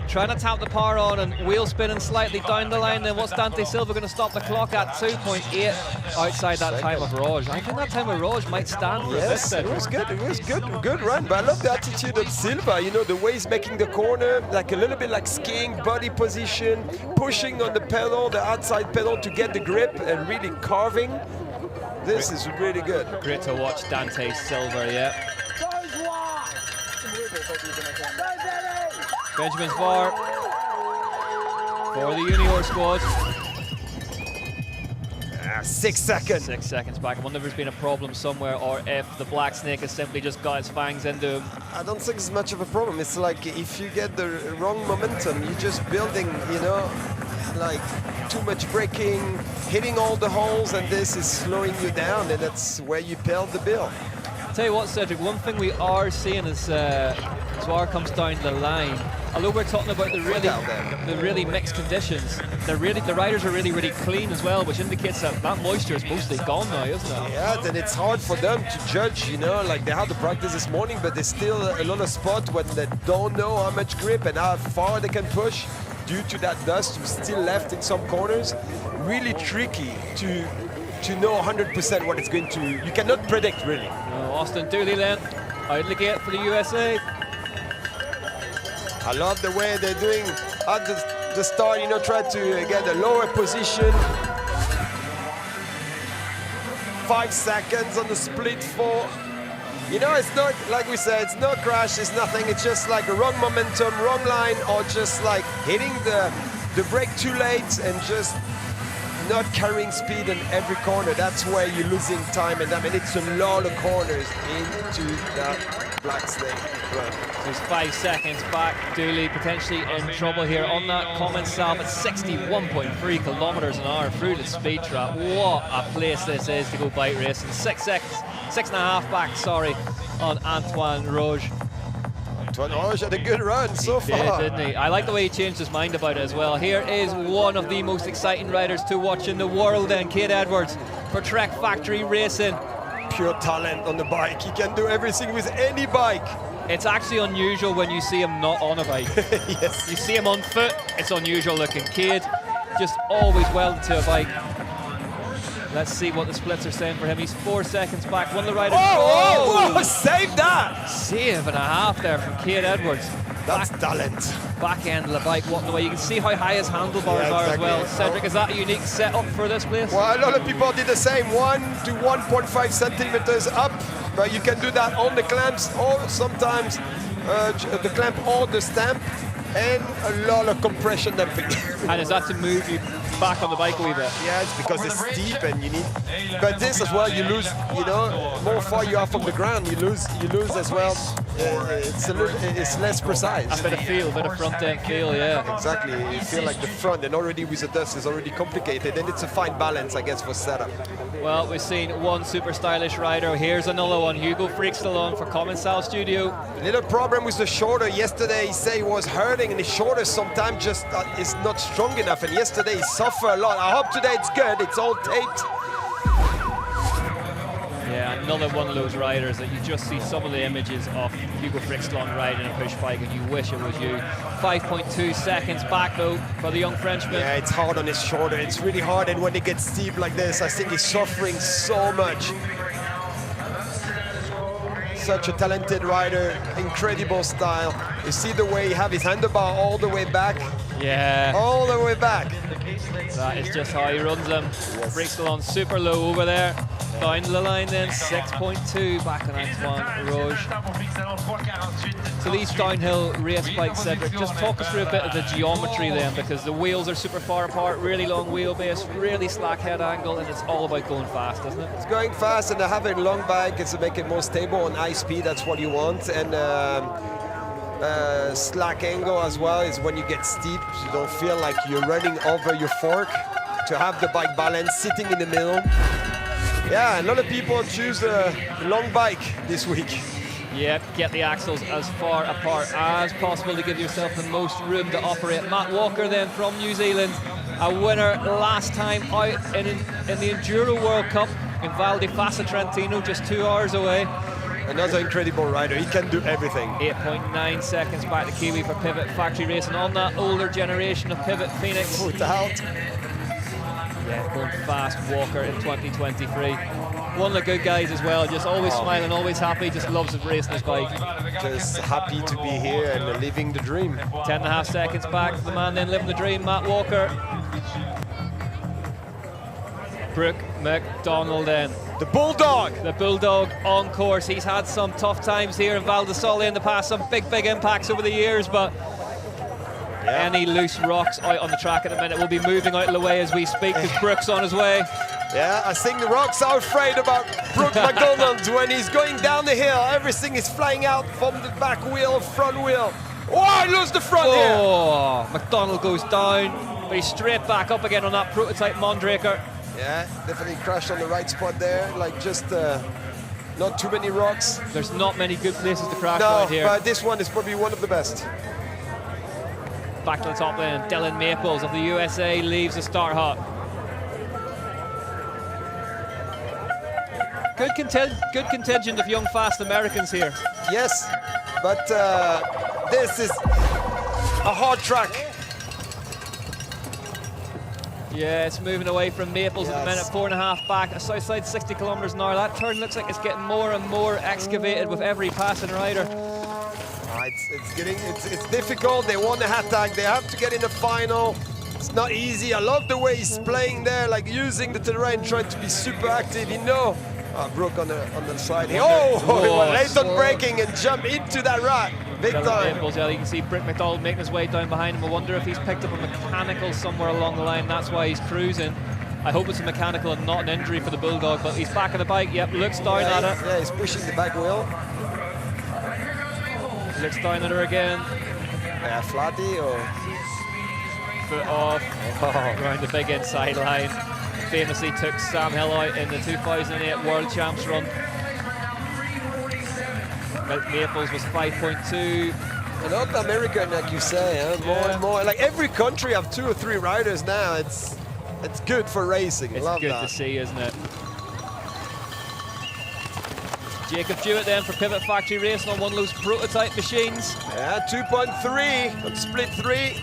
Trying to tap the power on and wheel spinning slightly down the line. Then what's Dante Silva going to stop the clock at? 2.8 outside that time of Raj. I think that time of Raj might stand for Yes, this. it was good. It was good run. But I love the attitude of Silva. You know, the way he's making the corner, like a little bit like skiing, body position, pushing on the pedal, the outside pedal to get the grip and really carving. This is really good. Great to watch Dante Silva, yeah. Benjamin Var for the junior squad. 6 seconds. 6 seconds back. I wonder if there's been a problem somewhere or if the Black Snake has simply just got its fangs into him. I don't think it's much of a problem. It's like if you get the wrong momentum, you're just building, you know, like too much braking, hitting all the holes, and this is slowing you down, and that's where you pay the bill. Tell you what, Cedric, one thing we are seeing is Zwar comes down the line. Although we're talking about the really mixed conditions, the riders are really clean as well, which indicates that moisture is mostly gone now, isn't it? Yeah, then it's hard for them to judge, you know, like they had the practice this morning, but there's still a lot of spots when they don't know how much grip and how far they can push due to that dust still left in some corners. Really tricky to know 100% what it's going to. You cannot predict, really. No, Austin Dooley then, out of the gate for the USA. I love the way they're doing at the start, you know, try to get a lower position. 5 seconds on the split 4. You know, it's not, like we said, it's no crash, it's nothing. It's just like a wrong momentum, wrong line, or just like hitting the brake too late and just not carrying speed in every corner. That's where you're losing time, and I mean, it's a lot of corners into that Black Snake run. There's 5 seconds back. Dooley potentially in trouble here on that common salve at 61.3 kilometers an hour through the speed trap. What a place this is to go bike racing. 6 seconds, 6.5 back, sorry, on Antoine Roche. Antoine Roche had a good run so far. Didn't he? I like the way he changed his mind about it as well. Here is one of the most exciting riders to watch in the world then, Kate Edwards for Trek Factory Racing. Pure talent on the bike. He can do everything with any bike. It's actually unusual when you see him not on a bike. Yes. You see him on foot, it's unusual looking. Cade just always welded to a bike. Let's see what the splits are saying for him. He's 4 seconds back. One of the riders. Oh, save that! Save and a half there from Cade Edwards. That's talent. Back end of the bike, walking away. You can see how high his handlebars are as well. Cedric, is that a unique setup for this place? Well, a lot of people did the same, 1 to 1.5 centimeters up, but you can do that on the clamps or sometimes the clamp or the stamp, and a lot of compression damping. And is that to move you back on the bike a wee bit? Yeah, it's because it's steep and you need. But this as well, you lose. You know, more far you are from the ground, you lose as well. It's less precise. A bit of feel, a bit of front end feel, yeah. Exactly. You feel like the front, and already with the dust is already complicated, and it's a fine balance, I guess, for setup. Well, we've seen one super stylish rider. Here's another one. Hugo Freak's along for Commensal Studio. A little problem with the shoulder. Yesterday he said he was hurting, and his shoulder sometimes just is not strong enough. And yesterday he suffered a lot. I hope today it's good. It's all taped. Yeah, another one of those riders that you just see some of the images of Hugo Frixlon riding a push bike and you wish it was you. 5.2 seconds back though for the young Frenchman. Yeah, it's hard on his shoulder. It's really hard, and when it gets steep like this, I think he's suffering so much. Such a talented rider, incredible style. You see the way he have his handlebar all the way back. Yeah. All the way back. That is just how he runs them. Yes. Frixlon super low over there. Down the line then, 6.2 back on Antoine Roche. So these downhill race bikes, Cedric, just talk us through a bit of the geometry then, because the wheels are super far apart, really long wheelbase, really slack head angle, and it's all about going fast, isn't it? It's going fast, and having a long bike is to make it more stable on high speed. That's what you want. And slack angle as well is when you get steep, you don't feel like you're running over your fork. To have the bike balance sitting in the middle. Yeah, a lot of people choose a long bike this week. Yep, get the axles as far apart as possible to give yourself the most room to operate. Matt Walker then from New Zealand, a winner last time out in the Enduro World Cup in Val Di Sole, Trentino, just 2 hours away. Another incredible rider. He can do everything. 8.9 seconds back to Kiwi for Pivot Factory Racing on that older generation of Pivot Phoenix. Foot out. Yeah, going fast Walker in 2023. One of the good guys as well, just always smiling, always happy, just loves racing his bike. Just happy to be here and living the dream. 10.5 seconds back to the man then living the dream, Matt Walker. Brooke McDonald then. The Bulldog! The Bulldog on course. He's had some tough times here in Val Di Sole in the past, some big impacts over the years, but any loose rocks out on the track at the minute will be moving out of the way as we speak, because Brooke's on his way. Yeah, I think the rocks are afraid about Brooke McDonald when he's going down the hill. Everything is flying out from the back wheel, front wheel. Oh, I lose the front here. Oh, McDonald goes down, but he's straight back up again on that prototype Mondraker. Yeah, definitely crashed on the right spot there, like just not too many rocks. There's not many good places to crash No, around here. but this one is probably one of the best. Back to the top then, Dylan Maples of the USA leaves the start hut. Good contingent of young, fast Americans here. Yes, but this is a hard track. Yeah, it's moving away from Maples at the minute, 4.5 back, a south side 60 kilometers an hour. That turn looks like it's getting more and more excavated with every passing rider. It's difficult. They want the attack. They have to get in the final. It's not easy. I love the way he's playing there, like using the terrain, trying to be super active. You know, Brooke on the side here. Oh, late on braking and jump into that rut. Big time. Maples, yeah, you can see Britt McDonald making his way down behind him. I wonder if he's picked up a mechanical somewhere along the line. That's why he's cruising. I hope it's a mechanical and not an injury for the Bulldog, but he's back on the bike. Yep, looks down at it. Yeah, he's pushing the back wheel. Looks down at her again. Flatty or foot off around the big inside line. Famously took Sam Hill out in the 2008 World Champs run. Maples was 5.2. And North American, like you say, more and more. Like every country have 2 or 3 riders now. It's good for racing. It's Love good that. to see, isn't it? Jacob Jewett then for Pivot Factory Racing on one of those prototype machines. Yeah, 2.3 on split 3.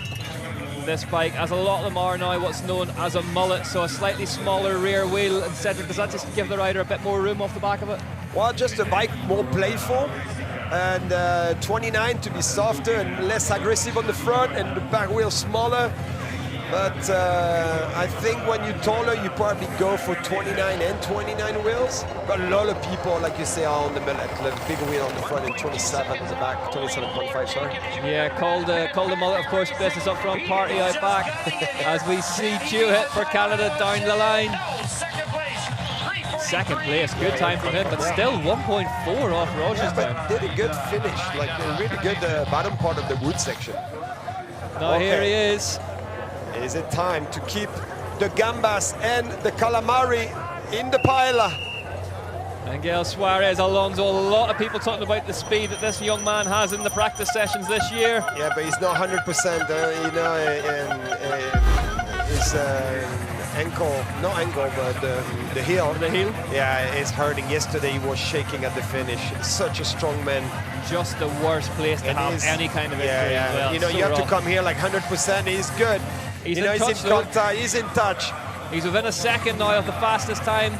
This bike, as a lot of them are now, what's known as a mullet, so a slightly smaller rear wheel. And Cedric, does that just give the rider a bit more room off the back of it? Well, just a bike more playful, and 29 to be softer and less aggressive on the front, and the back wheel smaller. But I think when you're taller, you probably go for 29 and 29 wheels. But a lot of people, like you say, are on the mullet, the big wheel on the front and 27 at the back, 27.5, sorry. Yeah, called the mullet, of course, business up front, party out back. As we see Jewett for Canada down the line. Second place, good time from him, but still 1.4 off Roger's time. But did a good finish, like a really good bottom part of the wood section. Now here he is. Is it time to keep the gambas and the calamari in the pile? Angel Suarez Alonso, a lot of people talking about the speed that this young man has in the practice sessions this year. Yeah, but he's not 100%, you know, his ankle, not ankle, but the heel. The heel? Yeah, it's hurting. Yesterday he was shaking at the finish. Such a strong man. Just the worst place to have any kind of injury. Yeah. Well, you know, so you have rough. to come here like 100%. He's good. He's you know, in he's touch, in contact. He's in touch. He's within a second now of the fastest time.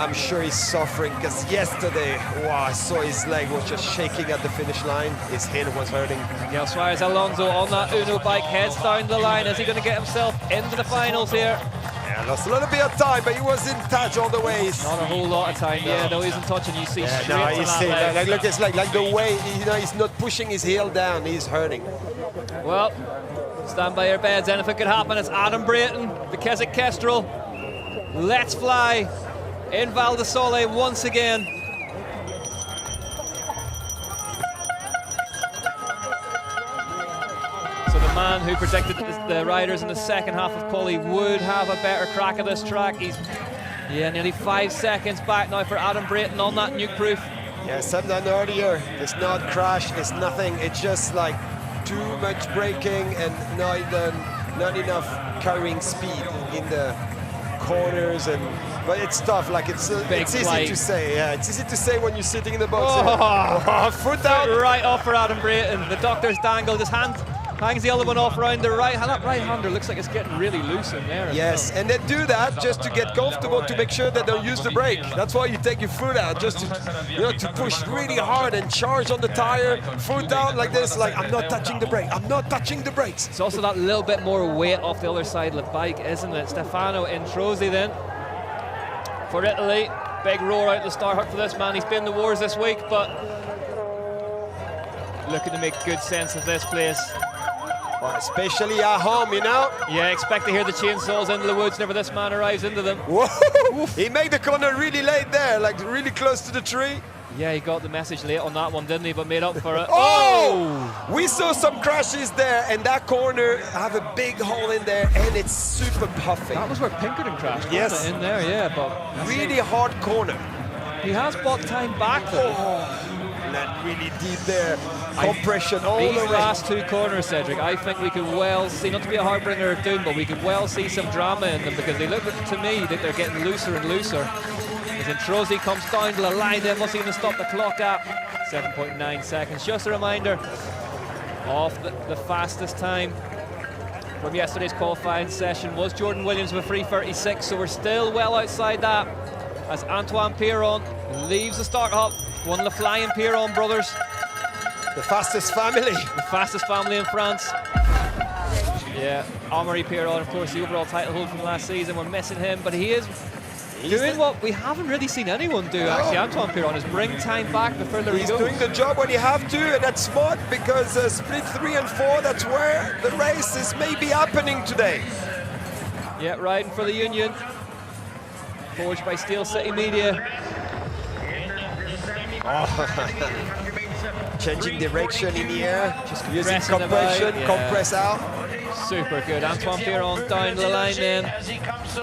I'm sure he's suffering because yesterday, wow, I saw his leg was just shaking at the finish line. His head was hurting. Angel Suarez Alonso on that Uno bike heads down the line. Is he going to get himself into the finals here? Yeah, lost a little bit of time, but he was in touch all the way. Not a whole lot of time. No. Yeah, no, he's in touch, and you see straight no, to he's that saying, leg. like, look, it's like the way, you know, he's not pushing his heel down. He's hurting. Well, stand by your beds. Anything could happen. It's Adam Brayton, the Keswick Kestrel. Let's fly in Val Di Sole once again. So the man who predicted that the riders in the second half of Quali would have a better crack at this track. He's nearly 5 seconds back now for Adam Brayton on that nuke proof. Yeah, said that earlier. It's not crash. It's nothing. It's just like too much braking and not enough carrying speed in the corners, but it's tough. Like it's easy flight. to say. Yeah, it's easy to say when you're sitting in the box. Foot out. Right off for Adam Brayton. The doctor's dangled his hand. Hangs the other one off around the right hand. That right-hander looks like it's getting really loose in there. Yes, and they do that just to get comfortable, to make sure they don't use the brake. That's why you take your foot out, just to, to push really hard and charge on the tire, foot out like this, like I'm not touching the brake, I'm not touching the brakes. It's also that little bit more weight off the other side of the bike, isn't it? Stefano Introsi then for Italy. Big roar out the start for this man. He's been in the wars this week, but looking to make good sense of this place. Well, especially at home, Yeah, expect to hear the chainsaws into the woods whenever this man arrives into them. Whoa! He made the corner really late there, like really close to the tree. Yeah, he got the message late on that one, didn't he? But made up for it. Oh! We saw some crashes there, and that corner have a big hole in there, and it's super puffy. That was where Pinkerton crashed, wasn't Yes. it? In there, yeah, but Really hard corner. he has bought time back though. Not really deep there. Compression all These the way. last two corners, Cedric, I think we could well see, not to be a harbinger of doom, but we could well see some drama in them, because they look to me that they're getting looser and looser. As Introsi comes down to the line there, what's he going to stop the clock at? 7.9 seconds. Just a reminder of the fastest time from yesterday's qualifying session was Jordan Williams with 3:36, so we're still well outside that as Antoine Piron leaves the start hut. One of the flying Piron brothers. The fastest family. The fastest family in France. Yeah, Amaury Piron, of course, the overall title holder from last season. We're missing him, but he is doing what we haven't really seen anyone do, actually. Antoine Piron is bring time back the further he He's goes. doing the job when you have to, and that's smart, because split 3 and 4, that's where the race is maybe happening today. Yeah, riding for the Union. Forged by Steel City Media. Changing direction in the air, just using compressing compression, about, yeah. compress out. Super good. Antoine Piron down the line then.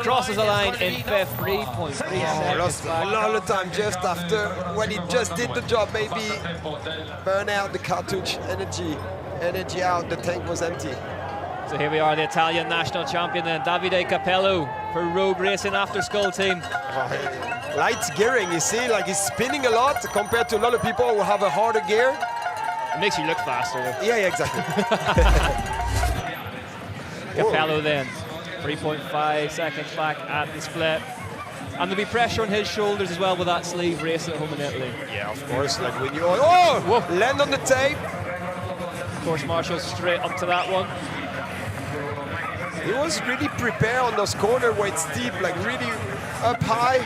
Crosses the line in fifth, 3.3 seconds Lost a back. lot of time just after, when he just did the job, maybe burn out the cartridge, energy out, the tank was empty. So here we are, the Italian national champion then, Davide Capello for Rogue Racing After Skull team. Light gearing, you see, like he's spinning a lot compared to a lot of people who have a harder gear. It makes you look faster though. Yeah, exactly. Capello then, 3.5 seconds back at the split. And there'll be pressure on his shoulders as well with that sleeve race at home in Italy. Yeah, of course, like when you land on the tape. Of course, Marshall straight up to that one. He was really prepared on those corner where it's steep, like really up high.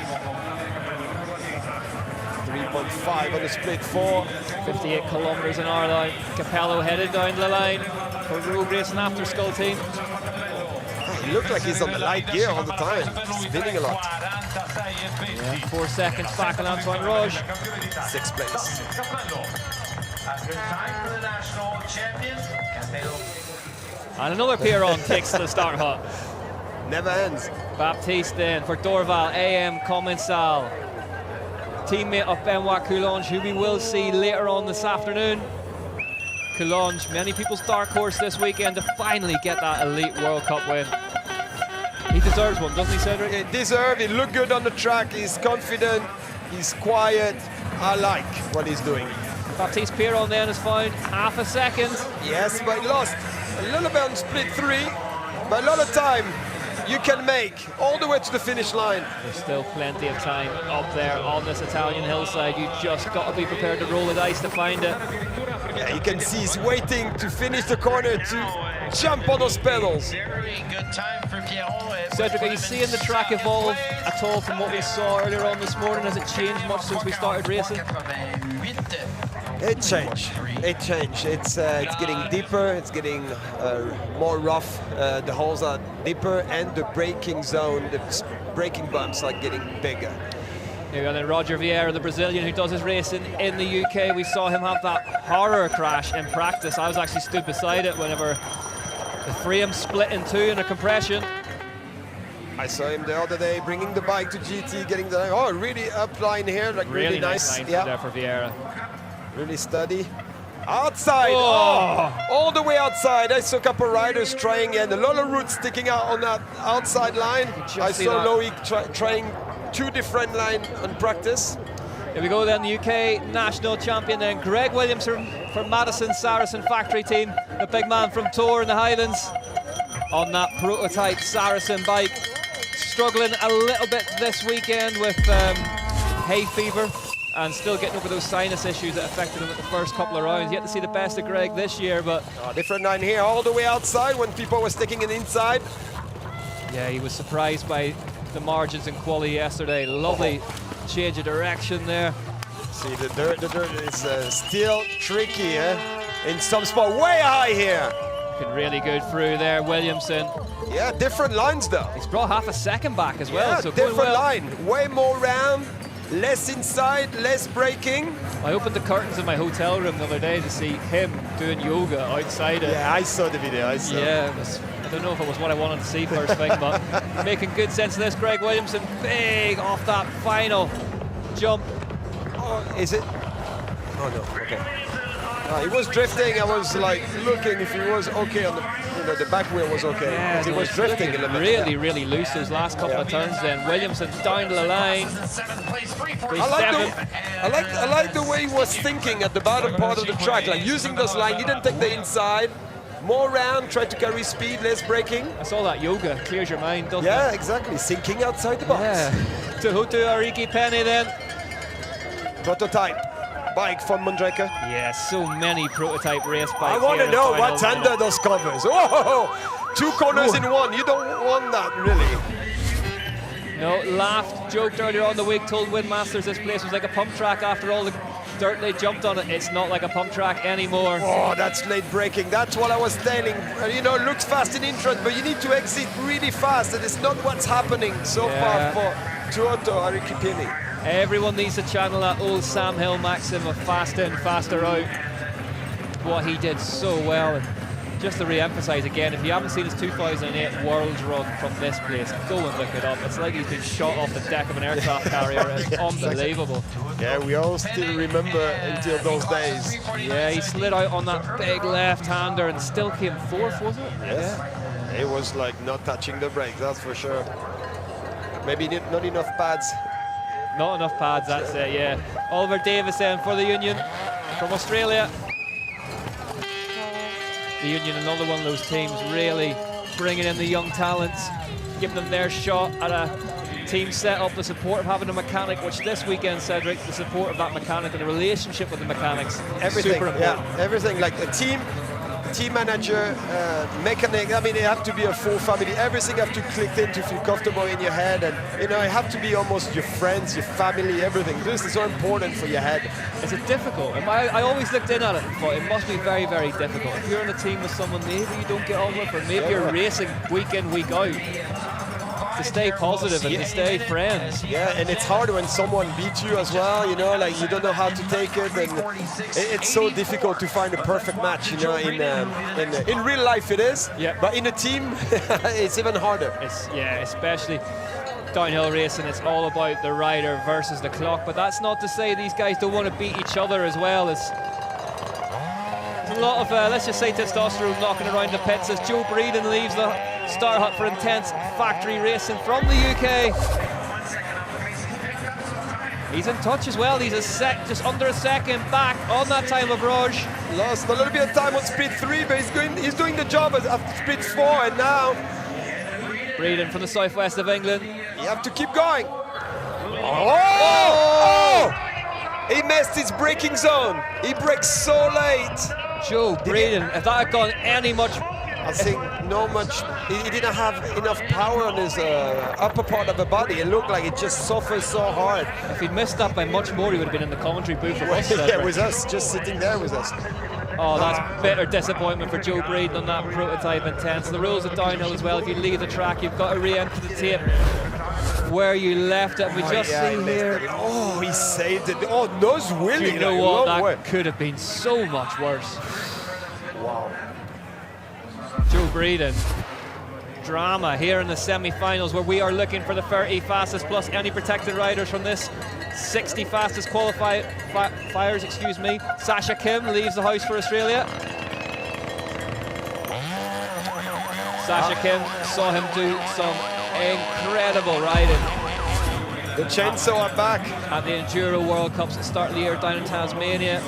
3.5 on the split 4. 58 kilometers an hour line. Capello headed down the line for Rogue Racing After Skull team. He looked like he's on the light gear all the time, spinning a lot. Yeah, 4 seconds back on Antoine Roche. 6th place. And another Piron takes the start hut. Never ends. Baptiste then for Dorval, AM Commensal. Teammate of Benoit Coulange, who we will see later on this afternoon. Coulange, many people's dark horse this weekend to finally get that elite World Cup win. He deserves one, doesn't he, Cedric? He deserves, he looked good on the track, he's confident, he's quiet. I like what he's doing. Baptiste Piron then has found half a second. Yes, but he lost a little bit on split 3, but a lot of time you can make all the way to the finish line. There's still plenty of time up there on this Italian hillside. You just got to be prepared to roll the dice to find it. Yeah, you can see he's waiting to finish the corner to jump on those pedals. Cedric, are you seeing the track evolve at all from what we saw earlier on this morning? Has it changed much since we started racing? It changed. It changed. It's getting deeper. It's getting more rough. The holes are deeper, and the braking zone, the braking bumps are getting bigger. Here we go then, Roger Vieira, the Brazilian who does his racing in the UK. We saw him have that horror crash in practice. I was actually stood beside it whenever the frame split in two in a compression. I saw him the other day bringing the bike to GT, getting the really up line here, like really nice. Yeah, there for Vieira. Really steady. Outside, all the way outside. I saw a couple riders trying, and a lot of roots sticking out on that outside line. I saw Loic trying 2 different lines on practice. Here we go then, the UK national champion then, Greg Williams from Madison Saracen factory team, the big man from Tour in the Highlands, on that prototype Saracen bike. Struggling a little bit this weekend with hay fever, and still getting over those sinus issues that affected him at the first couple of rounds. Yet to see the best of Greg this year, but... different line here, all the way outside when people were sticking it inside. Yeah, he was surprised by the margins in quali yesterday. Lovely change of direction there. See, the dirt is still tricky, in some spot, way high here. Looking really good through there, Williamson. Yeah, different lines though. He's brought half a second back as well, so different well. line, way more round, less inside, less braking. I opened the curtains in my hotel room the other day to see him doing yoga outside it. Yeah, I saw the video, I saw. Yeah, I don't know if it was what I wanted to see first thing, but making good sense of this. Greg Williamson, big off that final jump. Oh, is it? Oh no, okay. He was drifting. I was like looking if he was okay on the back wheel was okay. Yeah, he was drifting a little bit. Really loose those last couple of turns. Then Williamson down to the line. I like the way he was thinking at the bottom part of the track, like using those lines. He didn't take the inside. More round, try to carry speed, less braking. I saw that yoga clears your mind, doesn't it? Yeah, exactly. Sinking outside the box. Yeah. Tehutu Ariki Penny then. Prototype bike from Mondraker. Yeah, so many prototype race bikes. I want to know what's under those covers. Oh, 2 corners in one. You don't want that, really. No, laughed, joked earlier on the week, told Windmasters this place was like a pump track after all the dirt they jumped on it. It's not like a pump track anymore. Oh, that's late braking. That's what I was telling. You know, it looks fast in entrance, but you need to exit really fast. And it's not what's happening so far for Tuoto Arikipini. Everyone needs to channel that old Sam Hill maxim of fast in, faster out. What he did so well. And just to re-emphasize again, if you haven't seen his 2008 Worlds run from this place, go and look it up. It's like he's been shot off the deck of an aircraft carrier. It's unbelievable. Yeah, we all still remember until those days. Yeah, he slid out on that big left-hander and still came 4th, was it? Yes. Yeah. It was like not touching the brakes, that's for sure. Maybe not enough pads. Not enough pads, that's it, yeah. Oliver Davis then for the Union from Australia. The Union, another one of those teams, really bringing in the young talents, giving them their shot at a team setup, the support of having a mechanic, which this weekend, Cedric, the support of that mechanic and the relationship with the mechanics, everything, super important. Yeah, everything, like a team manager, mechanic. I mean, it have to be a full family. Everything have to click in to feel comfortable in your head, and you know, it have to be almost your friends, your family, everything. This is so important for your head. Is it difficult? I always looked in at it and thought it must be very, very difficult. If you're in a team with someone maybe you don't get on with, or maybe you're racing week in, week out, to stay positive and to stay friends. Yeah, and it's hard when someone beats you as well, you know, like you don't know how to take it, and it's so difficult to find a perfect match, you know, in real life it is, but in a team, it's even harder. Especially downhill racing, it's all about the rider versus the clock, but that's not to say these guys don't want to beat each other as well. There's a lot of, let's just say, testosterone knocking around the pits as Joe Breeden leaves the Star Hut for intense factory racing from the UK. He's in touch as well. He's just under a second back on that time of Raj. Lost a little bit of time on speed 3, but he's doing the job at speed 4, and now Breeden from the southwest of England. You have to keep going. He missed his braking zone. He brakes so late. Joe Breeden, if that had gone any much... I think he didn't have enough power on his upper part of the body. It looked like it just suffers so hard. If he'd missed that by much more, he would have been in the commentary booth with us. Yeah, with us, just sitting there with us. Oh, that's bitter disappointment for Joe Breeden on that prototype intense. The rules of downhill as well. If you leave the track, you've got to re-enter the tape where you left it. We just see here. Oh, he saved it. Oh, nose wheelie. You know what? That could have been so much worse. Wow. Joe Breeden. Drama here in the semi-finals where we are looking for the 30 fastest plus any protected riders from this 60 fastest qualifiers, excuse me. Sasha Kim leaves the house for Australia. Sasha Kim saw him do some incredible riding. The chainsaw are back. At the Enduro World Cups at the start of the year down in Tasmania.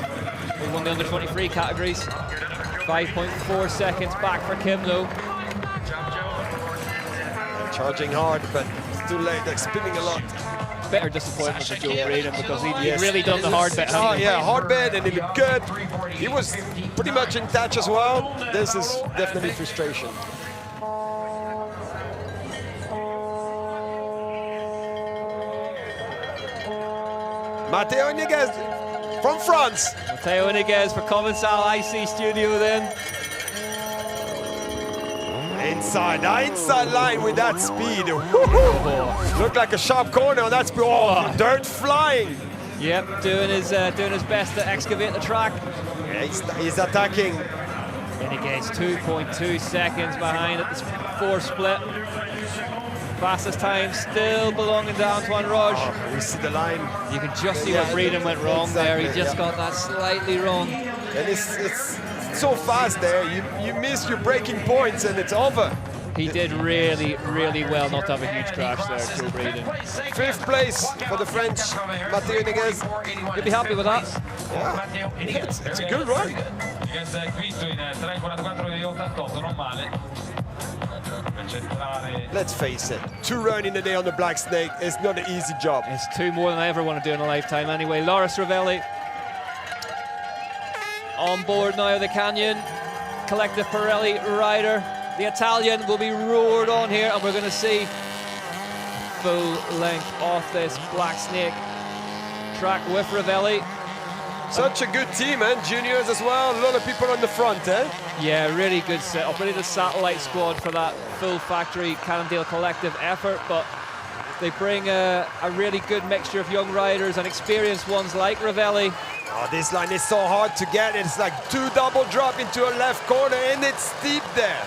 We won the under-23 categories. 5.4 seconds back for Kim though. Charging hard, but it's too late. They're spinning a lot. Better disappointment for Joe Braden because he'd really done the hard bit. Oh yeah, hard bit, and he looked good. He was pretty much in touch as well. This is definitely frustration. Matteo Niguez from France. Matteo Niguez for Commensal IC Studio then. Inside line with that speed. Looked like a sharp corner on that speed. Oh, dirt flying. Yep, doing his best to excavate the track. Yeah, he's attacking. Niguez 2.2 seconds behind at the 4 split. Fastest time still belonging to Antoine Roche. Oh, we see the line. You can just see where Braden went wrong there. He just got that slightly wrong. And it's so fast there. You miss your braking points and it's over. He did really, really well not to have a huge crash there, Joe Braden. 5th place for the French, Matteo Niguez. You'll be happy with that? Yeah, it's a good run. Let's face it, 2 runs in a day on the Black Snake is not an easy job. It's 2 more than I ever want to do in a lifetime anyway. Loris Ravelli on board now, the Canyon Collective Pirelli rider. The Italian will be roared on here, and we're going to see full length off this Black Snake track with Ravelli. Such a good team, and juniors as well. A lot of people on the front, eh? Yeah, really good setup. Really the satellite squad for that full factory Cannondale Collective effort, but they bring a really good mixture of young riders and experienced ones like Ravelli. Oh, this line is so hard to get. It's like 2 double drop into a left corner, and it's steep there.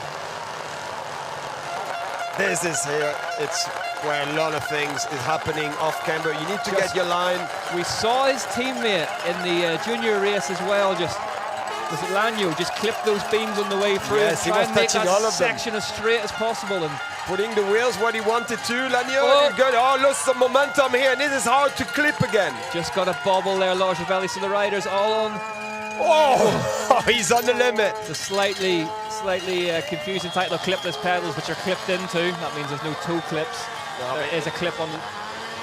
This is here. It's where a lot of things is happening off camber. You need to get your line. We saw his teammate in the junior race as well. Was it Lanyo? Just clip those beams on the way through. Yes, he was touching all of them. Section as straight as possible and putting the wheels where he wanted to. Lanyo, good. Oh, lost some momentum here, and this is hard to clip again. Just got a bobble there, Lars Ravelli. So the riders all on. Oh, he's on the limit. The slightly confusing title of clipless pedals, which are clipped into. That means there's no toe clips. No, there is a clip on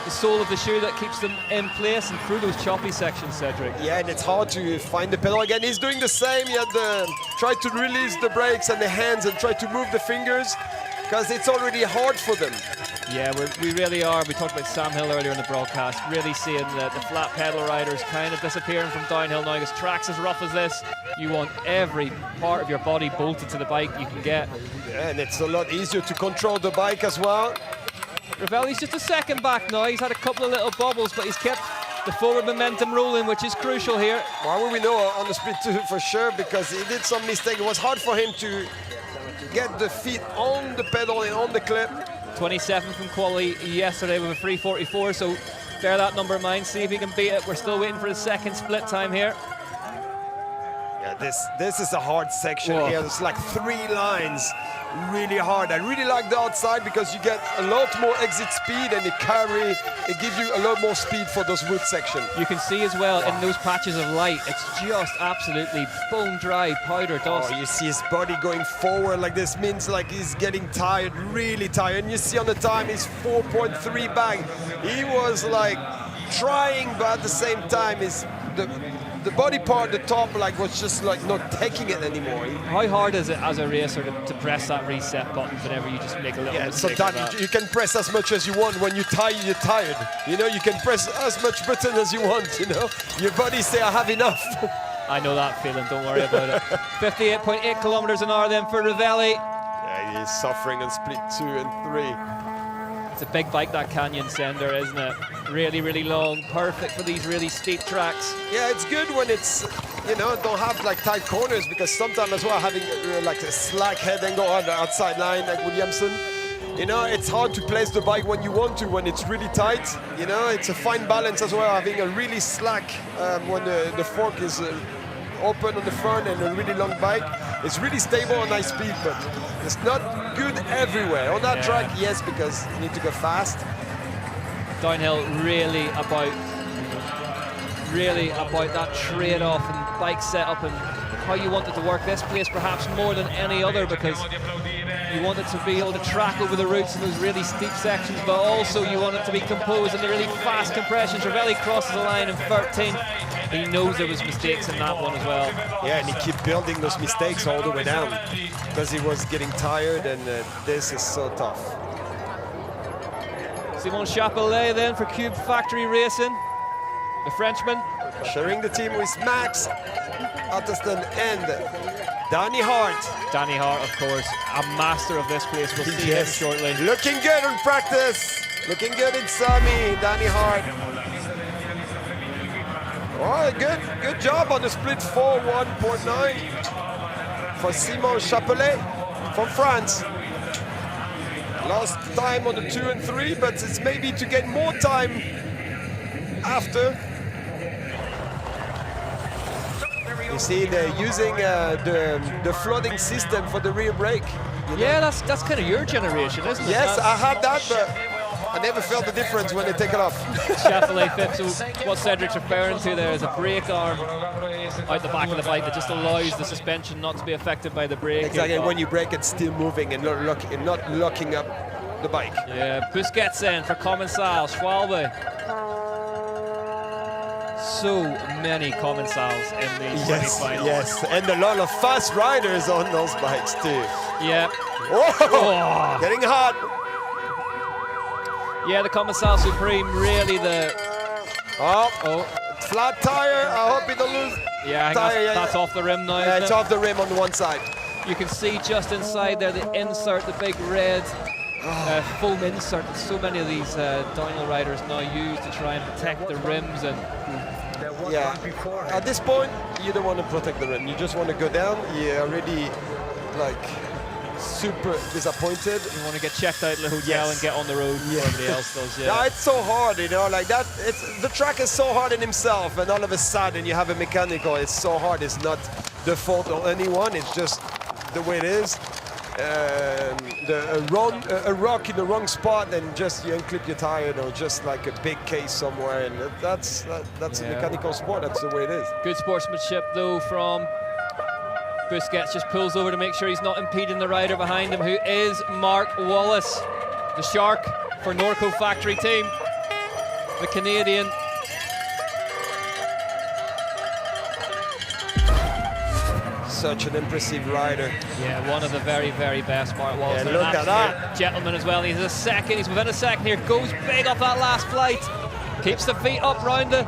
the sole of the shoe that keeps them in place and through those choppy sections, Cedric. Yeah, and it's hard to find the pedal again. He's doing the same. He had try to release the brakes and the hands and try to move the fingers because it's already hard for them. Yeah, we really are. We talked about Sam Hill earlier in the broadcast. Really seeing the flat pedal riders kind of disappearing from downhill now because tracks as rough as this, you want every part of your body bolted to the bike you can get. Yeah, and it's a lot easier to control the bike as well. Ravelli's just a second back now. He's had a couple of little bobbles, but he's kept the forward momentum rolling, which is crucial here. Well, we know on the split 2 for sure because he did some mistake. It was hard for him to get the feet on the pedal and on the clip. 27th from quali yesterday with a 3:44, so bear that number in mind, see if he can beat it. We're still waiting for the second split time here. Yeah, this is a hard section here. It's like 3 lines, really hard. I really like the outside because you get a lot more exit speed and it gives you a lot more speed for those wood sections. You can see as well in those patches of light, it's just absolutely bone dry powder dust. Oh, you see his body going forward like this, means like he's getting tired, really tired. And you see on the time he's 4.3 back. He was like trying, but at the same time the body part, the top, like was just like not taking it anymore. How hard is it as a racer to press that reset button whenever you just make a little mistake? Sometimes you can press as much as you want. When you're tired, you're tired. You know, you can press as much button as you want, you know. Your body say, I have enough. I know that feeling, don't worry about it. 58.8 kilometers an hour then for Ravelli. Yeah, he's suffering on split 2 and 3. It's a big bike, that Canyon Sender, isn't it? Really, really long, perfect for these really steep tracks. Yeah, it's good when it's, you know, don't have like tight corners because sometimes as well having like a slack head and go on the outside line like Williamson, you know, it's hard to place the bike when you want to, when it's really tight. You know, it's a fine balance as well, having a really slack when the fork is open on the front and a really long bike. It's really stable on high speed, but it's not good everywhere. On that track, yes, because you need to go fast. Downhill really about that trade-off and bike setup and how you want it to work this place perhaps more than any other, because you want it to be able to track over the routes in those really steep sections, but also you want it to be composed in the really fast compressions. Ravelli crosses the line in 13th. He knows there was mistakes in that one as well. Yeah, and he kept building those mistakes all the way down because he was getting tired, and this is so tough. Simon Chapelet then for Cube Factory Racing, the Frenchman. Sharing the team with Max Otterston and Danny Hart. Danny Hart, of course, a master of this place. We'll see him shortly. Looking good in practice. Looking good in Sami, Danny Hart. Oh, good job on the split 4.1.9 for Simon Chapelet from France. Last time on the 2 and 3, but it's maybe to get more time after. You see, they're using the flooding system for the rear brake. Yeah, that's kind of your generation, isn't it? Yes, I had that, but I never felt the difference when they take it off. Chapelet fits. So what Cedric's referring to there is a brake arm out the back of the bike that just allows the suspension not to be affected by the brake. Exactly, when you brake, it's still moving and not locking up the bike. Yeah, Busquets then for Commensal, Schwalbe. So many Commensals in the semi-finals. Yes, and a lot of fast riders on those bikes too. Yeah. Oh, getting hot. Yeah, the Commensal Supreme, really the... Flat tire, I hope he don't lose. Yeah, that's off the rim now. Yeah, it's off the rim on the one side. You can see just inside there the insert, the big red foam insert that so many of these downhill riders now use to try and protect the rims. And yeah, at this point, you don't want to protect the rim. You just want to go down. You're already like super disappointed. You want to get checked out of the hotel and get on the road before everybody else does. Yeah, it's so hard, you know, like that. The track is so hard in himself, and all of a sudden you have a mechanical. It's so hard. It's not the fault of anyone. It's just the way it is. A rock in the wrong spot, and just you unclip your tire, or just like a big case somewhere, and that's a mechanical sport. That's the way it is. Good sportsmanship though from Busquets. Just pulls over to make sure he's not impeding the rider behind him, who is Mark Wallace, the Shark for Norco Factory team, the Canadian. Such an impressive rider. Yeah, one of the very, very best, Mark Wallace. Yeah, look at that. Gentleman as well. He's a second. He's within a second here. Goes big off that last flight. Keeps the feet up round the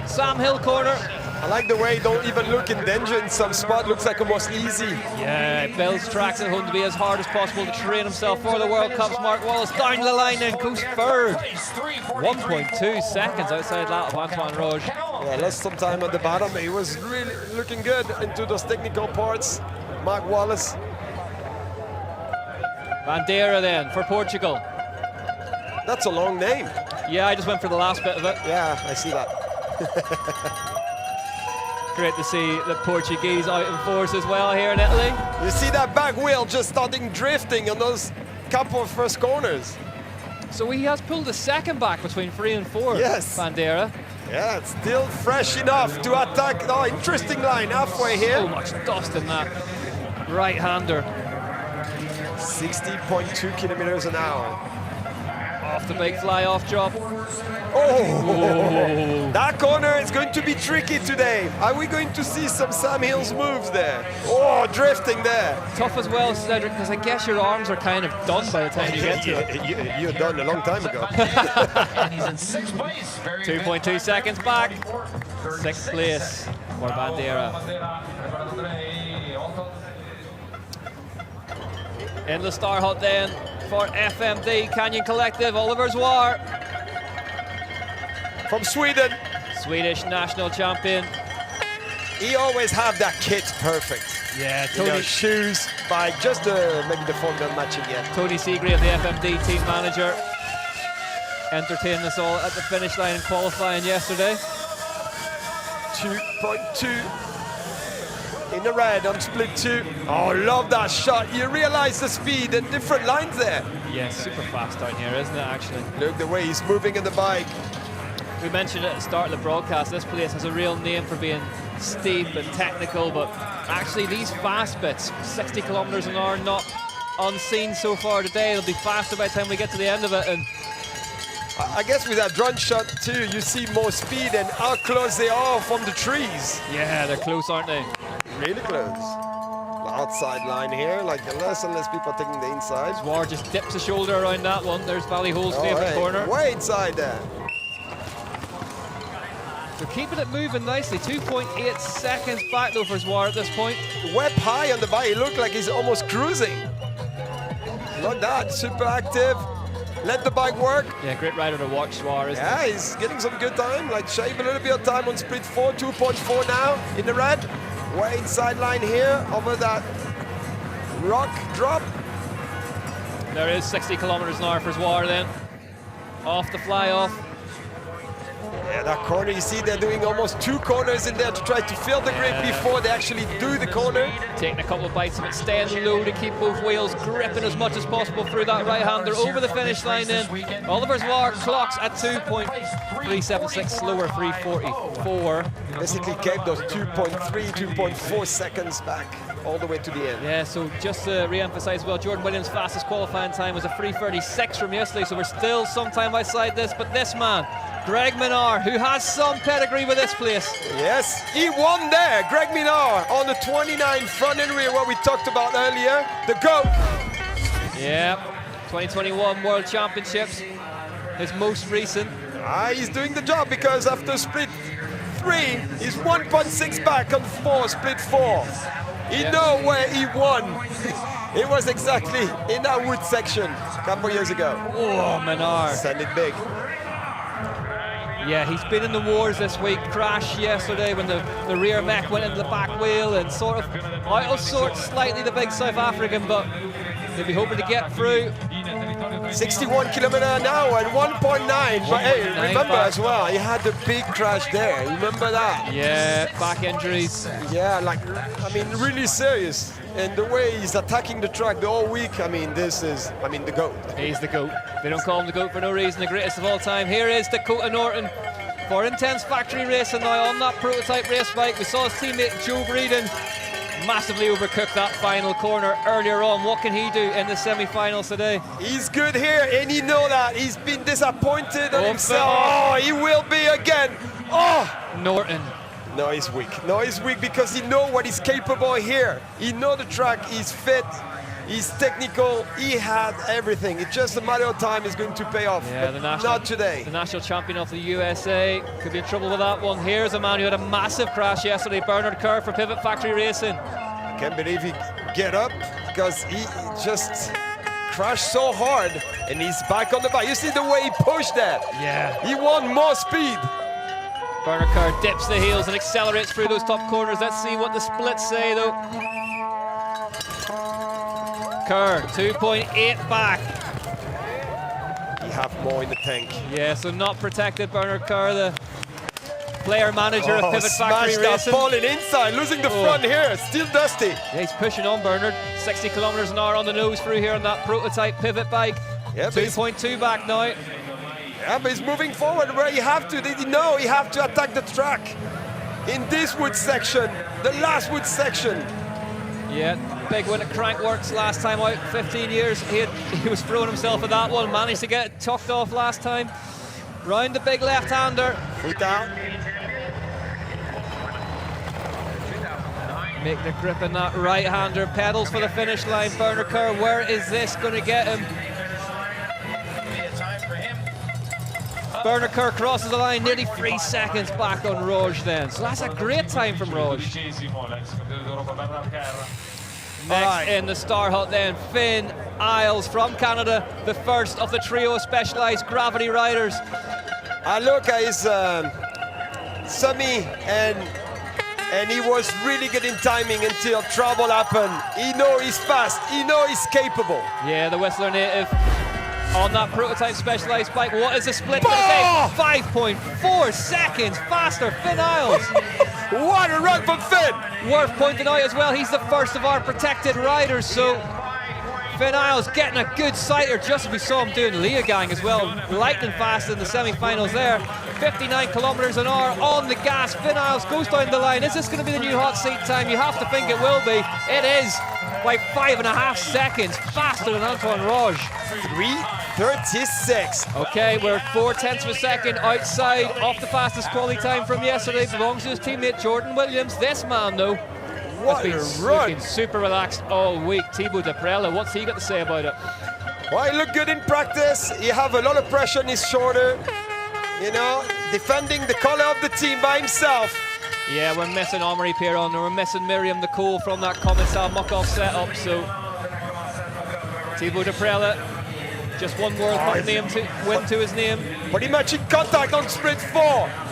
Sam Hill corner. I like the way he don't even look in danger in some spot. Looks like almost easy. Yeah, he builds tracks at home to be as hard as possible to train himself for the World Cups. Mark Wallace down the line and goes third. 1.2 seconds outside that of Antoine Roche. Yeah, lost some time at the bottom. He was really looking good into those technical parts. Mark Wallace. Bandeira then for Portugal. That's a long name. Yeah, I just went for the last bit of it. Yeah, I see that. Great to see the Portuguese out in force as well here in Italy. You see that back wheel just starting drifting on those couple of first corners. So he has pulled a second back between 3 and 4. Yes. Bandeira. Yeah, it's still fresh enough to attack. Oh, interesting line halfway here. So much dust in that right-hander. 60.2 kilometers an hour. Off the big fly-off job. Oh, that corner is going to be tricky today. Are we going to see some Sam Hill's moves there? Oh, drifting there. Tough as well, Cedric, because I guess your arms are kind of done by the time you get to it. You're done a long time ago. 2.2 seconds back. 6th place for Bandeira. In the star hut then for FMD Canyon Collective, Oliver Zwar. From Sweden. Swedish national champion. he always have that kit perfect. Yeah, You know, Tony, shoes, bike, just maybe the form not matching yet. Tony Seagrave, the FMD team manager, entertained us all at the finish line in qualifying yesterday. 2.2 in the red on split 2. Oh, love that shot. You realize the speed and different lines there. Yeah, super fast down here, isn't it, actually? Look the way he's moving in the bike. We mentioned at the start of the broadcast, this place has a real name for being steep and technical, but actually these fast bits, 60 kilometers an hour, not unseen so far today. It'll be faster by the time we get to the end of it. And I guess with that drone shot too, you see more speed and how close they are from the trees. yeah, they're close, aren't they? Really close. The outside line here, like less and less people are taking the inside. War just dips a shoulder around that one. There's Ballyhole's Oh, favourite hey, corner. way inside there. So keeping it moving nicely. 2.8 seconds back though for Zwar at this point. Web high on the bike, it looked like he's almost cruising. Like that, super active. Let the bike work. Yeah, great rider to watch, Zwar, isn't Yeah, he's getting some good time. Like shave a little bit of time on split 4, 2.4 now in the red. Way inside line here over that rock drop. he? There is 60 kilometers an hour for Zwar then. Off the fly off. Yeah, that corner, you see they're doing almost 2 corners in there to try to fill the grip before they actually do the corner. Taking a couple of bites of it, staying low to keep both wheels gripping as much as possible through that right-hander over the finish line then. Oliver Zwar clocks at 2.376, slower 3:44. Basically gave those 2.3, 2.4 seconds back all the way to the end. Yeah, so just to re-emphasize, well, Jordan Williams' fastest qualifying time was a 3:36 from yesterday, so we're still some time outside this, but this man, Greg Minnaar, who has some pedigree with this place. Yes, he won there. Greg Minnaar on the 29 front and rear, what we talked about earlier. The GOAT. Yeah, 2021 World Championships, his most recent. He's doing the job because after split 3, he's 1.6 back on split 4. He know where he won. It was exactly in that wood section a couple years ago. Oh, Minnaar. Send it big. Yeah, he's been in the wars this week. Crash yesterday when the rear mech went into the back wheel and sort of out of sorts slightly, the big South African, but they'll be hoping to get through. 61 kilometer an hour and 1.9. But hey, remember as well, he had the big crash there. Remember that? Yeah, back injuries. Yeah, like, I mean, really serious. And the way he's attacking the track the whole week, I mean, this is, I mean, the GOAT. He's the GOAT. They don't call him the GOAT for no reason, the greatest of all time. Here is Dakota Norton for intense factory racing now on that prototype race bike. We saw his teammate Joe Breeden massively overcook that final corner earlier on. What can he do in the semi-finals today? He's good here, and he know that. He's been disappointed on himself. Oh, he will be again. Oh! Norton. No, he's weak. No, he's weak because he know what he's capable here. He know the track, he's fit, he's technical, he had everything. It's just a matter of time he's going to pay off, Yeah, but not today. The national champion of the USA could be in trouble with that one. Here's a man who had a massive crash yesterday, Bernard Kerr for Pivot Factory Racing. I can't believe he get up because he just crashed so hard and he's back on the bike. You see the way he pushed that? Yeah. He won more speed. Bernard Kerr dips the heels and accelerates through those top corners. Let's see what the splits say though. Kerr, 2.8 back. He have more in the tank. Yeah, so not protected, Bernard Kerr, the player manager of Pivot Factory Smash that Racing. falling inside, losing the front here, still dusty. Yeah, he's pushing on, Bernard. 60 kilometers an hour on the nose through here on that prototype Pivot bike. Yeah, 2.2 back now. Yeah, but he's moving forward where you have to. Did you know you have to attack the track in this wood section, the last wood section? Yeah, big win at Crankworks last time out, 15 years. He was throwing himself at that one, managed to get it tucked off last time. Round the big left-hander. Foot out. Make the grip in that right-hander, pedals for the finish line. Bernard Kerr, where is this going to get him? Bernard Kerr crosses the line, nearly 3 seconds back on Rouge then. So that's a great time from Rouge. Next in the Star Hut then, Finn Isles from Canada, the first of the trio of Specialized Gravity riders. I look at his Sami and And he was really good in timing until trouble happened. He knows he's fast. He knows he's capable. Yeah, the Whistler native on that prototype Specialized bike. What is the split going to be? 5.4 seconds faster. Finn Isles. What a run from Finn! Worth pointing out as well, he's the first of our protected riders, so Finn Isles getting a good sighter, just as we saw him doing Leogang as well. Lightning fast in the semi-finals there. 59 kilometers an hour on the gas. Finn Isles goes down the line. Is this going to be the new hot seat time? You have to think it will be. It is by 5.5 seconds faster than Antoine Roche. 3:36. Okay, we're 0.4 of a second outside off the fastest quality time from yesterday. Belongs to his teammate Jordan Williams. This man, though, What a run! been super relaxed all week. Thibaut Deprella, what's he got to say about it? Well, he looked good in practice. He have a lot of pressure on his shoulder. You know, defending the color of the team by himself. Yeah, we're missing Omri Piron, and we're missing Miriam Nicole from that Commissar muck-off setup, so Thibaut Deprella, just one word win to his name. Pretty much in contact on sprint 4.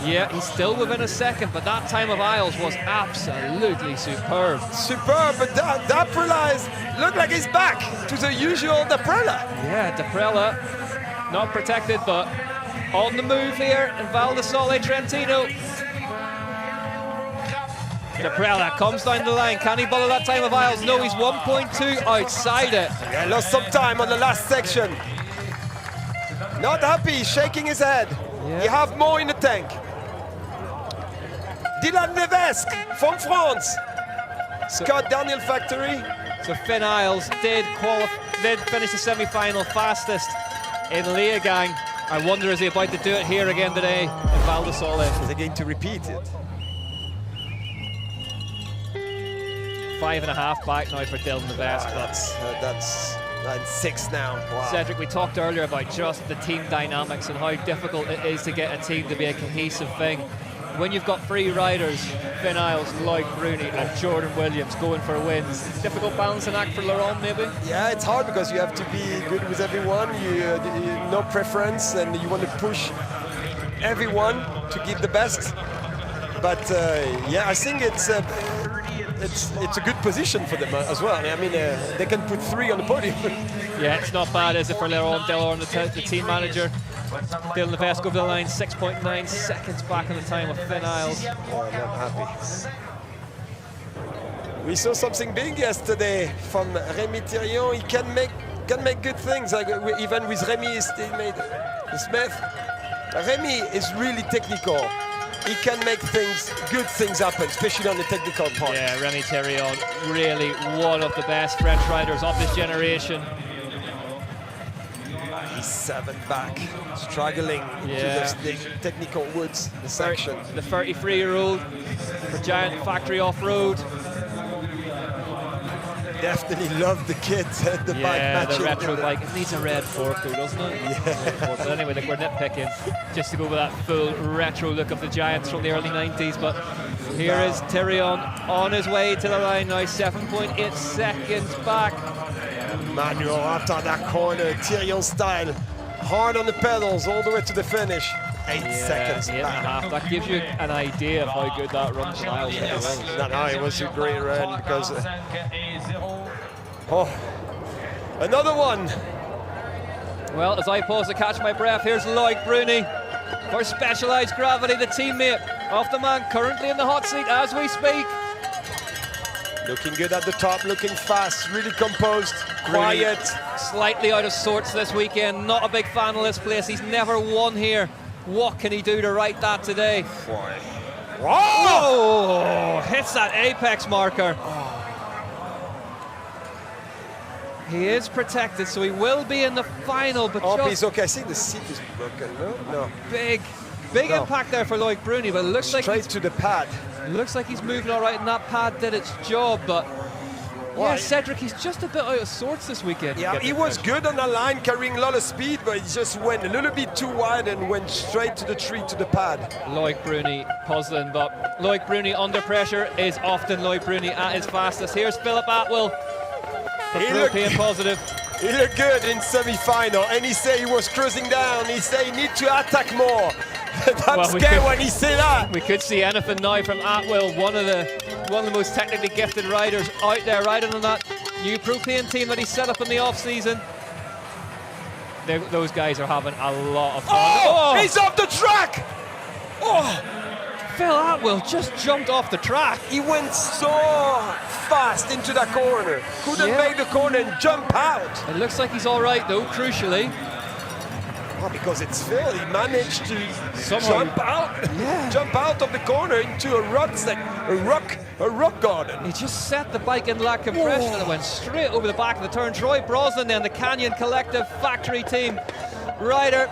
Yeah, he's still within a second, but that time of Isles was absolutely superb. Superb, but Deprella looked like he's back to the usual Deprella. Yeah, Deprella, not protected, but on the move here in Val Di Sole, Trentino. Deprella comes down the line. Can he follow that time of Isles? No, he's 1.2 outside it. Yeah, lost some time on the last section. Not happy, shaking his head. Yeah. You have more in the tank. Dylan Levesque from France. Scott Daniel Factory. So Finn Isles did finish the semi-final fastest in Leogang. I wonder, is he about to do it here again today in Val Di Sole? Is he going to repeat it? 5.5 back now for Dylan Levesque. That's 9.6 now. Wow. Cedric, we talked earlier about just the team dynamics and how difficult it is to get a team to be a cohesive thing. When you've got 3 riders, Finn Isles, Lloyd Bruni and Jordan Williams going for wins, difficult balancing act for Laurent maybe? Yeah, it's hard because you have to be good with everyone. You no preference, and you want to push everyone to give the best. But yeah, I think it's a good position for them as well. I mean, they can put 3 on the podium. Yeah, it's not bad, is it, for Laurent Delorme, the team manager. Dylan Levesque over the line, 6.9 seconds back on the time of Finn Isles. Oh, I'm not happy. We saw something big yesterday from Rémi Thirion. He can make good things, like even with Rémi, his teammate Smith. Rémi is really technical. He can make good things happen, especially on the technical part. Yeah, Rémi Thirion, really one of the best French riders of this generation. He's 7 back, struggling into the technical woods, the section. The 33-year-old for Giant Factory Off-Road. Definitely love the kit, the bike matching. The retro bike. It needs a red fork though, doesn't it? Yeah. But anyway, like, we're nitpicking just to go with that full retro look of the Giants from the early 90s. But here is Thirion on his way to the line now, 7.8 seconds back. Manual after that corner, Thirion style, hard on the pedals all the way to the finish. 8 seconds back. 8.5. That gives you an idea of how good that run from Isles was. No, it was a great run because. Another one. Well, as I pause to catch my breath, here's Lloyd Bruni for Specialized Gravity, the teammate of the man currently in the hot seat as we speak. Looking good at the top, looking fast, really composed, quiet. Slightly out of sorts this weekend, not a big fan of this place. He's never won here. What can he do to right that today? Whoa! Hits that apex marker. He is protected, so he will be in the final, but he's okay. I think the seat is broken, no? Big impact there for Lloyd Bruni, but it looks like straight to the pad. Looks like he's moving all right, and that pad did its job, but yeah, Cedric, he's just a bit out of sorts this weekend. Yeah, he was good on the line, carrying a lot of speed, but he just went a little bit too wide and went straight to the tree, to the pad. Lloyd Bruni puzzling, but Lloyd Bruni under pressure is often Lloyd Bruni at his fastest. Here's Philip Atwell for European Positive. He looked good in semi-final, and he said he was cruising down. He said he need to attack more. I'm scared when he said that. We could see anything now from Atwill, one of the most technically gifted riders out there, riding on that new propane team that he set up in the off-season. Those guys are having a lot of fun. Oh, he's off the track! Oh, Phil Atwill just jumped off the track. he went so fast into that corner. Couldn't make the corner and jump out. It looks like he's all right though, crucially. Oh, because it's Phil, he managed to Somehow- jump out of the corner into a rock garden. He just set the bike in lag compression and it went straight over the back of the turn. Troy Brosnan then, the Canyon Collective factory team rider.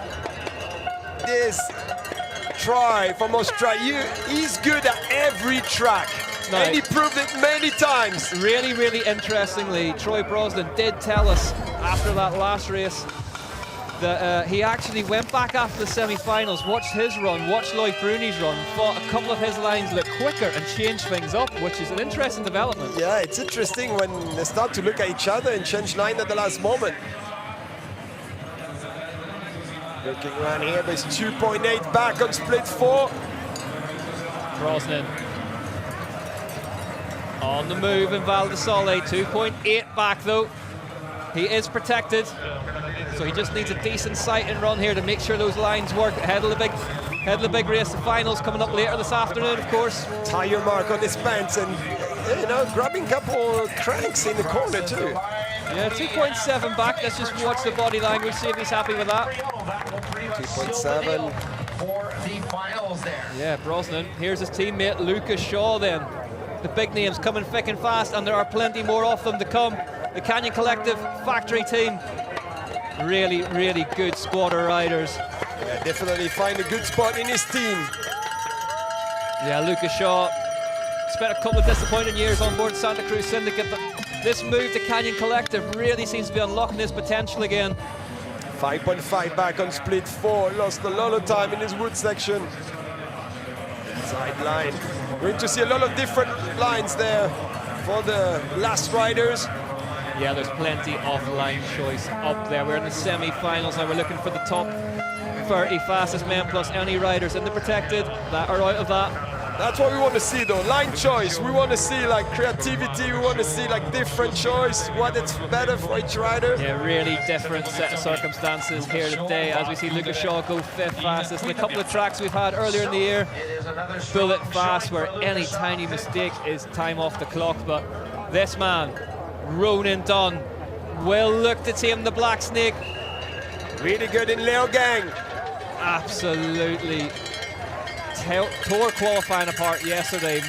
This try from Australia, he's good at every track. No. And he proved it many times. Really, really interestingly, Troy Brosnan did tell us after that last race that he actually went back after the semi-finals, watched his run, watched Lloyd Bruni's run, thought a couple of his lines look quicker and changed things up, which is an interesting development. Yeah, it's interesting when they start to look at each other and change line at the last moment. Looking around here, but it's 2.8 back on split 4. Brosnan on the move in Val Di Sole, 2.8 back though. He is protected, so he just needs a decent sight and run here to make sure those lines work ahead of the big race. The finals coming up later this afternoon, of course. Tire mark on his pants and, you know, grabbing a couple cranks in the corner too. Yeah, 2.7 back. Let's just watch the body language, see if he's happy with that. 2.7. Yeah, Brosnan. Here's his teammate, Lucas Shaw then. The big names coming thick and fast, and there are plenty more of them to come. The Canyon Collective factory team. Really, really good squad of riders. Yeah, definitely find a good spot in his team. Yeah, Lucas Shaw spent a couple of disappointing years on board Santa Cruz Syndicate, but this move to Canyon Collective really seems to be unlocking his potential again. 5.5 back on split 4. Lost a lot of time in his wood section. Side line. Going to see a lot of different lines there for the last riders. Yeah, there's plenty of line choice up there. We're in the semi-finals now. We're looking for the top 30 fastest men plus any riders in the protected that are out of that. That's what we want to see though, line choice. We want to see like creativity, we want to see like different choice, what is better for each rider. Yeah, really different set of circumstances here today as we see Lucas Shaw go 5th fastest. And a couple of tracks we've had earlier in the year, bullet fast, where any tiny mistake is time off the clock. But this man, Ronan Dunn, will look to tame the Black Snake. Really good in Leo Gang. Absolutely tore qualifying apart yesterday.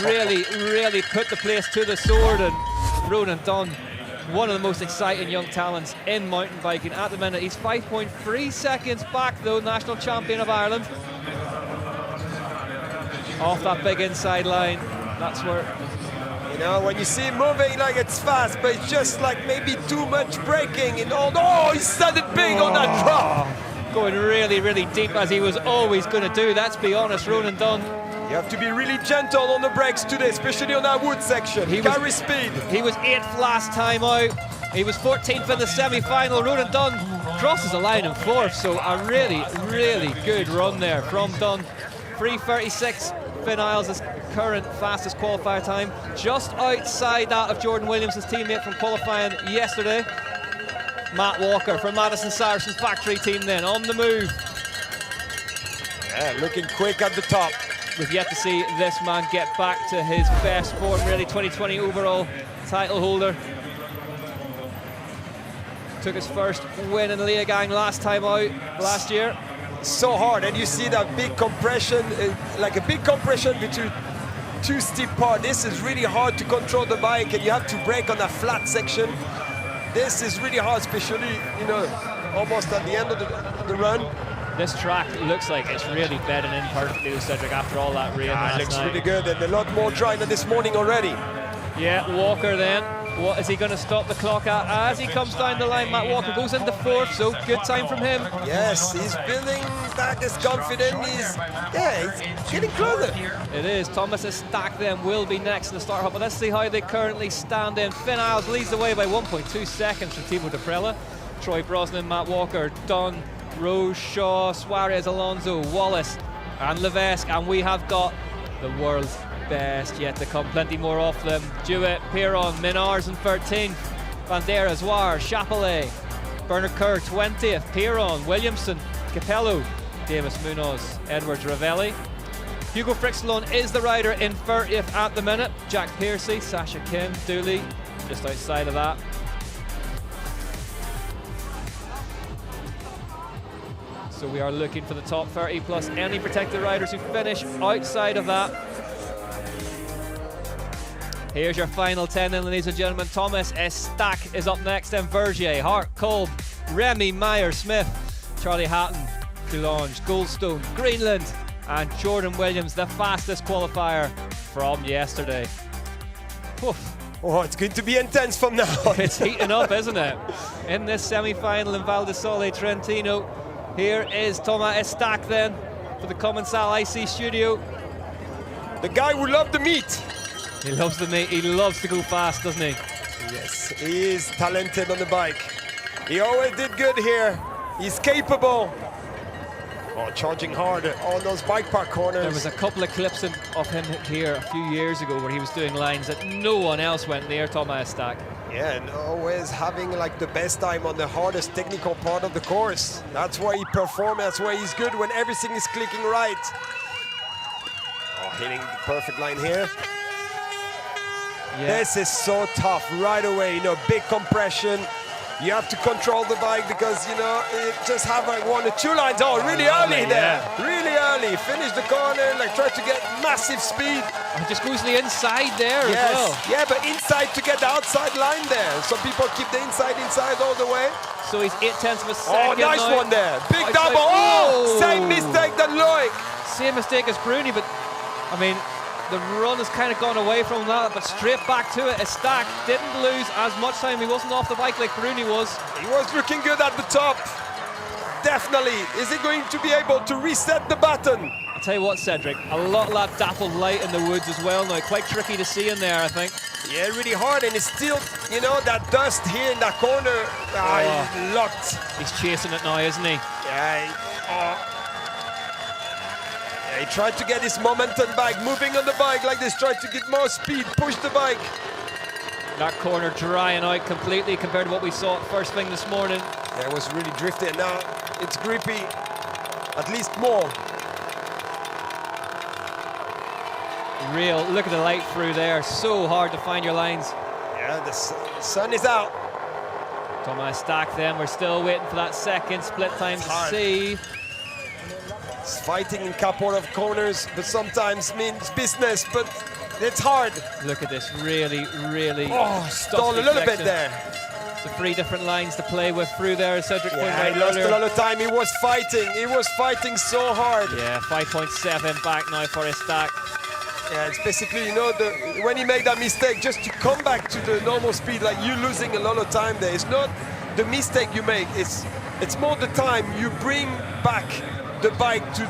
Really, really put the place to the sword, and Ronan Dunn, one of the most exciting young talents in mountain biking at the minute. He's 5.3 seconds back though, national champion of Ireland. Off that big inside line, that's where... You know, when you see him moving like it's fast, but it's just like maybe too much braking and all. Oh, he started big on that drop. Going really, really deep as he was always going to do. Let's be honest, Ronan Dunn. You have to be really gentle on the brakes today, especially on that wood section. He carry speed. He was 8th last time out. He was 14th in the semi-final. Ronan Dunn crosses the line in 4th, so a really, really good run there from Dunn. 3:36. Finn Isles' current fastest qualifier time, just outside that of Jordan Williams, his teammate from qualifying yesterday. Matt Walker from Madison Saracen factory team then, on the move. Yeah, looking quick at the top. We've yet to see this man get back to his best form, really. 2020 overall title holder. Took his first win in Leogang last time out, last year. So hard, and you see that big compression, like a big compression between two steep parts. This is really hard to control the bike, and you have to brake on a flat section. This is really hard, especially, you know, almost at the end of the run. This track looks like it's really bedding in perfectly with Cedric after all that rain last It looks night. really good, and a lot more dry than this morning already. Yeah, Walker then. What is he going to stop the clock at as he comes down the line? Matt Walker goes into fourth, so good time from him. Yes, he's building back his confidence. He's getting closer. It is. Thomas Estac then will be next in the start hop, but let's see how they currently stand in. Finn Isles leads the way by 1.2 seconds from Timo Deprella. Troy Brosnan, Matt Walker, Dunn, Rose, Shaw, Suarez, Alonso, Wallace and Levesque, and we have got the world's best yet to come. Plenty more off them. Jewett, Piron, Minars in 13th, Bandera, Zoir, Chapelet, Bernard Kerr 20th, Piron, Williamson, Capello, Davis Munoz, Edwards, Ravelli. Hugo Frixlon is the rider in 30th at the minute. Jack Piercy, Sasha Kim, Dooley just outside of that. So we are looking for the top 30 plus any protected riders who finish outside of that. Here's your final 10 then, ladies and gentlemen. Thomas Estac is up next, then Vergier, Hart, Kolb, Remy, Meyer, Smith, Charlie Hatton, Coulange, Goldstone, Greenland, and Jordan Williams, the fastest qualifier from yesterday. Oof. Oh, it's going to be intense from now on. It's heating up, isn't it? In this semi-final in Val Di Sole, Trentino. Here is Thomas Estac then for the Commensal IC studio. The guy who loved the meat. He loves the meat. He loves to go fast, doesn't he? Yes, he is talented on the bike. He always did good here. He's capable. Oh, charging hard on those bike park corners. There was a couple of clips of him here a few years ago where he was doing lines that no one else went near Thomas Estac. Yeah, and always having like the best time on the hardest technical part of the course. That's why he performs, that's why he's good when everything is clicking right. Oh, hitting the perfect line here. Yeah. This is so tough right away, you know, big compression. You have to control the bike because, you know, it just have like 1 or 2 lines. Oh, really early there. Yeah. Really early. Finish the corner, like try to get massive speed. It just goes to the inside there as well. Yeah, but inside to get the outside line there. Some people keep the inside all the way. So he's 0.8 of a second. Oh, nice now. one there. Big Outside. double. Oh, Oh. same mistake than Loic. Same mistake as Bruni, but I mean, the run has kind of gone away from that, but straight back to it. Estac didn't lose as much time. He wasn't off the bike like Bruni was. He was looking good at the top. Definitely. Is he going to be able to reset the button? I'll tell you what, Cedric, a lot of that dappled light in the woods as well now. Quite tricky to see in there, I think. Yeah, really hard, and it's still, you know, that dust here in that corner. He's locked. He's chasing it now, isn't he? Yeah, he tried to get his momentum back, moving on the bike like this, tried to get more speed, push the bike. That corner drying out completely compared to what we saw first thing this morning. Yeah, it was really drifting. Now it's grippy, at least more. Real, look at the light through there. So hard to find your lines. Yeah, the sun is out. Thomas Estac then, we're still waiting for that second split time to see. It's fighting in couple of corners, but sometimes means business, but it's hard. Look at this, really, really. Oh, stalled a little bit there. So 3 different lines to play with through there, as Cedric pointed out he lost earlier. a lot of time. He was fighting so hard. Yeah, 5.7 back now for Estac. Yeah, it's basically, you know, when he made that mistake, just to come back to the normal speed, like you losing a lot of time there. It's not the mistake you make, it's more the time you bring back the bike to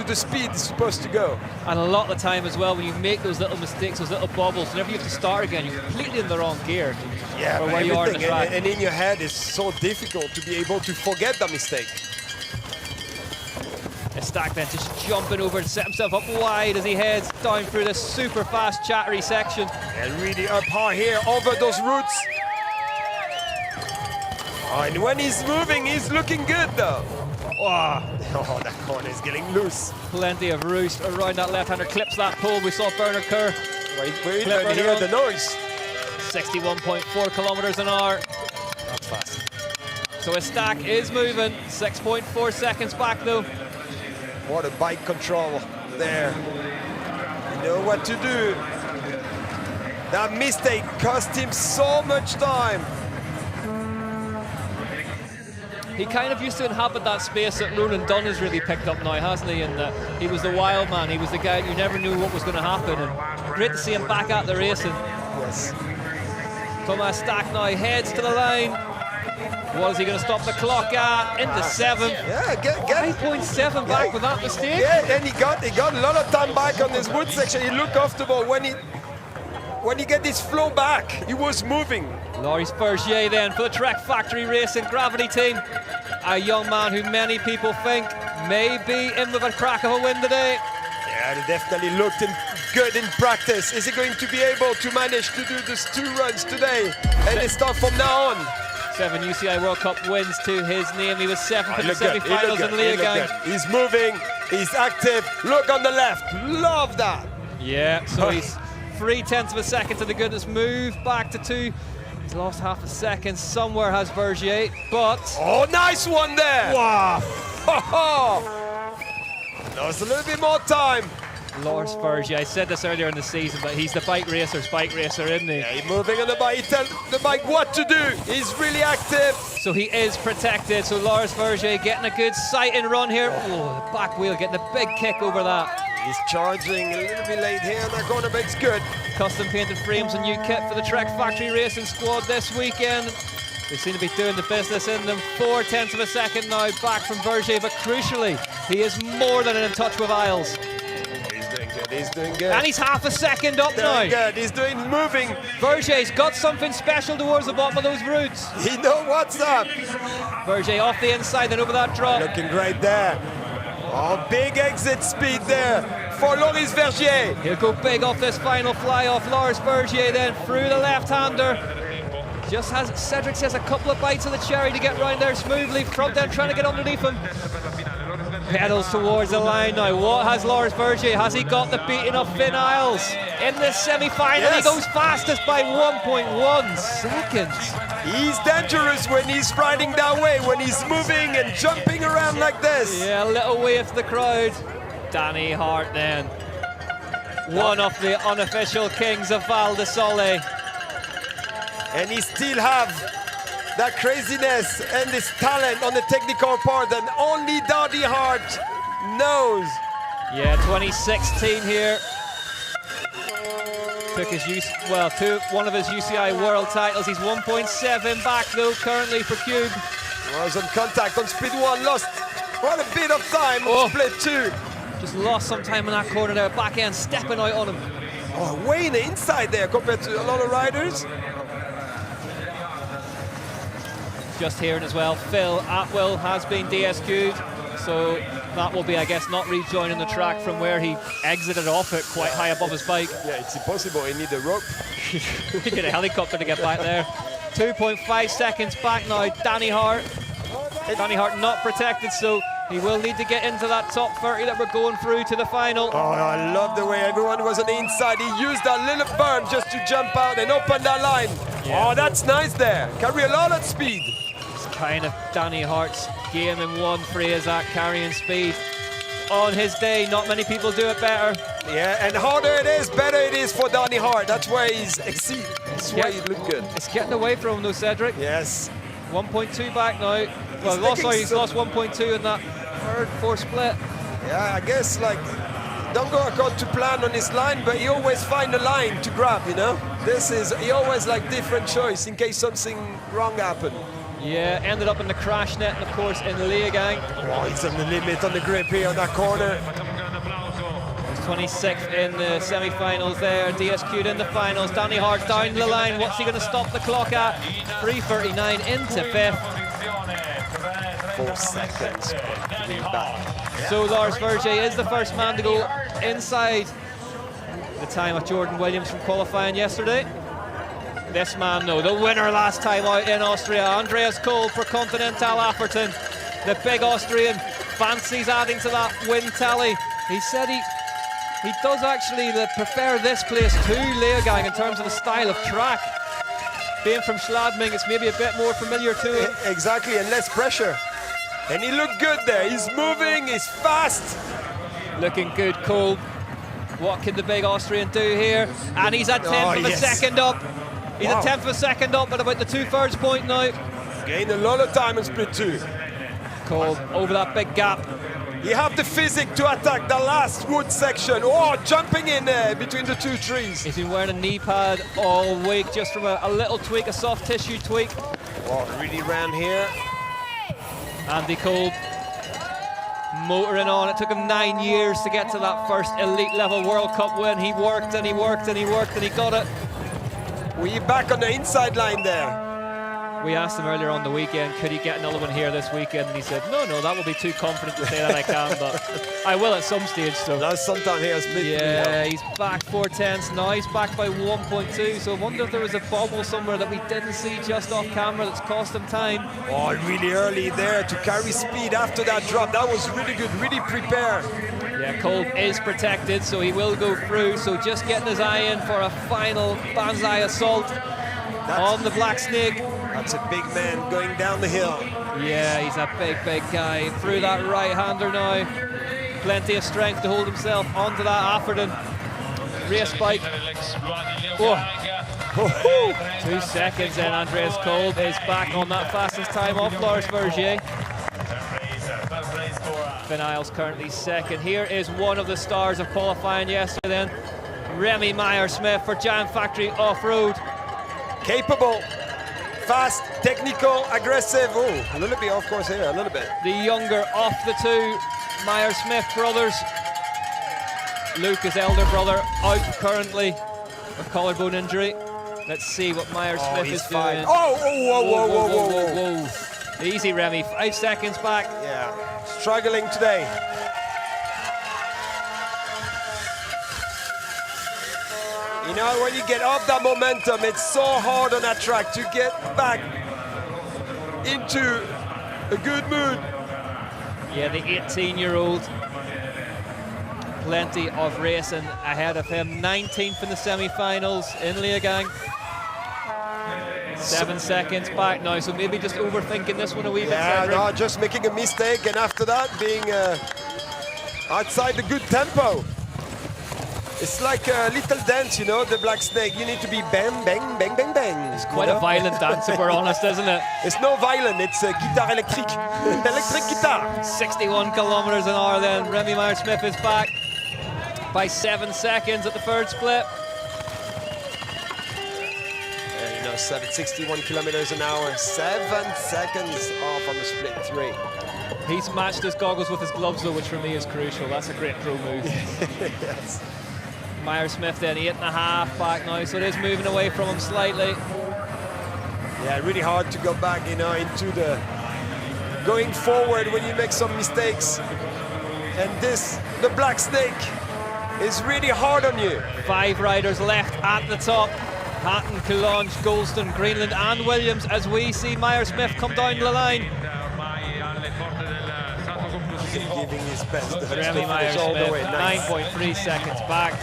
the speed it's supposed to go. And a lot of the time as well, when you make those little mistakes, those little bobbles, whenever you have to start again, you're completely in the wrong gear. Yeah, or but where you are in the everything, track. and in your head it's so difficult to be able to forget that mistake. Estac then just jumping over to set himself up wide as he heads down through this super fast chattery section. And really up high here over those roots. Oh, and when he's moving, he's looking good though. Oh, that corner is getting loose. Plenty of roost around that left-hander, clips that pole. We saw Bernard Kerr. We even hear the noise. 61.4 kilometers an hour. That's fast. So Estac is moving, 6.4 seconds back though. What a bike control there. You know what to do. That mistake cost him so much time. He kind of used to inhabit that space that Ronan Dunn has really picked up now, hasn't he? And he was the wild man. He was the guy you never knew what was going to happen. And great to see him back at the racing. Yes. Thomas Stack now heads to the line. What is he going to stop the clock at? Into 7th. Yeah, get 5.7 back with that mistake. Yeah, and he got a lot of time back on this wood section. He looked comfortable when he get this flow back. He was moving. Loris Bergier then for the Trek Factory Racing Gravity team. A young man who many people think may be in with a crack of a win today. Yeah, they definitely looked good in practice. Is he going to be able to manage to do these 2 runs today? And they start from now on. 7 UCI World Cup wins to his name. He was 7th in the semi-finals in Leogang. He's moving, he's active. Look on the left, love that. Yeah, so he's 0.3 of a second to the goodness. Move back to 2. He's lost half a second. Somewhere has Bergier, but... Oh, nice one there. Wow. Lost a little bit more time. Loris Bergier, I said this earlier in the season, but he's the bike racer's bike racer, isn't he? Yeah, he's moving on the bike. He tells the bike what to do. He's really active. So he is protected. So Loris Bergier getting a good sight and run here. Oh, the back wheel getting a big kick over that. He's charging a little bit late here in that corner, but it's good. Custom painted frames and new kit for the Trek Factory Racing squad this weekend. They seem to be doing the business in them. 0.4 of a second now back from Bergier, but crucially, he is more than in touch with Isles. He's doing good. And he's half a second up now. Doing good. He's doing moving. Bergier's got something special towards the bottom of those roots. He knows what's up. Bergier off the inside and over that drop. Looking great there. Oh, big exit speed there for Loris Bergier. He'll go big off this final fly off. Loris Bergier then through the left-hander. Just has, Cedric says, a couple of bites of the cherry to get round there smoothly. Front end trying to get underneath him. Pedals towards the line now. What has Loris Bergier? Has he got the beating of Finn Isles? In this semi-final, yes. He goes fastest by 1.1 seconds. He's dangerous when he's riding that way, when he's moving and jumping around like this. Yeah, a little wave to the crowd. Danny Hart then. One of the unofficial kings of Val Di Sole. And he still have that craziness and this talent on the technical part that only Danny Hart knows. Yeah, 2016 here. Took his one of his UCI world titles. He's 1.7 back though currently for Cube. Was on contact on speed 1, lost quite a bit of time on split 2. Just lost some time in that corner there. Back end stepping out on him. Oh, way in the inside there compared to a lot of riders. Just hearing as well, Phil Atwill has been DSQ'd, so that will be, I guess, not rejoining the track from where he exited off it quite high above his bike. Yeah, it's impossible, he need a rope. He need a helicopter to get back there. 2.5 seconds back now, Danny Hart. Danny Hart not protected, so he will need to get into that top 30 that we're going through to the final. Oh, I love the way everyone was on the inside. He used that little berm just to jump out and open that line. Yeah. Oh, that's nice there. Carry a lot of speed. It's kind of Danny Hart's game in one phrase, that carrying speed. On his day, not many people do it better. Yeah, and harder it is, better it is for Danny Hart. That's why he's exceeded. That's why he looked good. It's getting away from him though, Cedric. Yes. 1.2 back now. Well, he's lost 1.2 in that third, fourth split. Yeah, I guess like don't go according to plan on his line, but he always find a line to grab, you know? He always like different choice in case something wrong happened. Yeah, ended up in the crash net, and of course in Leogang. Oh, he's on the limit on the grip here on that corner. He's 26th in the semi-finals there, DSQ'd in the finals. Danny Hart down the line. What's he going to stop the clock at? 3:39 into 5th. 4 seconds back. So Loris Bergier is the first man to go inside the time of Jordan Williams from qualifying yesterday. This man, though, the winner last time out in Austria, Andreas Kohl for Continental Afferton. The big Austrian fancies adding to that win tally. He said he does actually prefer this place to Leogang in terms of the style of track. Being from Schladming, it's maybe a bit more familiar to him. Exactly, and less pressure. And he looked good there. He's moving, he's fast. Looking good, Kohl. What can the big Austrian do here? And he's a 10th of a second up. He's a 10th of a second up at about the 2/3 point now. Gained a lot of time in split 2. Kohl over that big gap. He have the physique to attack the last wood section. Oh, jumping in there between the two trees. He's been wearing a knee pad all week, just from a little tweak, a soft tissue tweak. Oh, really ran here. Andy Kolb motoring on. It took him 9 years to get to that first elite level World Cup win. He worked and he worked and he worked and he got it. We're back on the inside line there. We asked him earlier on the weekend, could he get another one here this weekend? And he said, no, that would be too confident to say that I can, but I will at some stage. So now sometime he has been. Yeah, he's back 4/10. Now he's back by 1.2. So I wonder if there was a bobble somewhere that we didn't see just off camera that's cost him time. Oh, really early there to carry speed after that drop. That was really good, really prepared. Yeah, Kolb is protected, so he will go through. So just getting his eye in for a final banzai assault on the Black Snake. That's a big man going down the hill. Yeah, he's a big guy. Through that right-hander now. Plenty of strength to hold himself onto that Atherton race bike. Oh. 2 seconds then. Andreas Kolb is back on that fastest time off Lars Vergier. Finn Isles currently second. Here is one of the stars of qualifying yesterday then. Remy Meyer-Smith for Jam Factory Off-Road. Capable, fast, technical, aggressive. Oh, a little bit off course here, a little bit. The younger of the two Meyer-Smith brothers. Luke, his elder brother, out currently with collarbone injury. Let's see what Meyer-Smith is doing. Whoa. Easy, Remy. 5 seconds back. Yeah, struggling today. You know, when you get off that momentum, it's so hard on that track to get back into a good mood. Yeah, the 18-year-old. Plenty of racing ahead of him. 19th in the semi-finals in Leogang. 7 seconds back now, so maybe just overthinking this one a wee bit. Yeah, no, just making a mistake, and after that being outside the good tempo. It's like a little dance, you know, the Black Snake. You need to be bang, bang, bang, bang, bang. It's quite a violent dance, if we're honest, isn't it? It's no violent, it's guitar electric. Electric guitar. 61 kilometers an hour then. Remy Meyer-Smith is back by 7 seconds at the third split. Yeah, you know, 61 kilometers an hour, 7 seconds off on the split 3. He's matched his goggles with his gloves though, which for me is crucial. That's a great pro move. Yes. Meyer-Smith then 8.5 back now, so it is moving away from him slightly. Yeah, really hard to go back, you know, into the going forward when you make some mistakes. And this, the Black Snake, is really hard on you. 5 riders left at the top. Hatton, Coulange, Golston, Greenland and Williams as we see Meyer-Smith come down the line. Giving his best. Remy Meyer-Smith, 9.3 seconds back.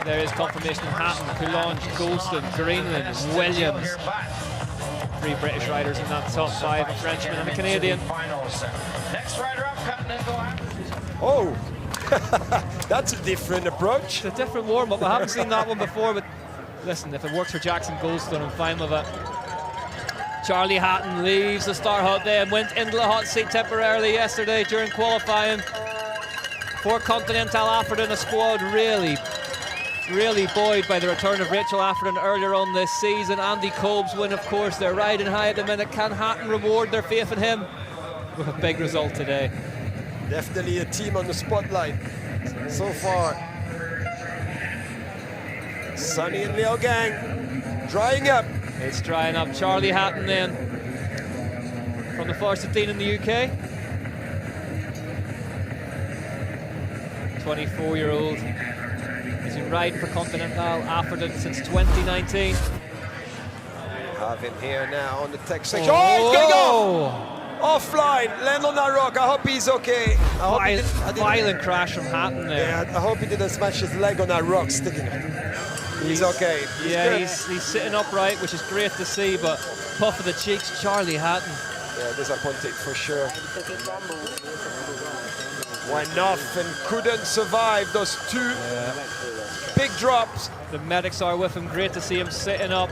There is confirmation of Hatton, Coulange, Golston, Greenland, Williams. 3 British riders in that top 5, a Frenchman and a Canadian. Oh, that's a different approach. It's a different warm-up. I haven't seen that one before, but listen, if it works for Jackson Golston, I'm fine with it. Charlie Hatton leaves the start hut then, went into the hot seat temporarily yesterday during qualifying. For Continental Atherton, a squad really buoyed by the return of Rachel Atherton earlier on this season. Andy Kolb's win, of course. They're riding high at the minute. Can Hatton reward their faith in him with a big result today? Definitely a team on the spotlight so far. Sunny and Leogang drying up. It's drying up. Charlie Hatton then from the first team in the UK. 24-year-old. He's been riding for Continental Atherton since 2019. Have him here now on the tech section. Oh, he's going off! Offline, land on that rock. I hope he's okay. Violent crash from Hatton there. Yeah, I hope he didn't smash his leg on that rock sticking out. He's okay. He's sitting upright, which is great to see, but puff of the cheeks, Charlie Hatton. Yeah, disappointing for sure. Went off and couldn't survive those 2 big drops. The medics are with him. Great to see him sitting up.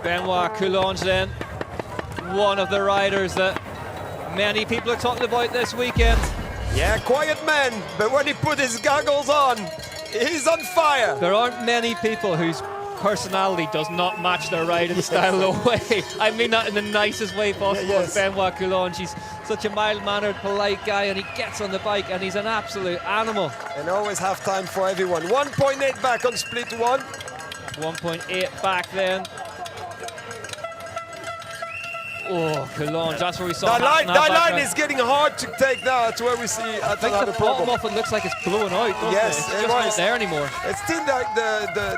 Benoit Coulange then, one of the riders that many people are talking about this weekend. Yeah, quiet man, but when he put his goggles on, he's on fire. There aren't many people whose personality does not match their riding style away. I mean that in the nicest way possible. Yes. Benoit Coulange, he's such a mild-mannered, polite guy, and he gets on the bike and he's an absolute animal. And always have time for everyone. 1.8 back on split one. 1.8 back then. Oh, Coulange, that's where we saw That line is getting hard to take now. That's where we see I think the bottom of it looks like it's blowing out, doesn't Yes, it? It's just not there anymore. It's still like the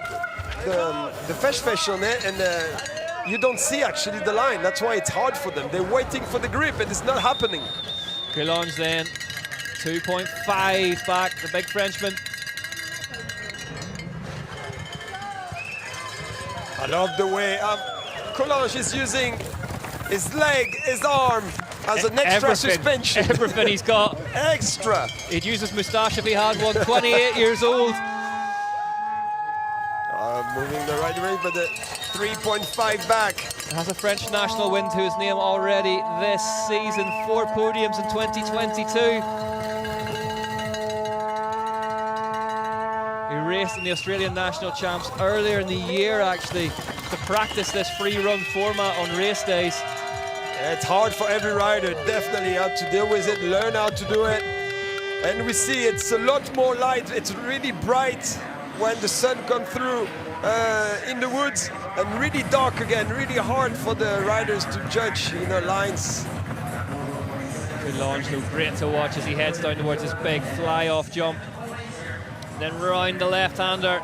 fesh on it, and you don't see actually the line. That's why it's hard for them. They're waiting for the grip, and it's not happening. Coulange then, 2.5 back, the big Frenchman. I love the way Coulange is using his leg, his arm as an extra suspension. Everything he's got. Extra. He'd use his moustache if he had one. 28 years old. Moving the right way, but the 3.5 back. Has a French national win to his name already this season. 4 podiums in 2022. He raced in the Australian National Champs earlier in the year, actually, to practice this free run format on race days. It's hard for every rider, definitely, how to deal with it, learn how to do it. And we see it's a lot more light, it's really bright when the sun comes through in the woods, and really dark again, really hard for the riders to judge, lines. Coulange looked great to watch as he heads down towards this big fly-off jump. Then round the left-hander.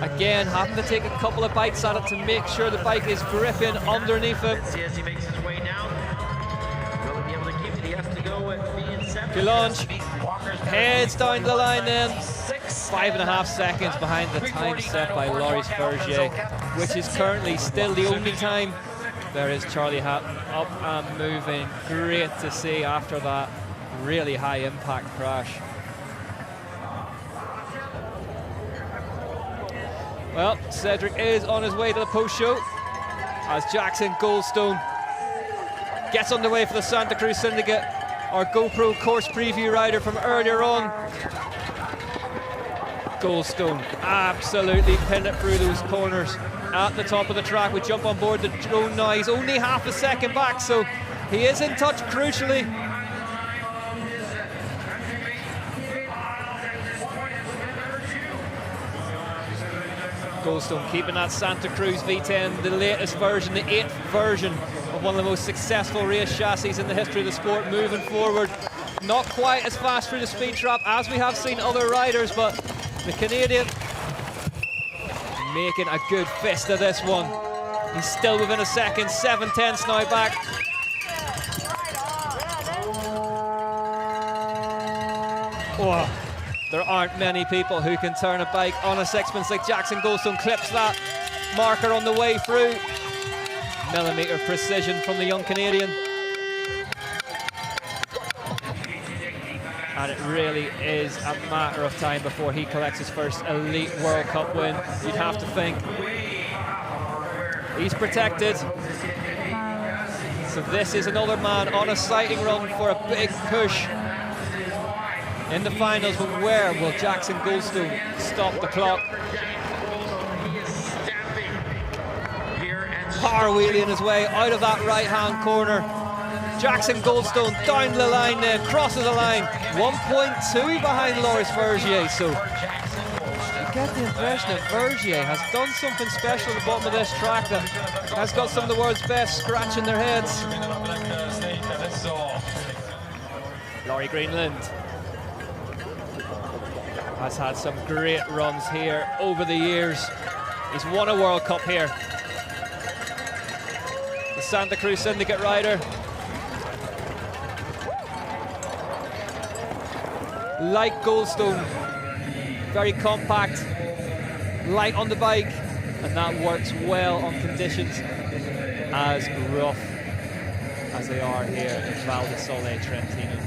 Again, having to take a couple of bites at it to make sure the bike is gripping underneath him. Coulange heads down the line then. 5.5 seconds behind the time set by Loris Vergier, which is currently still the only time. There is Charlie Hatton up and moving. Great to see after that really high impact crash. Well, Cedric is on his way to the post-show as Jackson Goldstone gets underway for the Santa Cruz Syndicate, our GoPro course preview rider from earlier on. Goldstone absolutely pinned it through those corners at the top of the track. We jump on board the drone now. He's only half a second back, so he is in touch crucially. Goldstone keeping that Santa Cruz V10, the latest version, the 8th version of one of the most successful race chassis in the history of the sport, moving forward. Not quite as fast through the speed trap as we have seen other riders, but the Canadian making a good fist of this one. He's still within a second, 7/10 now back. Oh. There aren't many people who can turn a bike on a sixpence like Jackson Goldstone. Clips that marker on the way through. Millimetre precision from the young Canadian. And it really is a matter of time before he collects his first Elite World Cup win. You'd have to think. He's protected. So this is another man on a sighting run for a big push in the finals, but where will Jackson Goldstone stop the clock? Power wheeling his way out of that right-hand corner. Jackson Goldstone down the line then, crosses the line. 1.2 behind Loris Vergier, so you get the impression that Vergier has done something special at the bottom of this track that has got some of the world's best scratching their heads. Laurie Greenland has had some great runs here over the years. He's won a World Cup here. The Santa Cruz Syndicate rider. Like Goldstone, very compact, light on the bike, and that works well on conditions as rough as they are here in Val Di Sole, Trentino.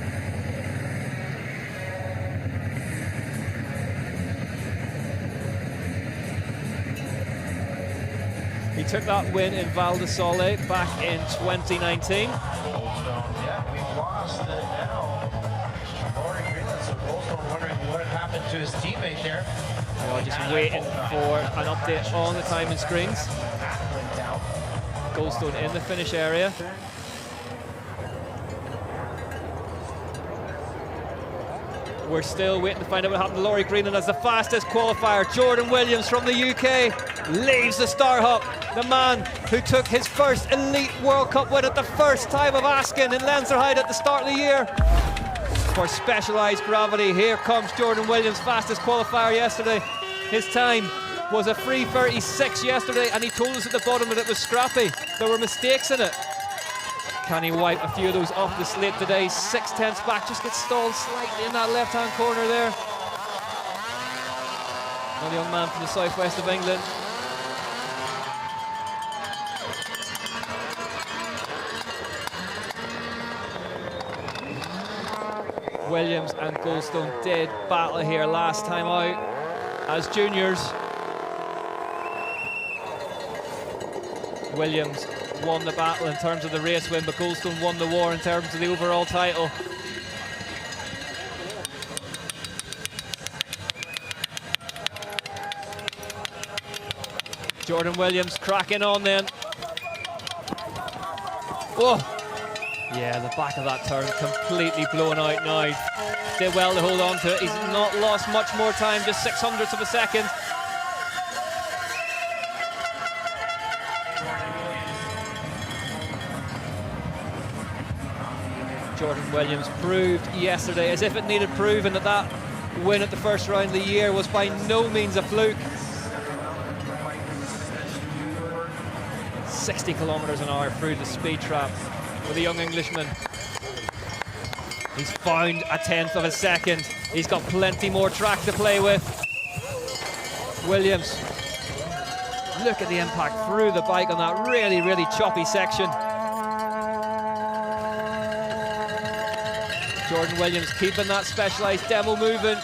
He took that win in Val Di Sole back in 2019. To his teammate there. Just waiting for an update on the timing screens. Goldstone in the finish area. We're still waiting to find out what happened to Laurie Greenland as the fastest qualifier. Jordan Williams from the UK leaves the start hop. The man who took his first Elite World Cup win at the first time of Askin in Lenzerheide at the start of the year. For specialised gravity, here comes Jordan Williams, fastest qualifier yesterday. His time was a 3:36 yesterday, and he told us at the bottom that it was scrappy. There were mistakes in it. Can he wipe a few of those off the slate today? 6/10 back, just gets stalled slightly in that left-hand corner there. Another young man from the southwest of England. Williams and Goldstone did battle here last time out as juniors. Williams won the battle in terms of the race win, but Goldstone won the war in terms of the overall title. Jordan Williams cracking on then. Oh! Yeah, the back of that turn completely blown out now. Did well to hold on to it. He's not lost much more time, just 600ths of a second. Jordan Williams proved yesterday, as if it needed proving, that that win at the first round of the year was by no means a fluke. 60 kilometers an hour through the speed trap with a young Englishman. He's found a 1/10 of a second. He's got plenty more track to play with. Williams, look at the impact through the bike on that really, really choppy section. Jordan Williams keeping that specialised demo moving.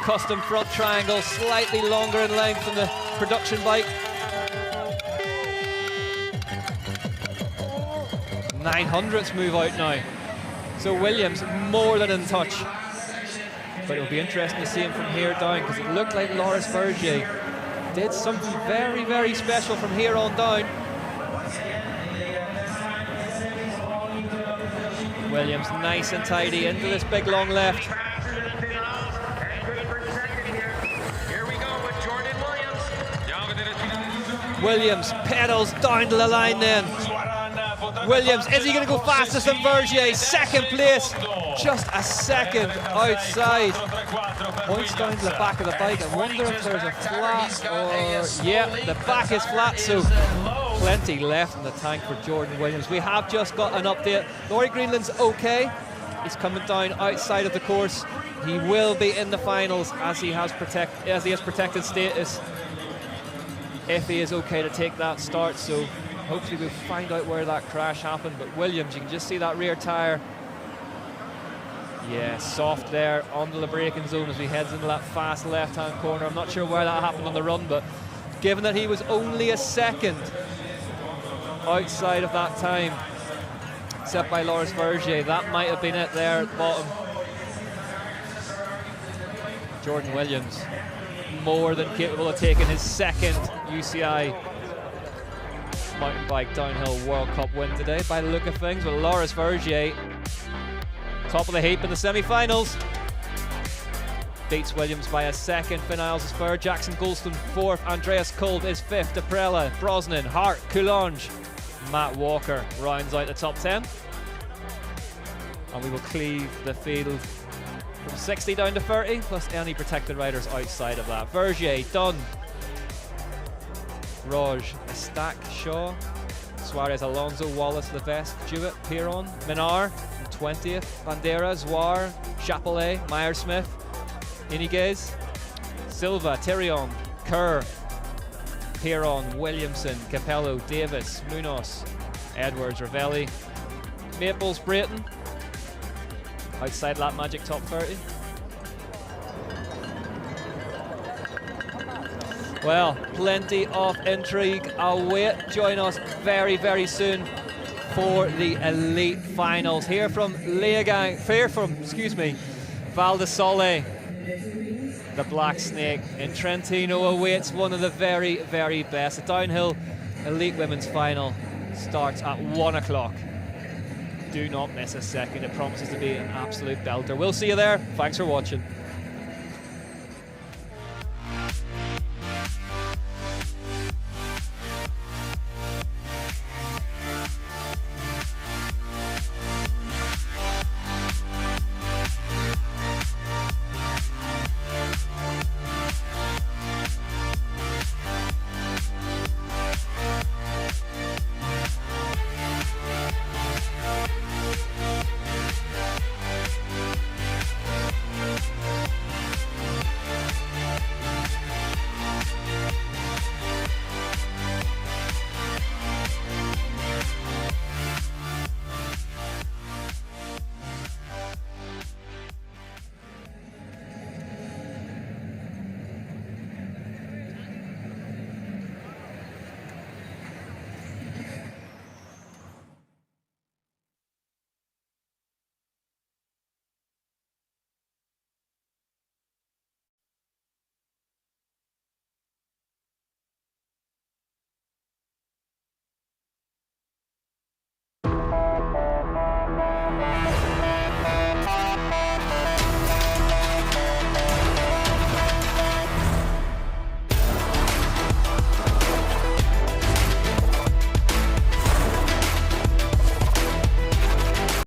Custom front triangle, slightly longer in length than the production bike. 900ths move out now. So Williams more than in touch. But it'll be interesting to see him from here down, because it looked like Loris Vergier did something very, very special from here on down. Williams nice and tidy into this big long left. Here we go with Jordan Williams. Williams pedals down to the line then. Williams, is he going to go fastest than Vergier? Second place, just a second outside. Points down to the back of the bike. I wonder if there's a flat or... Yeah, the back is flat, so plenty left in the tank for Jordan Williams. We have just got an update. Laurie Greenland's okay. He's coming down outside of the course. He will be in the finals as he has protected status, if he is okay to take that start. So hopefully we'll find out where that crash happened. But Williams, you can just see that rear tyre. Yeah, soft there onto the braking zone as he heads into that fast left-hand corner. I'm not sure where that happened on the run, but given that he was only a second outside of that time set by Loris Vergier, that might have been it there at the bottom. Jordan Williams, more than capable of taking his second UCI mountain bike downhill World Cup win today by the look of things, with Loris Vergier top of the heap in the semi-finals. Beats Williams by a second. Finn Isles is third, Jackson Goldstone fourth, Andreas Kolb is fifth, Deprella, Brosnan, Hart, Coulange, Matt Walker rounds out the top 10. And we will cleave the field from 60 down to 30, plus any protected riders outside of that. Vergier, Dunn, Roj, Estac, Shaw, Suarez, Alonso, Wallace, Levesque, Jewett, Piron, Minar, 20th, Bandera, Zwar, Chapelet, Meyer-Smith, Iniguez, Silva, Therion, Kerr, Piron, Williamson, Capello, Davis, Munoz, Edwards, Ravelli, Maples, Brayton, outside that magic top 30. Well, plenty of intrigue await. Join us very, very soon for the elite finals. Here from Val Di Sole. The Black Snake in Trentino awaits one of the very, very best. The downhill elite women's final starts at 1 o'clock. Do not miss a second. It promises to be an absolute belter. We'll see you there. Thanks for watching.